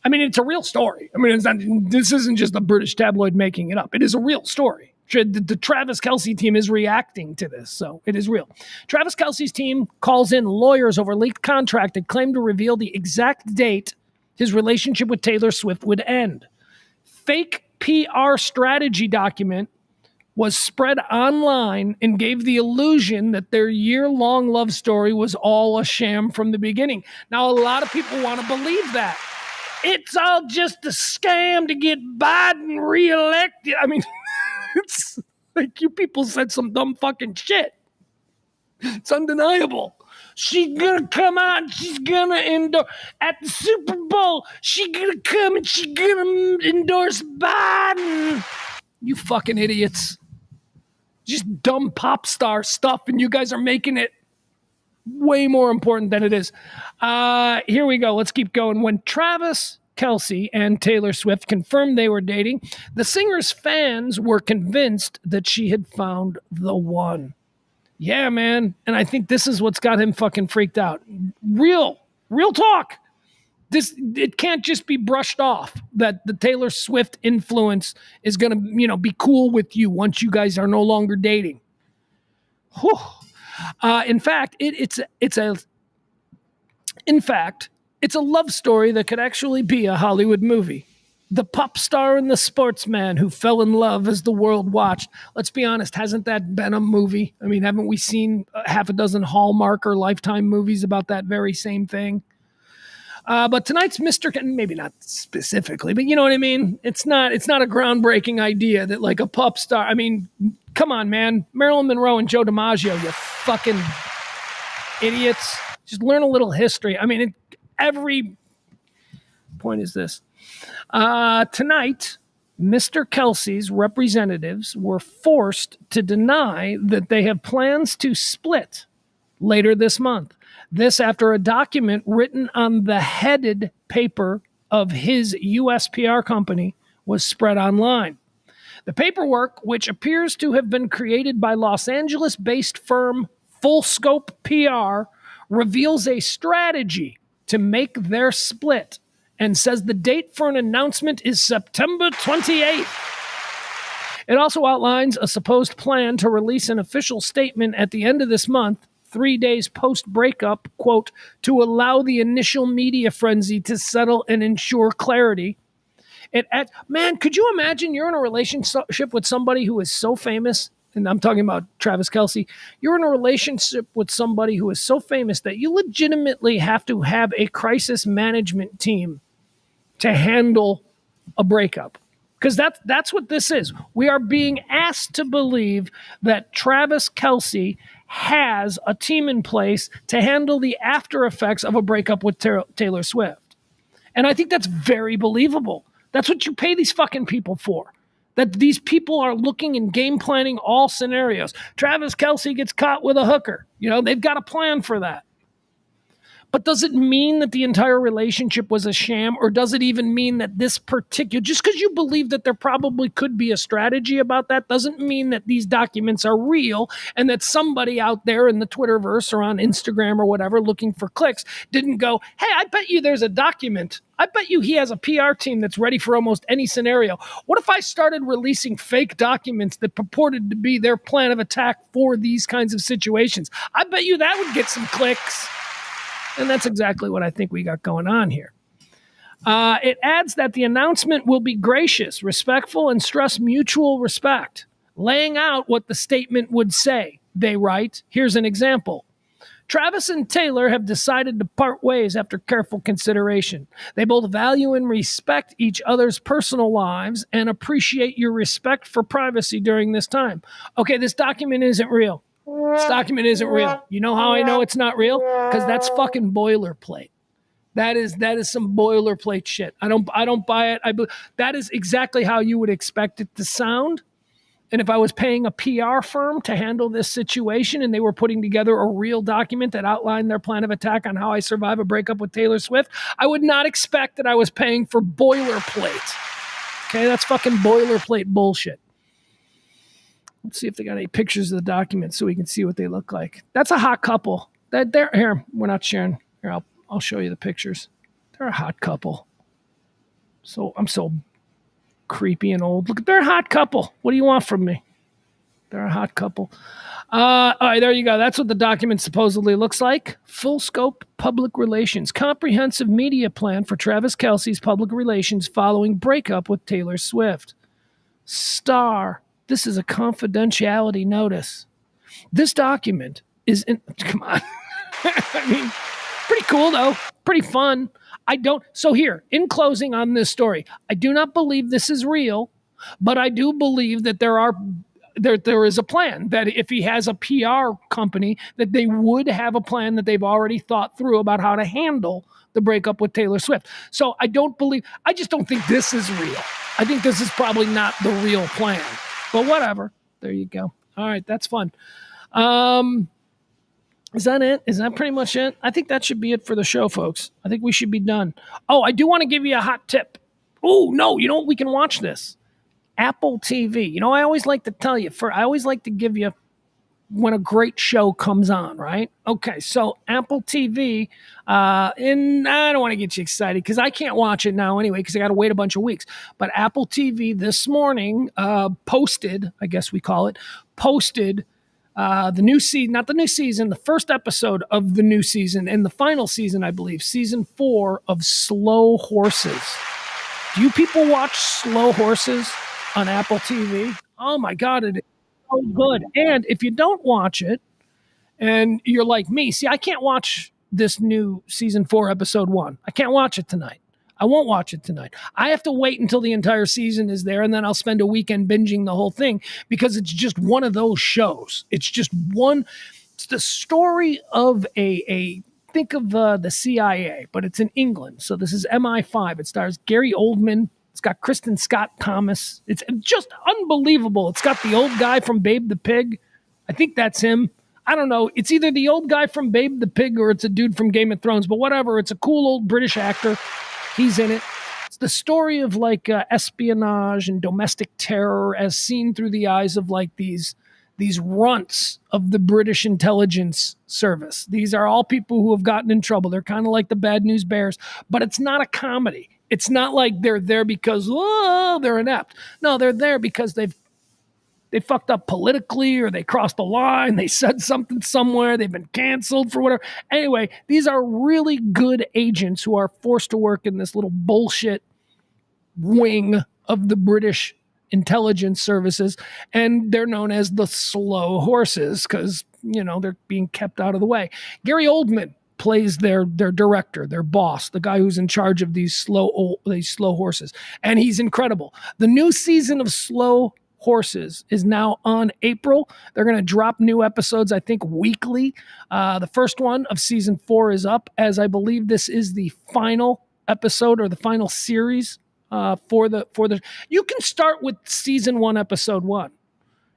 I mean, it's a real story. I mean, this isn't just a British tabloid making it up. It is a real story. The Travis Kelce team is reacting to this, so it is real. Travis Kelce's team calls in lawyers over leaked contract that claim to reveal the exact date his relationship with Taylor Swift would end. Fake PR strategy document was spread online and gave the illusion that their year-long love story was all a sham from the beginning. Now, a lot of people want to believe that. It's all just a scam to get Biden reelected. I mean, it's like you people said some dumb fucking shit. It's undeniable. She's going to come out and she's going to endorse at the Super Bowl. She's going to come and she's going to endorse Biden. You fucking idiots. Just dumb pop star stuff, and you guys are making it way more important than it is. Here we go. Let's keep going. When Travis Kelce and Taylor Swift confirmed they were dating, the singer's fans were convinced that she had found the one. Yeah, man. And I think this is what's got him fucking freaked out. Real talk. It can't just be brushed off that the Taylor Swift influence is going to, be cool with you once you guys are no longer dating. Whew. In fact, it's a love story that could actually be a Hollywood movie. The pop star and the sportsman who fell in love as the world watched. Let's be honest, hasn't that been a movie? I mean, haven't we seen half a dozen Hallmark or Lifetime movies about that very same thing? But tonight's maybe not specifically, but you know what I mean? It's not a groundbreaking idea that like a pop star. I mean, come on, man. Marilyn Monroe and Joe DiMaggio, you fucking idiots. Just learn a little history. I mean, every point is this. Tonight, Mr. Kelsey's representatives were forced to deny that they have plans to split later this month. This after a document written on the headed paper of his U.S. PR company was spread online. The paperwork, which appears to have been created by Los Angeles-based firm Full Scope PR, reveals a strategy to make their split and says the date for an announcement is September 28th. It also outlines a supposed plan to release an official statement at the end of this month, 3 days post-breakup, quote, to allow the initial media frenzy to settle and ensure clarity. Man, could you imagine you're in a relationship with somebody who is so famous, and I'm talking about Travis Kelce, you're in a relationship with somebody who is so famous that you legitimately have to have a crisis management team to handle a breakup. Because that's what this is. We are being asked to believe that Travis Kelce has a team in place to handle the after effects of a breakup with Taylor Swift. And I think that's very believable. That's what you pay these fucking people for. That these people are looking and game planning all scenarios. Travis Kelce gets caught with a hooker. They've got a plan for that. But does it mean that the entire relationship was a sham, or does it even mean that this particular, just because you believe that there probably could be a strategy about that, doesn't mean that these documents are real and that somebody out there in the Twitterverse or on Instagram or whatever looking for clicks didn't go, hey, I bet you there's a document. I bet you he has a PR team that's ready for almost any scenario. What if I started releasing fake documents that purported to be their plan of attack for these kinds of situations? I bet you that would get some clicks. And that's exactly what I think we got going on here. It adds that the announcement will be gracious, respectful, and stress mutual respect, laying out what the statement would say. They write, here's an example. Travis and Taylor have decided to part ways after careful consideration. They both value and respect each other's personal lives and appreciate your respect for privacy during this time. Okay, this document isn't real. This document isn't real. You know how I know it's not real? Because that's fucking boilerplate. That is some boilerplate shit. I don't buy it. That is exactly how you would expect it to sound. And if I was paying a PR firm to handle this situation and they were putting together a real document that outlined their plan of attack on how I survive a breakup with Taylor Swift, I would not expect that I was paying for boilerplate. Okay, that's fucking boilerplate bullshit. Let's see if they got any pictures of the document so we can see what they look like. That's a hot couple. Here, we're not sharing. Here, I'll show you the pictures. They're a hot couple. So I'm so creepy and old. Look, they're a hot couple. What do you want from me? They're a hot couple. All right, there you go. That's what the document supposedly looks like. Full scope public relations. Comprehensive media plan for Travis Kelce's public relations following breakup with Taylor Swift. Star. This is a confidentiality notice. This document is come on. I mean, pretty cool though. Pretty fun. So here, in closing on this story, I do not believe this is real, but I do believe that there is a plan, that if he has a PR company, that they would have a plan that they've already thought through about how to handle the breakup with Taylor Swift. So I just don't think this is real. I think this is probably not the real plan. But whatever. There you go. All right, that's fun. Is that it? Is that pretty much it? I think that should be it for the show, folks. I think we should be done. Oh, I do want to give you a hot tip. Oh, no, you know what? We can watch this. Apple TV. I always like to tell you, I always like to give you when a great show comes on, right? Okay, so Apple TV, and I don't want to get you excited because I can't watch it now anyway because I got to wait a bunch of weeks. But Apple TV this morning posted, I guess we call it, posted the new season, not the new season, the first episode of the new season and the final season, I believe, season 4 of Slow Horses. Do you people watch Slow Horses on Apple TV? Oh my God, it is so good. And if you don't watch it and you're like me, see, I can't watch this new season 4, episode 1. I can't watch it tonight. I won't watch it tonight. I have to wait until the entire season is there, and then I'll spend a weekend binging the whole thing because it's just one of those shows. It's just one. It's the story of a think of the CIA, but it's in England. So this is MI5. It stars Gary Oldman. It's got Kristen Scott Thomas. It's just unbelievable. It's got the old guy from Babe the Pig. I think that's him. I don't know. It's either the old guy from Babe the Pig or it's a dude from Game of Thrones, but whatever. It's a cool old British actor. He's in it. It's the story of like espionage and domestic terror as seen through the eyes of like these runts of the British intelligence service. These are all people who have gotten in trouble. They're kind of like the Bad News Bears, but it's not a comedy. It's not like they're there because they're inept. No, they're there because they fucked up politically or they crossed the line. They said something somewhere. They've been canceled for whatever. Anyway, these are really good agents who are forced to work in this little bullshit wing of the British intelligence services. And they're known as the Slow Horses because, they're being kept out of the way. Gary Oldman plays their director, their boss, the guy who's in charge of these slow horses. And he's incredible. The new season of Slow Horses is now on April. They're going to drop new episodes, I think, weekly. The first one of season 4 is up, as I believe this is the final episode or the final series for the. You can start with season 1, episode 1.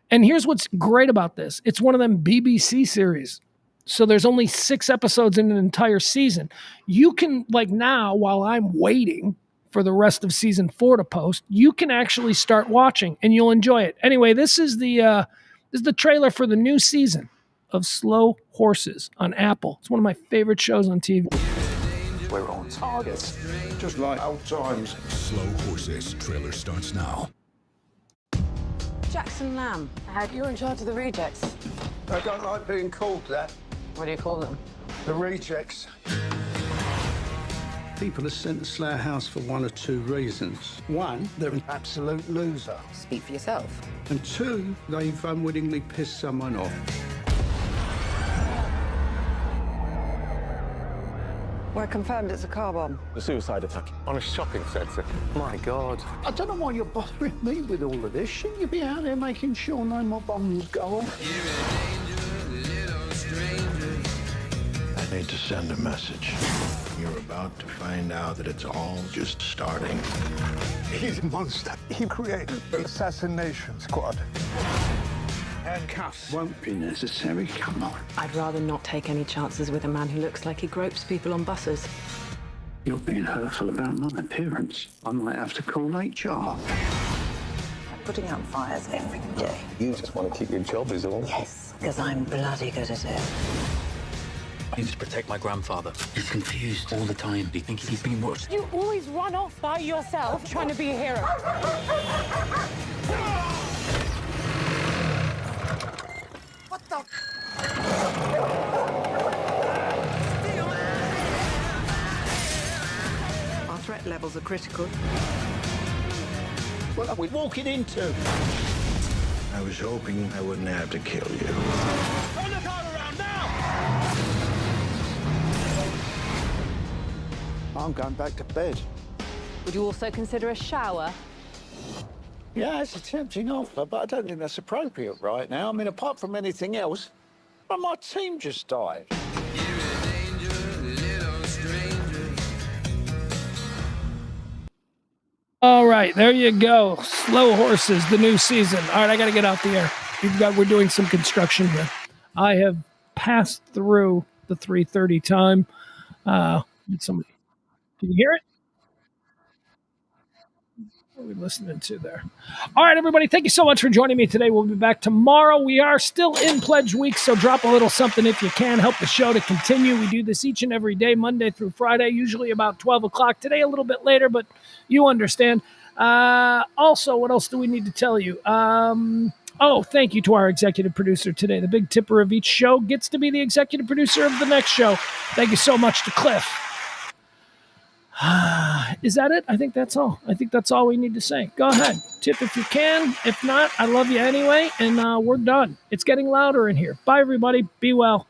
And here's what's great about this. It's one of them BBC series. So there's only 6 episodes in an entire season. You can, like now, while I'm waiting for the rest of season 4 to post, you can actually start watching and you'll enjoy it. Anyway, this is the trailer for the new season of Slow Horses on Apple. It's one of my favorite shows on TV. We're on target, just like old times. Slow Horses trailer starts now. Jackson Lamb, you're in charge of the rejects. I don't like being called that. What do you call them? The rejects. People are sent to Slayer House for one or two reasons. One, they're an absolute loser. Speak for yourself. And 2, they've unwittingly pissed someone off. We're confirmed it's a car bomb. A suicide attack on a shopping centre. My God. I don't know why you're bothering me with all of this. Shouldn't you be out there making sure no more bombs go off? I need to send a message. You're about to find out that it's all just starting. He's a monster. He created an assassination squad. Handcuffs won't be necessary. Come on. I'd rather not take any chances with a man who looks like he gropes people on buses. You're being hurtful about my appearance. I might have to call HR. I'm putting out fires every day. You just want to keep your job, is all? Yes, because I'm bloody good at it. I need to protect my grandfather. He's confused all the time. He thinks he's being watched. You always run off by yourself trying to be a hero. What the? Our threat levels are critical. What are we walking into? I was hoping I wouldn't have to kill you. Turn the car around now! I'm going back to bed. Would you also consider a shower? Yeah, it's a tempting offer, but I don't think that's appropriate right now. I mean, apart from anything else, but my team just died. All right, there you go. Slow Horses, the new season. All right, I got to get out the air. We're doing some construction here. I have passed through the 3:30 time. Somebody, can you hear it? What are we listening to there? All right, everybody, thank you so much for joining me today. We'll be back tomorrow. We are still in Pledge Week, so drop a little something if you can. Help the show to continue. We do this each and every day, Monday through Friday, usually about 12 o'clock. Today a little bit later, but you understand. Also, what else do we need to tell you? Thank you to our executive producer today. The big tipper of each show gets to be the executive producer of the next show. Thank you so much to Cliff. Is that it? I think that's all. I think that's all we need to say. Go ahead. Tip if you can. If not, I love you anyway, and we're done. It's getting louder in here. Bye, everybody. Be well.